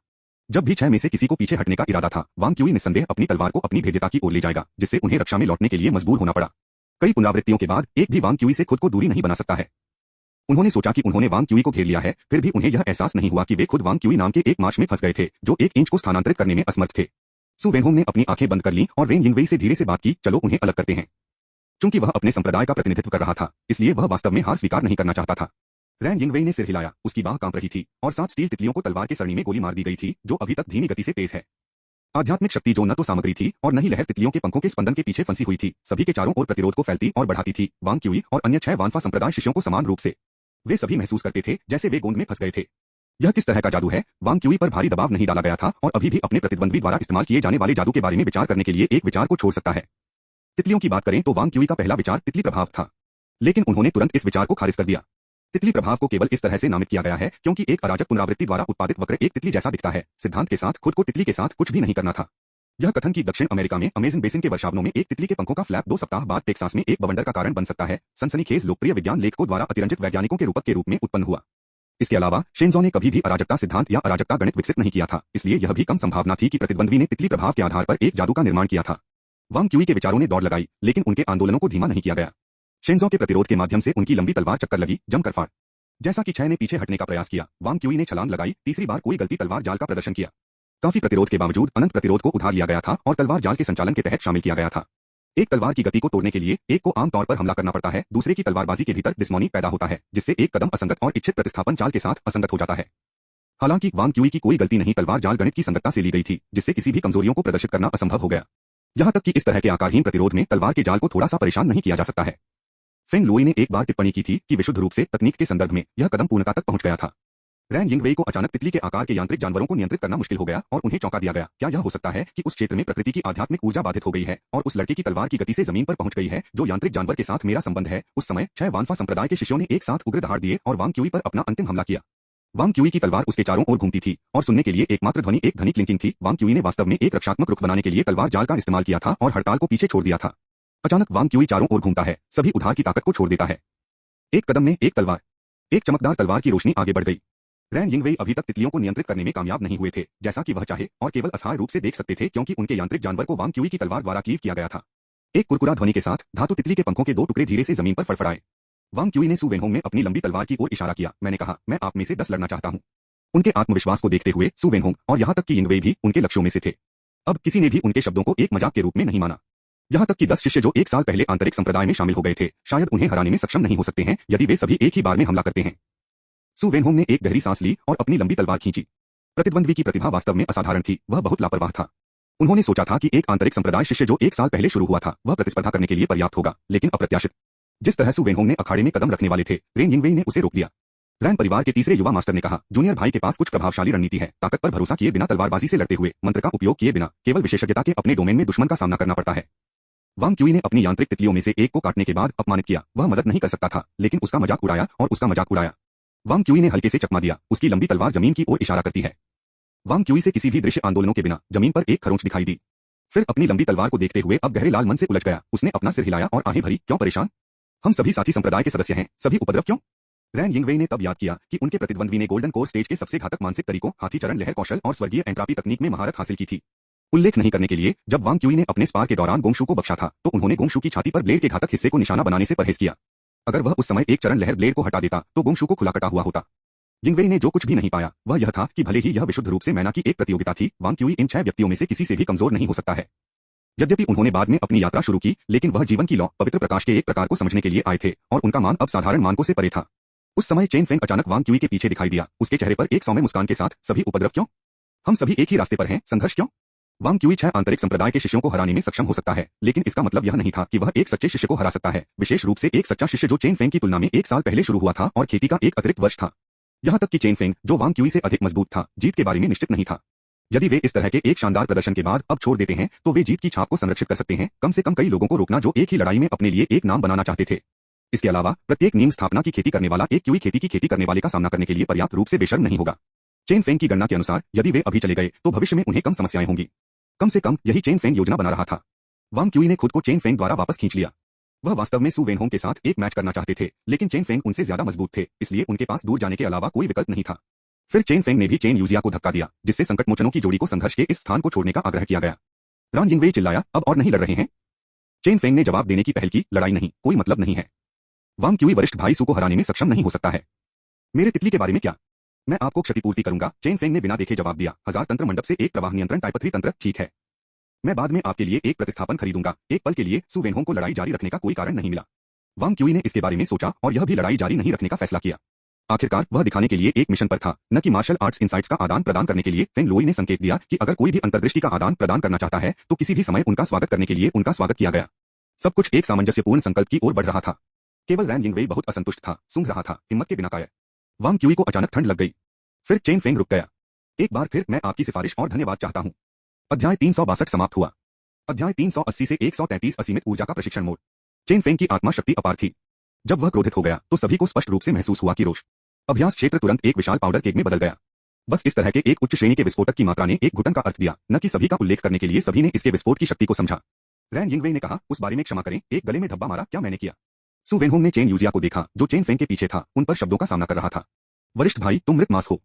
जब भी 6 में से किसी को पीछे हटने का इरादा था, वांग क्यूई निस्संदेह अपनी तलवार को अपनी भेद्यता की ओर ले जाएगा, जिससे उन्हें रक्षा में लौटने के लिए मजबूर होना पड़ा। कई पुनरावृत्तियों के बाद एक भी वांग क्यूई से खुद को दूरी नहीं बना सकता है। उन्होंने सोचा कि उन्होंने वांग क्यूई को घेर लिया है, फिर भी उन्हें यह एहसास नहीं हुआ कि वे खुद वांग क्यूई नाम के एक मार्च में फंस गए थे, जो 1 इंच को स्थानांतरित करने में असमर्थ थे। सु वेनहोंग ने अपनी आंखें बंद कर लीं और रेन यिंगवेई से धीरे से बात की, चलो उन्हें अलग करते हैं। चूंकि वह अपने संप्रदाय का प्रतिनिधित्व कर रहा था, इसलिए वह वास्तव में हार स्वीकार नहीं करना चाहता था। रैन यिंगवेई ने सिर हिलाया, उसकी बाह कांप रही थी और 7 स्टील तितलियों को तलवार के सरणी में गोली मार दी गई थी, जो अभी तक धीमी गति से तेज है। आध्यात्मिक शक्ति जो न तो सामग्री थी और न ही लहर तितलियों के पंखों के स्पंदन के पीछे फंसी हुई थी, सभी के चारों ओर प्रतिरोध को फैलती और बढ़ाती थी। वांग क्यूई और अन्य 6 वानफा संप्रदाय शिष्यों को समान रूप से वे सभी महसूस करते थे जैसे वे गोंद में फंस गए थे। यह किस तरह का जादू है? वांग क्यूई पर भारी दबाव नहीं डाला गया था और अभी भी अपने प्रतिद्वंद्वी द्वारा इस्तेमाल किए जाने वाले जादू के बारे में विचार करने के लिए एक विचार को छोड़ सकता है। तितलियों की बात करें तो वांग क्यूई का पहला विचार तितली प्रभाव था, लेकिन उन्होंने तुरंत इस विचार को खारिज कर दिया। तितली प्रभाव को केवल इस तरह से नामित किया गया है क्योंकि एक अराजक पुनरावृत्ति द्वारा उत्पादित वक्र एक तितली जैसा दिखता है, सिद्धांत के साथ खुद को तितली के साथ कुछ भी नहीं करना था। यह कथन कि दक्षिण अमेरिका में अमेज़न बेसिन के वर्षावनों में एक तितली के पंखों का फ्लैप 2 सप्ताह बाद टेक्सास में एक बवंडर का कारण बन सकता है, सनसनीखेज लोकप्रिय विज्ञान लेखकों द्वारा अतिरंजित वैज्ञानिकों के रूपक के रूप में उत्पन्न हुआ। इसके अलावा शेंजो ने कभी भी अराजकता सिद्धांत या अराजकता गणित विकसित नहीं किया था, इसलिए यह भी कम संभावना थी कि प्रतिद्वंद्वी ने तितली प्रभाव के आधार पर एक जादू का निर्माण किया था। वांग क्यूई के विचारों ने दौड़ लगाई, लेकिन उनके आंदोलनों को धीमा नहीं किया गया। शेंजो के प्रतिरोध के माध्यम से उनकी लंबी तलवार चक्कर लगी, जमकर फाड़। जैसा कि 6 ने पीछे हटने का प्रयास किया, वांग क्यूई ने छलांग लगाई, तीसरी बार कोई गलती तलवार जाल का प्रदर्शन किया। काफी प्रतिरोध के बावजूद अनंत प्रतिरोध को उधार लिया गया था और तलवार जाल के संचालन के तहत शामिल किया गया था। एक तलवार की गति को तोड़ने के लिए एक को आमतौर पर हमला करना पड़ता है, दूसरे की तलवारबाजी के भीतर डिस्मोनी पैदा होता है, जिससे एक कदम असंगत और इच्छित प्रतिस्थापन चाल के साथ असंगत हो जाता है। हालांकि वांग क्यूई की कोई गलती नहीं, तलवार जाल गणित की संगतता से ली गई थी, जिससे किसी भी कमजोरियों को प्रदर्शित करना असंभव हो गया। यहां तक कि इस तरह के आकारहीन प्रतिरोध में तलवार के जाल को थोड़ा सा परेशान नहीं किया जा सकता है। फेंग लुई ने एक बार टिप्पणी की थी कि विशुद्ध रूप से तकनीक के संदर्भ में यह कदम पूर्णता तक पहुंच गया था। रैन यिंगवेई को अचानक तितली के आकार के यांत्रिक जानवरों को नियंत्रित करना मुश्किल हो गया और उन्हें चौंका दिया गया। क्या यह हो सकता है कि उस क्षेत्र में प्रकृति की आध्यात्मिक ऊर्जा बाधित हो गई है और उस लड़के की तलवार की गति से जमीन पर पहुंच गई है, जो यांत्रिक जानवर के साथ मेरा संबंध है? उस समय 6 वानफा संप्रदाय के शिष्यों ने एक साथ उग्र दहाड़ दिए और वांग क्यूई पर अपना अंतिम हमला किया। वांग क्यूई की तलवार उसके चारों ओर घूमती थी और सुनने के लिए एकमात्र ध्वनि एक घनी क्लिंकिंग थी। वांग क्यूई ने वास्तव में एक रक्षात्मक रुख बनाने के लिए तलवार जाल का इस्तेमाल किया था और हड़ताल को पीछे छोड़ दिया था। अचानक वांग क्यूई चारों ओर घूमता है, सभी उधार की ताकत को छोड़ देता है। एक कदम में एक तलवार, एक चमकदार तलवार की रोशनी आगे बढ़ गई। रैन यिंगवेई अभी तक तितलियों को नियंत्रित करने में कामयाब नहीं हुए थे, जैसा कि वह चाहे, और केवल असहाय रूप से देख सकते थे क्योंकि उनके यांत्रिक जानवर को वांग क्यूई की तलवार द्वारा क्लीव किया गया था। एक कुरकुरा ध्वनि के साथ धातु तितली के पंखों के 2 टुकड़े धीरे से जमीन पर फड़फड़ाए। वांग क्यूई ने सु वेनहोंग में अपनी लंबी तलवार की ओर इशारा किया। मैंने कहा, मैं आप में से 10 लड़ना चाहता हूं। उनके आत्मविश्वास को देखते हुए सु वेनहोंग और यहां तक कि यिंगवेई भी उनके लक्ष्यों में से थे। अब किसी ने भी उनके शब्दों को एक मजाक के रूप में नहीं माना। यहां तक कि 10 शिष्य जो 1 साल पहले आंतरिक संप्रदाय में शामिल हो गए थे, शायद उन्हें हराने में सक्षम नहीं हो सकते हैं यदि वे सभी एक ही बार में हमला करते हैं। सु वेनहोंग ने एक गहरी सांस ली और अपनी लंबी तलवार खींची। प्रतिद्वंद्वी की प्रतिभा वास्तव में असाधारण थी, वह बहुत लापरवाह था। उन्होंने सोचा था कि एक आंतरिक संप्रदाय शिष्य जो 1 साल पहले शुरू हुआ था, वह प्रतिस्पर्धा करने के लिए पर्याप्त होगा, लेकिन अप्रत्याशित जिस तरह सु वेनहोंग ने अखाड़े में कदम रखने वाले थे, रेन यिंगवेई ने उसे रोक दिया। रैन परिवार के तीसरे युवा मास्टर ने कहा, जूनियर भाई के पास कुछ प्रभावशाली रणनीति है, ताकत पर भरोसा किए बिना, तलवारबाजी से लड़ते हुए, मंत्र का उपयोग किए बिना, केवल विशेषज्ञता के अपने डोमेन में दुश्मन का सामना करना पड़ता है। वांग क्यूई ने अपनी यांत्रिक तितलियों में से एक को काटने के बाद अपमानित किया। वह मदद नहीं कर सकता था, लेकिन उसका मजाक उड़ाया और उसका मजाक उड़ाया। वांग क्यूई ने हल्के से चकमा दिया, उसकी लंबी तलवार जमीन की ओर इशारा करती है। वांग क्यूई से किसी भी दृश्य आंदोलनों के बिना जमीन पर एक खरोंच दिखाई दी। फिर अपनी लंबी तलवार को देखते हुए अब गहरे लाल मन से उलझ गया। उसने अपना सिर हिलाया और आहें भरी, क्यों परेशान? हम सभी साथी संप्रदाय के सदस्य हैं, सभी उपद्रव क्यों? रैन यिंगवेई ने तब याद किया कि उनके प्रतिद्वंद्वी ने गोल्डन कोर स्टेज के सबसे घातक मानसिक तरीकों, हाथी चरण लहर कौशल और स्वर्गीय एंट्रापी तकनीक में महारत हासिल की थी। उल्लेख नहीं करने के लिए, जब वांग क्यूई ने अपने स्पार के दौरान गोंगशू को बख्शा था, तो उन्होंने गोंगशू की छाती पर ब्लेड के घातक हिस्से को निशाना बनाने से परहेज किया। अगर वह उस समय एक चरण लहर ब्लेड को हटा देता, तो गोंगशू को खुला कटा हुआ होता। यिंगवेई ने जो कुछ भी नहीं पाया, वह यह था कि भले ही यह विशुद्ध रूप से मैना की एक प्रतियोगिता थी, वांग क्यूई इन 6 व्यक्तियों में से किसी से भी कमजोर नहीं हो सकता है। यद्यपि उन्होंने बाद में अपनी यात्रा शुरू की, लेकिन वह जीवन की लौ, पवित्र प्रकाश के एक प्रकार को समझने के लिए आए थे, और उनका मान अब साधारण मानकों से परे था। उस समय चेन फेंग अचानक वांग क्यूई के पीछे दिखाई दिया, उसके चेहरे पर एक सौम्य मुस्कान के साथ। सभी उपद्रव क्यों? हम सभी एक ही रास्ते पर हैं, संघर्ष क्यों? वांग क्यूई 6 आंतरिक संप्रदाय के शिष्यों को हराने में सक्षम हो सकता है, लेकिन इसका मतलब यह नहीं था कि वह एक सच्चे शिष्य को हरा सकता है, विशेष रूप से एक सच्चा शिष्य जो चेन फेंग की तुलना में 1 साल पहले शुरू हुआ था और खेती का एक अतिरिक्त वर्ष था। यहाँ तक कि चेन फेंग, जो वांग क्यूई से अधिक मजबूत था, जीत के बारे में निश्चित नहीं था। यदि वे इस तरह के एक शानदार प्रदर्शन के बाद अब छोड़ देते हैं, तो वे जीत की छाप को संरक्षित कर सकते हैं, कम से कम कई लोगों को रोकना जो एक ही लड़ाई में अपने लिए एक नाम बनाना चाहते थे। इसके अलावा प्रत्येक नीम स्थापना की खेती करने वाला एक क्यूई खेती की खेती करने वाले का सामना करने के लिए पर्याप्त रूप से बेशर्म नहीं होगा। चेन फेंग की गणना के अनुसार यदि वे अभी चले गए तो भविष्य में उन्हें कम समस्याएं होंगी। कम से कम यही चेन फेंग योजना बना रहा था। वांग क्यूई ने खुद को चेन फेंग द्वारा वापस खींच लिया। वह वास्तव में सु वेनहोंग के साथ एक मैच करना चाहते थे, लेकिन चेन फेंग उनसे ज्यादा मजबूत थे, इसलिए उनके पास दूर जाने के अलावा कोई विकल्प नहीं था। फिर चेन फेंग ने भी चेन यूजिया को धक्का दिया, जिससे संकटमोचनों की जोड़ी को संघर्ष के इस स्थान को छोड़ने का आग्रह किया गया। रान यिंगवेई चिल्लाया, अब और नहीं लड़ रहे हैं? चेन फेंग ने जवाब देने की पहल की, लड़ाई नहीं, कोई मतलब नहीं है। वांग क्यूई वरिष्ठ भाई सु को हराने में सक्षम नहीं हो सकता है। मेरे तितली के बारे में क्या? मैं आपको क्षतिपूर्ति करूंगा, चेन फेंग ने बिना देखे जवाब दिया। 1000 तंत्र मंडप से एक प्रवाह नियंत्रण टाइपथरी तंत्र, ठीक है। मैं बाद में आपके लिए एक प्रतिस्थापन खरीदूंगा। एक पल के लिए सु वेनहोंग को लड़ाई जारी रखने का कोई कारण नहीं मिला। वांग क्यूई ने इसके बारे में सोचा और यह भी लड़ाई जारी नहीं रखने का फैसला किया। आखिरकार वह दिखाने के लिए एक मिशन पर था, न कि मार्शल आर्ट्स इनसाइट्स का आदान प्रदान करने के लिए। फेंग लोई ने संकेत दिया कि अगर कोई भी अंतर्दृष्टि का आदान प्रदान करना चाहता है तो किसी भी समय उनका स्वागत करने के लिए उनका स्वागत किया गया। सब कुछ एक सामंजस्यपूर्ण संकल्प की ओर बढ़ रहा था। केवल रैन यिंगवेई बहुत असंतुष्ट था, सूंघ रहा था, हिम्मत के बिना कायर। वांग क्यूई को अचानक ठंड लग गई। फिर चेन फेंग रुक गया। एक बार फिर मैं आपकी सिफारिश और धन्यवाद चाहता हूं। अध्याय 362 समाप्त हुआ। अध्याय 380 से 133 असीमित ऊर्जा का प्रशिक्षण मोड। चेन फेंग की आत्मा शक्ति अपार थी। जब वह क्रोधित हो गया तो सभी को स्पष्ट रूप से महसूस हुआ कि रोष अभ्यास क्षेत्र तुरंत एक विशाल पाउडर केक में बदल गया। बस इस तरह के एक उच्च श्रेणी के विस्फोटक की मात्रा ने एक घुटन का अर्थ दिया, न कि सभी का उल्लेख करने के लिए सभी ने इसके विस्फोट की शक्ति को समझा। रैन यिंगवेई ने कहा, उस बारे में क्षमा करें, एक गले में धब्बा मारा क्या मैंने किया? सु वेनहोंग ने चेन यूजिया को देखा, जो चेन फेंग के पीछे था, उन पर शब्दों का सामना कर रहा था। वरिष्ठ भाई, तुम मृत मांस हो।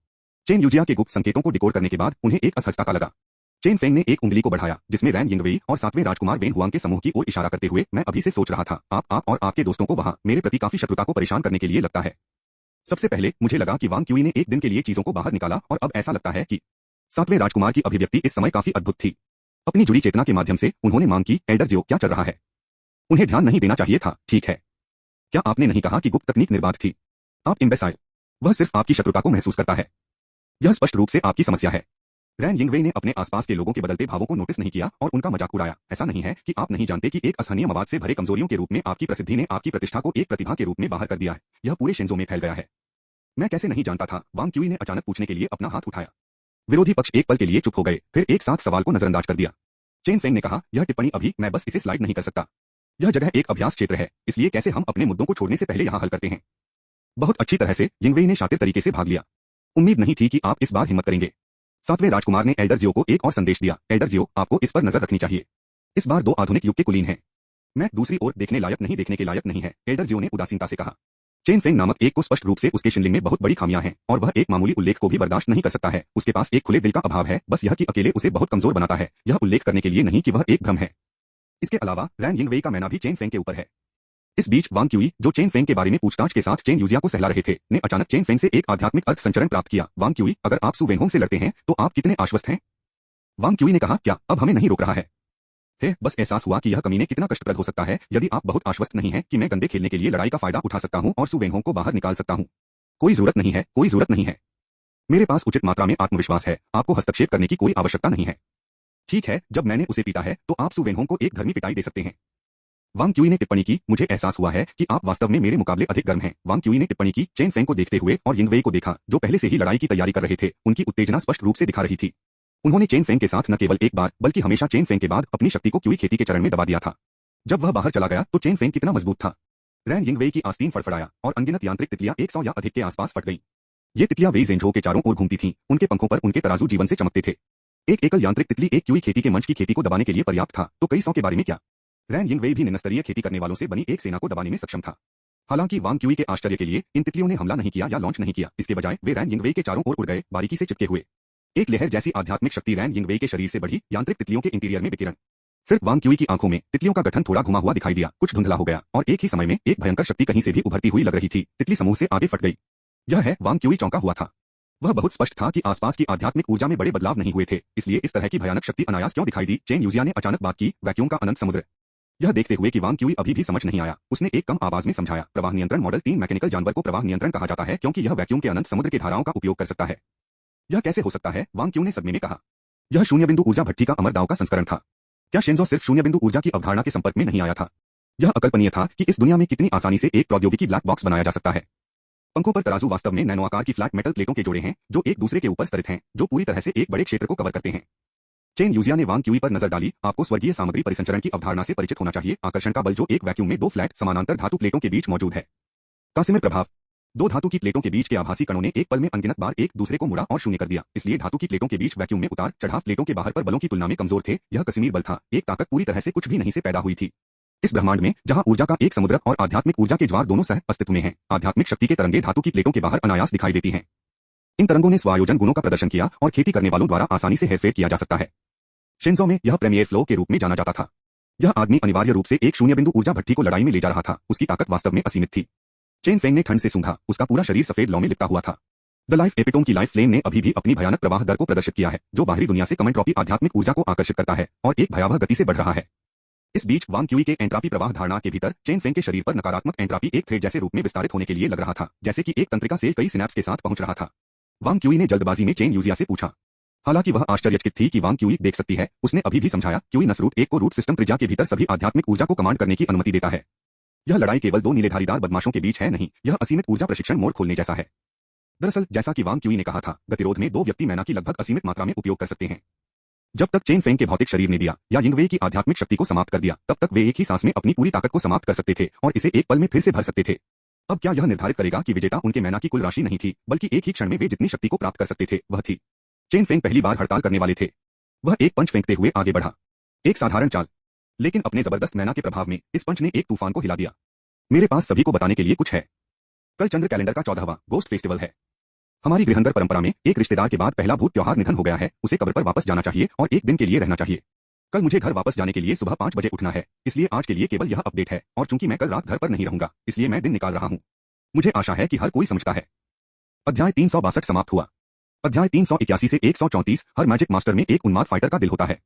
चेन यूजिया के गुप्त संकेतों को डिकोड करने के बाद उन्हें एक असहजता का लगा। चेन फेंग ने एक उंगली को बढ़ाया, जिसमें रैन यिंगवेई और 7वें राजकुमार वेन हुआंग के समूह की ओर इशारा करते हुए, मैं अभी से सोच रहा था, आप और आपके दोस्तों को वहां मेरे प्रति काफी शत्रुता को परेशान करने के लिए लगता है। सबसे पहले मुझे लगा कि वांग क्यूई ने एक दिन के लिए चीजों को बाहर निकाला और अब ऐसा लगता है कि 7वें राजकुमार की अभिव्यक्ति इस समय काफी अद्भुत थी। अपनी जुड़ी चेतना के माध्यम से उन्होंने मांग की, एल्डर जियो क्या चल रहा है? उन्हें ध्यान नहीं देना चाहिए था, ठीक है। क्या आपने नहीं कहा कि गुप्त तकनीक निर्बाध थी? आप इम्बेसाइल। वह सिर्फ आपकी शत्रुता को महसूस करता है। यह स्पष्ट रूप से आपकी समस्या है। रैन यिंगवेई ने अपने आसपास के लोगों के बदलते भावों को नोटिस नहीं किया और उनका मजाक उड़ाया। ऐसा नहीं है कि आप नहीं जानते कि एक असहनीय मवाद से भरे कमजोरियों के रूप में आपकी प्रसिद्धि ने आपकी प्रतिष्ठा को एक प्रतिभा के रूप में बाहर कर दिया है। यह पूरे शिंजो में फैल गया है। मैं कैसे नहीं जानता था? वांग क्यूई ने अचानक पूछने के लिए अपना हाथ उठाया। विरोधी पक्ष एक पल के लिए चुप हो गए, फिर एक साथ सवाल को नजरअंदाज कर दिया। चेन फेंग ने कहा, यह टिप्पणी अभी, मैं बस इसे स्लाइड नहीं कर सकता। यह जगह एक अभ्यास क्षेत्र है, इसलिए कैसे हम अपने मुद्दों को छोड़ने से पहले यहाँ हल करते हैं। बहुत अच्छी तरह से यिंगवेई ने शातिर तरीके से भाग लिया। उम्मीद नहीं थी कि आप इस बार हिम्मत करेंगे। 7वें राजकुमार ने एल्डर जियो को एक और संदेश दिया, एल्डर जियो, आपको इस पर नजर रखनी चाहिए। इस बार 2 आधुनिक युग के कुलीन हैं। मैं दूसरी ओर देखने लायक नहीं, देखने के लायक नहीं है, एल्डर जियो ने उदासीनता से कहा। चेन फेंग नामक एक को स्पष्ट रूप से उसके शिनलिंग में बहुत बड़ी खामियां हैं और वह एक मामूली उल्लेख को भी बर्दाश्त नहीं कर सकता है। उसके पास एक खुले दिल का अभाव है, बस यह कि अकेले उसे बहुत कमजोर बनाता है। यह उल्लेख करने के लिए नहीं कि वह एक भ्रम है। इसके अलावा रैन यिंगवेई का मैना भी चेन फेंग के ऊपर है। इस बीच वांग क्यूई, जो चेन फेंग के बारे में पूछताछ के साथ चेन यूजिया को सहला रहे थे, ने अचानक चेन फेंग से एक आध्यात्मिक अर्थ संचरण प्राप्त किया। वांग क्यूई, अगर आप सु वेनहोंग से लड़ते हैं तो आप कितने आश्वस्त हैं? वांग क्यूई ने कहा, क्या अब हमें नहीं रोक रहा है? बस एहसास हुआ कि यह कमीने कितना कष्टप्रद हो सकता है। यदि आप बहुत आश्वस्त नहीं हैं कि मैं गंदे खेलने के लिए लड़ाई का फायदा उठा सकता हूं और सु वेनहोंग को बाहर निकाल सकता हूं। कोई जरूरत नहीं है, कोई जरूरत नहीं है। मेरे पास उचित मात्रा में आत्मविश्वास है, आपको हस्तक्षेप करने की कोई आवश्यकता नहीं है। ठीक है, जब मैंने उसे पीटा है तो आप सु वेनहोंग को एक धर्मी पिटाई दे सकते हैं। वांग क्यूई ने टिप्पणी की, मुझे एहसास हुआ है कि आप वास्तव में मेरे मुकाबले अधिक गर्म हैं। वांग क्यूई ने टिप्पणी की, चेन फेंग को देखते हुए और यिंगवेई को देखा, जो पहले से ही लड़ाई की तैयारी कर रहे थे। उनकी उत्तेजना स्पष्ट रूप से दिखा रही थी। उन्होंने चेन फेंग के साथ न केवल एक बार बल्कि हमेशा चेन फेंग के बाद अपनी शक्ति को क्यूई खेती के चरण में दबा दिया था। जब वह बाहर चला गया तो चेन फेंग कितना मजबूत था। रैन यिंगवेई की आस्तीन फड़फड़ाया और अनगिनत यांत्रिक तितलियां 100 या अधिक के आसपास फट गईं। ये तितलियां वेई ज़ेंझो के चारों ओर घूमती थीं, उनके पंखों पर उनके तराजू जीवन से चमकते थे। एक एकल यांत्रिक तितली एक क्यूई खेती के मंच की खेती को दबाने के लिए पर्याप्त था, तो कई 100 के बारे में क्या? रैन यिंगवेई भी निम्नस्तरीय खेती करने वालों से बनी एक सेना को दबाने में सक्षम था। हालांकि वांग क्यूई के आश्चर्य के लिए इन तितलियों ने हमला नहीं किया या लॉन्च नहीं किया। इसके बजाय वे रैन यिंगवेई के चारों ओर उड़ गए, बारीकी से चिपके हुए। एक लहर जैसी आध्यात्मिक शक्ति रैन यिंगवेई के शरीर से बढ़ी, यांत्रिक तितलियों के इंटीरियर में विकिरण। फिर वांग क्यूई की आंखों में तितलियों का गठन थोड़ा घुमा हुआ दिखाई दिया, कुछ धुंधला हो गया और एक ही समय में एक भयंकर शक्ति कहीं से भी उभरती हुई लग रही थी। तितली समूह से आगे फट गई। यह है, वांग क्यूई चौंका हुआ था। वह बहुत स्पष्ट था कि आसपास की आध्यात्मिक ऊर्जा में बड़े बदलाव नहीं हुए थे, इसलिए इस तरह की भयानक शक्ति अनायास क्यों दिखाई दी? चेन यूजिया ने अचानक बात की, वैक्यूम का अनंत समुद्र। यह देखते हुए कि वांग क्यूई अभी भी समझ नहीं आया, उसने एक कम आवाज में समझाया, प्रवाह नियंत्रण मॉडल 3 मैकेनिकल जानवर को प्रवाह नियंत्रण कहा जाता है क्योंकि यह वैक्यूम के अनंत समुद्र के धाराओं का उपयोग कर सकता है। यह कैसे हो सकता है? वांग क्यूई ने सदमे में कहा। यह शून्य बिंदु ऊर्जा भट्ठी का अमर दाव का संस्करण था। क्या शिंजो सिर्फ शून्य बिंदु ऊर्जा की अवधारणा के संपर्क में नहीं आया था? यह अकल्पनीय था कि इस दुनिया में कितनी आसानी से एक प्रौद्योगिकी ब्लैक बॉक्स बनाया जा सकता है। पंखों पर तराजू वास्तव में नैनो आकार की फ्लैट मेटल प्लेटों के जोड़े हैं जो एक दूसरे के ऊपर स्तरित हैं, जो पूरी तरह से एक बड़े क्षेत्र को कवर करते हैं। चेन यूजिया ने वांग क्यूई पर नजर डाली। आपको स्वर्गीय सामग्री परिसंचरण की अवधारणा से परिचित होना चाहिए। आकर्षण का बल जो एक वैक्यूम में दो फ्लैट समानांतर धातु प्लेटों के बीच मौजूद है। कासिमिर प्रभाव। दो धातु की प्लेटों के बीच के आभासी कणों ने एक पल में अनगिनत बार एक दूसरे को मुड़ा और शून्य कर दिया। इसलिए धातु की प्लेटों के बीच वैक्यूम में उतार चढ़ाव प्लेटों के बाहर पर बलों की तुलना में कमजोर थे। यह कसिमीर बल था, एक ताकत पूरी तरह से कुछ भी नहीं से पैदा हुई थी। इस ब्रह्मांड में जहां ऊर्जा का एक समुद्र और आध्यात्मिक ऊर्जा के ज्वार दोनों सह अस्तित्व में हैं, आध्यात्मिक शक्ति के तरंगे धातु की प्लेटों के बाहर अनायास दिखाई देती हैं। इन तरंगों ने स्वायोजन गुणों का प्रदर्शन किया और खेती करने वालों द्वारा आसानी से हेरफेर किया जा सकता है। शिंजो में यह प्रीमियर फ्लो के रूप में जाना जाता था। यह आदमी अनिवार्य रूप से एक शून्य बिंदु ऊर्जा भट्ठी को लड़ाई में ले जा रहा था। उसकी ताकत वास्तव में असीमित थी। चेन फेंग ने ठंड से सूंघा। उसका पूरा शरीर सफेद लौ में लिपटा हुआ था। द लाइफ एपिटोम की लाइफ फ्लेम ने अभी भी अपनी भयानक प्रवाह दर को प्रदर्शित किया है, जो बाहरी दुनिया से कमेंट्रॉपी आध्यात्मिक ऊर्जा को आकर्षित करता है और एक भयावह गति से बढ़ रहा है। इस बीच वांग क्यूई के एंट्रापी प्रवाह धारणा के भीतर चेन फेंग के शरीर पर नकारात्मक एंट्रापी एक थ्रेड जैसे रूप में विस्तारित होने के लिए लग रहा था, जैसे कि एक तंत्रिका सेल कई सिनेप्स के साथ पहुंच रहा था। वांग क्यूई ने जल्दबाजी में चेन यूजिया से पूछा। हालांकि वह आश्चर्यचकित थी कि वांग क्यूई देख सकती है। उसने अभी भी समझाया, क्यूई नस रूट एक को रूट सिस्टम त्रिज्या के भीतर सभी आध्यात्मिक ऊर्जा को कमांड करने की अनुमति देता है। यह लड़ाई केवल दो नीले धारीदार बदमाशों के बीच है नहीं, यह असीमित ऊर्जा प्रशिक्षण मोड़ खोलने जैसा है। दरअसल जैसा कि वांग क्यूई ने कहा था, गतिरोध में दो व्यक्ति मैना की लगभग असीमित मात्रा में उपयोग कर सकते हैं। जब तक चेन फेंग के भौतिक शरीर ने दिया या यिंगवे की आध्यात्मिक शक्ति को समाप्त कर दिया, तब तक वे एक ही सांस में अपनी पूरी ताकत को समाप्त कर सकते थे और इसे एक पल में फिर से भर सकते थे। अब क्या यह निर्धारित करेगा कि विजेता उनके मैना की कुल राशि नहीं थी, बल्कि एक ही क्षण में वे जितनी शक्ति को प्राप्त कर सकते थे वह थी। चेन फेंग पहली बार हड़ताल करने वाले थे। वह एक पंच फेंकते हुए आगे बढ़ा। एक साधारण चाल, लेकिन अपने जबरदस्त मैना के प्रभाव में इस पंच ने एक तूफान को हिला दिया। मेरे पास सभी को बताने के लिए कुछ है। कल चंद्र कैलेंडर का 14वां गोस्ट फेस्टिवल है। हमारी गृहंगर परंपरा में एक रिश्तेदार के बाद पहला भूत त्योहार निधन हो गया है। उसे कब्र पर वापस जाना चाहिए और एक दिन के लिए रहना चाहिए। कल मुझे घर वापस जाने के लिए सुबह 5 बजे उठना है, इसलिए आज के लिए केवल यह अपडेट है। और चूंकि मैं कल रात घर पर नहीं रहूंगा, इसलिए मैं दिन निकाल रहा हूं। मुझे आशा है कि हर कोई समझता है। अध्याय 362 समाप्त हुआ। अध्याय 381 से 134। हर मैजिक मास्टर में एक उन्माद फाइटर का दिल होता है।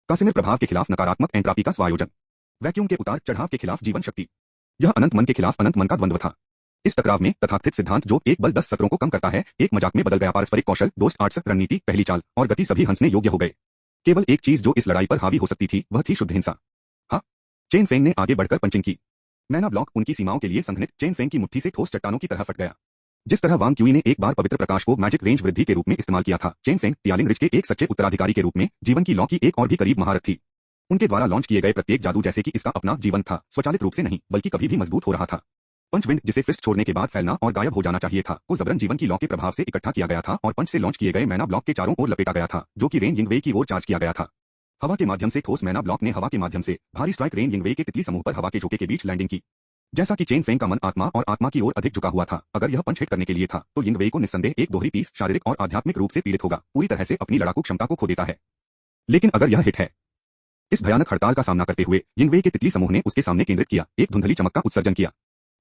कासिमिर प्रभाव के खिलाफ नकारात्मक एंट्रापी का स्वायोजन। वैक्यूम के उतार चढ़ाव के खिलाफ जीवन शक्ति। यह अनंत मन के खिलाफ अनंत मन का द्वंद्व था। इस टकराव में तथाकथित सिद्धांत जो एक बल 10 सत्रों को कम करता है, एक मजाक में बदल गया। पारस्परिक कौशल, दोस्त आर्ट्स, रणनीति, पहली चाल और गति सभी हंसने योग्य हो गए। केवल एक चीज जो इस लड़ाई पर हावी हो सकती थी वह थी शुद्ध हिंसा। हाँ, चेन फेंग ने आगे बढ़कर पंचिंग की। मैना ब्लॉक उनकी सीमाओं के लिए संघनित चेन फेंग की मुट्ठी से ठोस चट्टानों की तरह फट गया। जिस तरह वांग क्यूई ने एक बार पवित्र प्रकाश को मैजिक रेंज वृद्धि के रूप में इस्तेमाल किया था, चेन फेंग टियालिंग रिच के एक सच्चे उत्तराधिकारी के रूप में जीवन की लॉ की एक और भी करीब महारत थी। उनके द्वारा लॉन्च किए गए प्रत्येक जादू, जैसे कि इसका अपना जीवन था, स्वचालित रूप से नहीं बल्कि कभी भी मजबूत हो रहा था। पंचविंड, जिसे फिस्ट छोड़ने के बाद फैलना और गायब हो जाना चाहिए था, को जबरन जीवन की लॉ के प्रभाव से इकट्ठा किया गया था और पंच से लॉन्च किए गए मैना ब्लॉक के चारों ओर लपेटा गया था, जो कि रेन यिंगवे की ओर चार्ज किया गया था। हवा के माध्यम से ठोस मैना ब्लॉक ने हवा के माध्यम से भारी स्ट्राइक रेन यिंगवे के तितली समूह पर हवा के झोंके के बीच लैंडिंग की। जैसा कि चेन फेंग का मन आत्मा और आत्मा की ओर अधिक झुका हुआ था, अगर यह पंच हिट करने के लिए था तो यिंगवे को निस्संदेह एक दोहरी पीस शारीरिक और आध्यात्मिक रूप से पीड़ित होगा, पूरी तरह से अपनी लड़ाकू क्षमता को खो देता है। लेकिन अगर यह हिट है। इस भयानक हड़ताल का सामना करते हुए यिंगवे के तितली समूह ने उसके सामने केंद्रित किया, एक धुंधली चमक का उत्सर्जन किया।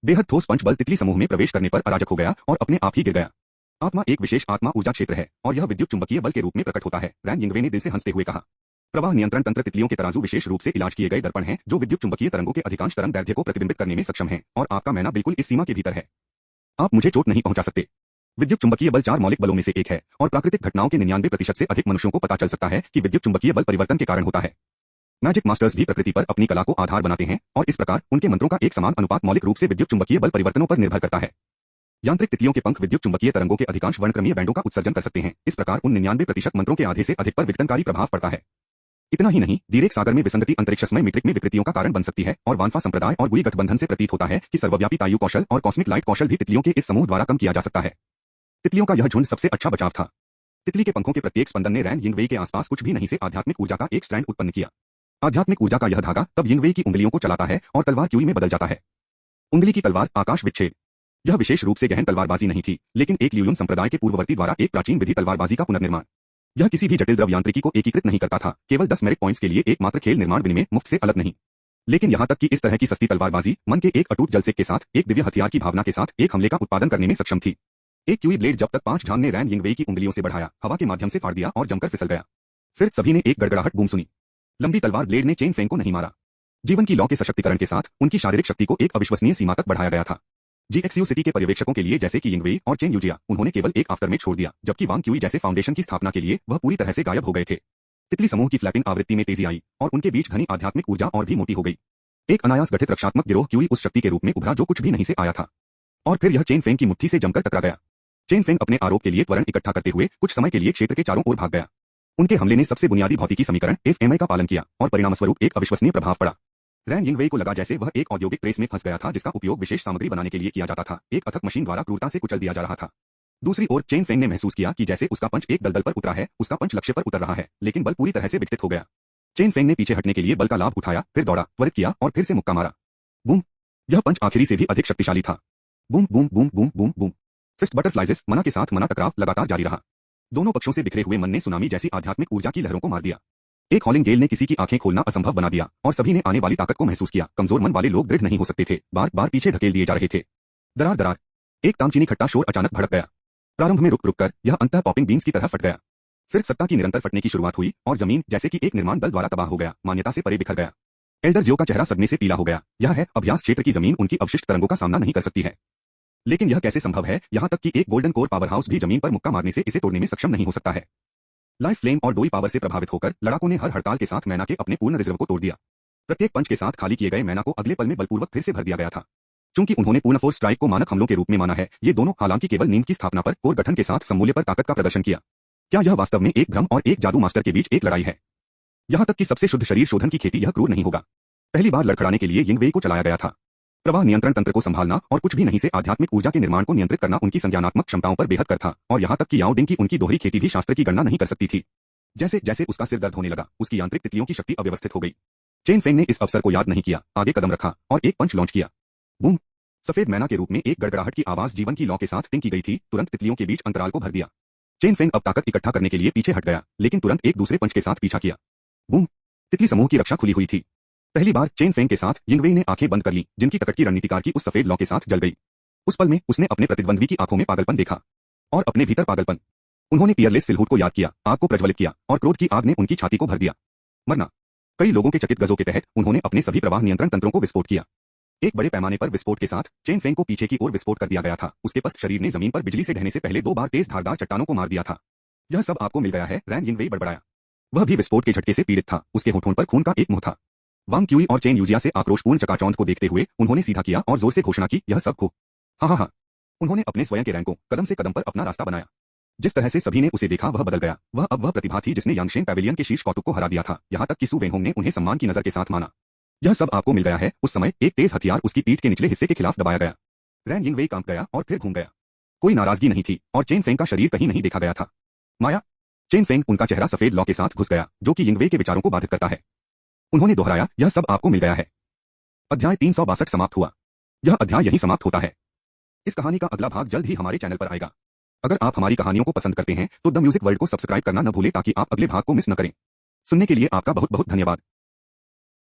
बेहद ठोस पंच बल तितली समूह में प्रवेश करने पर अराजक हो गया और अपने आप ही गिर गया। आत्मा एक विशेष आत्मा ऊर्जा क्षेत्र है और यह विद्युत चुंबकीय बल के रूप में प्रकट होता है, रैन यिंगवे ने दिल से हंसते हुए कहा। प्रवाह नियंत्रण तंत्र तितलियों के तराजू विशेष रूप से इलाज किए गए दर्पण हैं, जो विद्युत चुंबकीय तरंगों के अधिकांश तरंग दैर्ध्य को प्रतिबिंबित करने में सक्षम हैं, और आपका मैना बिल्कुल इस सीमा के भीतर है। आप मुझे चोट नहीं पहुंचा सकते। विद्युत चुंबकीय बल 4 मौलिक बलों में से एक है और प्राकृतिक घटनाओं के 99% से अधिक मनुष्यों को पता चल सकता है कि विद्युत चुंबकीय बल परिवर्तन के कारण होता है। मैजिक मास्टर्स भी प्रकृति पर अपनी कला को आधार बनाते हैं और इस प्रकार उनके मंत्रों का एक समान अनुपात मौलिक रूप से विद्युत चुंबकीय बल परिवर्तनों पर निर्भर करता है। यांत्रिक तितलियों के पंख विद्युत चुंबकीय तरंगों के अधिकांश वर्णक्रमीय बैंडों का उत्सर्जन कर सकते हैं। इस प्रकार उन 99% मंत्रों के आधे से अधिक पर विघटनकारी प्रभाव पड़ता है। इतना ही नहीं, दीरेक सागर में विसंगति अंतरिक्षमय मीट्रिक में विकृतियों का कारण बन सकती है और वानफा संप्रदाय और गुई गठबंधन से प्रतीत होता है कि सर्वव्यापी तायु कौशल और कॉस्मिक लाइट कौशल भी तितलियों के इस समूह द्वारा कम किया जा सकता है। तितलियों का यह झुंड सबसे अच्छा बचाव था। तितली के पंखों के प्रत्येक स्पंदन ने रैन यिंगवे के आसपास कुछ भी नहीं से आध्यात्मिक ऊर्जा का एक स्ट्रैंड उत्पन्न किया। आध्यात्मिक ऊर्जा का यह धागा तब यिंगवे की उंगलियों को चलाता है और तलवार क्यूई में बदल जाता है। उंगली की तलवार आकाश विच्छेद। यह विशेष रूप से गहन तलवारबाजी नहीं थी, लेकिन एक लियुन संप्रदाय के पूर्ववर्ती द्वारा एक प्राचीन विधि तलवारबाजी का पुनर्निर्माण। यह किसी भी जटिल द्रव यांत्रिकी को एकीकृत नहीं करता था, केवल 10 मेरिट पॉइंट्स के लिए एकमात्र खेल निर्माण विनिमय मुफ्त से अलग नहीं। लेकिन यहां तक कि इस तरह की सस्ती तलवारबाजी मन के एक अटूट जलसेक के साथ, एक दिव्य हथियार की भावना के साथ एक हमले का उत्पादन करने में सक्षम थी। एक क्यूई ब्लेड जब तक 5 झांग ने रैन यिंगवे की उंगलियों से बढ़ाया, हवा के माध्यम से फाड़ दिया और जमकर फिसल गया। फिर सभी ने एक गड़गड़ाहट बूम सुनी। लंबी तलवार ब्लेड ने चेन फेंग को नहीं मारा। जीवन की लॉ के सशक्तिकरण के साथ उनकी शारीरिक शक्ति को एक अविश्वसनीय सीमा तक बढ़ाया गया था। जीएक्सयू सिटी के पर्यवेक्षकों के लिए, जैसे कि यिंगवे और चेन यूजिया, उन्होंने केवल एक आफ्टर में छोड़ दिया, जबकि वांग क्यूई जैसे फाउंडेशन की स्थापना के लिए वह पूरी तरह से गायब हो गए थे। तितली समूह की फ्लैपिंग आवृत्ति में तेजी आई और उनके बीच घनी आध्यात्मिक ऊर्जा और भी मोटी हो गई। एक अनायास गठित रक्षात्मक गिरोह क्यूई उस शक्ति के रूप में उभरा जो कुछ भी नहीं से आया था। और फिर यह चेन फेंग की मुट्ठी से जमकर टकरा गया। चेन फेंग अपने आरोप के लिए त्वरण इकट्ठा करते हुए कुछ समय के लिए क्षेत्र के चारों ओर भाग गया। उनके हमले ने सबसे बुनियादी भौतिकी समीकरण एफएमआई का पालन किया और परिणामस्वरूप एक अविश्वसनीय प्रभाव पड़ा। रैन यिंगवेई को लगा जैसे वह एक औद्योगिक प्रेस में फंस गया था जिसका उपयोग विशेष सामग्री बनाने के लिए किया जाता था। एक अथक मशीन द्वारा क्रूरता से कुचल दिया जा रहा था। दूसरी ओर चेन फेंग ने महसूस किया कि जैसे उसका पंच एक दलदल पर उतरा है, उसका पंच लक्ष्य पर उतर रहा है, लेकिन बल पूरी तरह से विकसित हो गया। चेन फेंग ने पीछे हटने के लिए बल का लाभ उठाया, फिर दौड़ा, त्वरित किया और फिर से मुक्का मारा। बूम! यह पंच आखिरी से भी अधिक शक्तिशाली था। Boom boom boom boom boom boom. Fist बटरफ्लाइजेस मना के साथ मना टकराव लगातार जारी रहा। दोनों पक्षों से बिखरे हुए मन ने सुनामी जैसी आध्यात्मिक ऊर्जा की लहरों को मार दिया। एक हॉलिंग गेल ने किसी की आंखें खोलना असंभव बना दिया और सभी ने आने वाली ताकत को महसूस किया। कमजोर मन वाले लोग दृढ़ नहीं हो सकते थे, बार बार पीछे धकेल दिए जा रहे थे। दरार दरार। एक तामचीनी खट्टा शोर अचानक भड़क गया। प्रारंभ में रुक रुक कर यह अंतः पॉपिंग बीन्स की तरह फट गया। फिर सत्ता की निरंतर फटने की शुरुआत हुई और जमीन जैसे कि एक निर्माण दल द्वारा तबाह हो गया, मान्यता से परे बिखर गया। एल्डर जियो का चेहरा सदमे से पीला हो गया। यह है, अभ्यास क्षेत्र की जमीन उनकी अवशिष्ट तरंगों का सामना नहीं कर सकती है। लेकिन यह कैसे संभव है, यहाँ तक कि एक गोल्डन कोर पावर हाउस भी जमीन पर मुक्का मारने से इसे तोड़ने में सक्षम नहीं हो सकता है। लाइफ फ्लेम और डोई पावर से प्रभावित होकर लड़ाकों ने हर हड़ताल के साथ मैना के अपने पूर्ण रिजर्व को तोड़ दिया। प्रत्येक पंच के साथ खाली किए गए मैना को अगले पल में बलपूर्वक फिर से भर दिया गया था। चूंकि उन्होंने पूर्ण फोर्स स्ट्राइक को मानक हमलों के रूप में माना है, ये दोनों हालांकि केवल नींद की स्थापना पर कोर गठन के साथ समूल्य पर ताकत का प्रदर्शन किया। क्या यह वास्तव में एक भ्रम और एक जादू मास्टर के बीच एक लड़ाई है? यहाँ तक कि सबसे शुद्ध शरीर शोधन की खेती यह क्रूर नहीं होगा। पहली बार लड़खड़ाने के लिए यिंगवेई को चलाया गया था। प्रवाह नियंत्रण तंत्र को संभालना और कुछ भी नहीं से आध्यात्मिक ऊर्जा के निर्माण को नियंत्रित करना उनकी संज्ञानात्मक क्षमताओं पर बेहद कर था, और यहाँ तक कि याओ डिंग की उनकी दोहरी खेती भी शास्त्र की गणना नहीं कर सकती थी। जैसे जैसे उसका सिर दर्द होने लगा, उसकी यांत्रिक तितलियों की शक्ति अव्यवस्थित हो गई। चेन फेंग ने इस अवसर को याद नहीं किया, आगे कदम रखा और एक पंच लॉन्च किया। बूम! सफेद मैना के रूप में एक गड़गड़ाहट की आवाज जीवन की लौ के साथ टिंग की गई थी, तुरंत तितलियों के बीच अंतराल को भर दिया। चेन फेंग अब ताकत इकट्ठा करने के लिए पीछे हट गया, लेकिन तुरंत एक दूसरे पंच के साथ पीछा किया। बूम! तितली समूह की रक्षा खुली हुई थी। पहली बार चेन फेंग के साथ यिंगवेई ने आंखें बंद कर ली, जिनकी कटक की रणनीतिकार की उस सफेद लौ के साथ जल गई। उस पल में उसने अपने प्रतिद्वंद्वी की आंखों में पागलपन देखा और अपने भीतर पागलपन। उन्होंने पियरलेस सिलहूट को याद किया, आग को प्रज्वलित किया और क्रोध की आग ने उनकी छाती को भर दिया। मरना। कई लोगों के चकित गजों के तहत उन्होंने अपने सभी प्रवाह नियंत्रण तंत्रों को विस्फोट किया। एक बड़े पैमाने पर विस्फोट के साथ चेन फेंग को पीछे की ओर विस्फोट कर दिया गया था। उसके पस्त शरीर ने जमीन पर बिजली से ढहने से पहले 2 बार तेज धारदार चट्टानों को मार दिया था। यह सब आपको मिल गया है, रैन यिंगवेई बड़बड़ाया। वह भी विस्फोट के झटके से पीड़ित था, उसके होठों पर खून का एक मुंह था। वांग क्यूई और चेन यूजिया से आक्रोशपूर्ण चकाचौंध को देखते हुए उन्होंने सीधा किया और जोर से घोषणा की, यह सब खो। हाँ। उन्होंने अपने स्वयं के रैंकों कदम से कदम पर अपना रास्ता बनाया। जिस तरह से सभी ने उसे देखा वह बदल गया। वह अब वह प्रतिभा थी जिसने यांगशेन पैविलियन के शीर्ष कौतुक को हरा दिया था, यहाँ तक कि सु वेनहोंग ने उन्हें सम्मान की नजर के साथ माना। यह सब आपको मिल गया है। उस समय एक तेज हथियार उसकी पीठ के निचले हिस्से के खिलाफ दबाया गया। रैन यिंगवेई कांप गया और फिर घूम गया। कोई नाराजगी नहीं थी और चेन फेंग का शरीर कहीं नहीं देखा गया था। माया। चेन फेंग, उनका चेहरा सफेद लौ के साथ घुस गया, जो कि यिंगवेई के विचारों को बाधित करता है। उन्होंने दोहराया, यह सब आपको मिल गया है। अध्याय 362 समाप्त हुआ। यह अध्याय यहीं समाप्त होता है। इस कहानी का अगला भाग जल्द ही हमारे चैनल पर आएगा। अगर आप हमारी कहानियों को पसंद करते हैं तो द म्यूजिक वर्ल्ड को सब्सक्राइब करना न भूलें ताकि आप अगले भाग को मिस न करें। सुनने के लिए आपका बहुत बहुत धन्यवाद।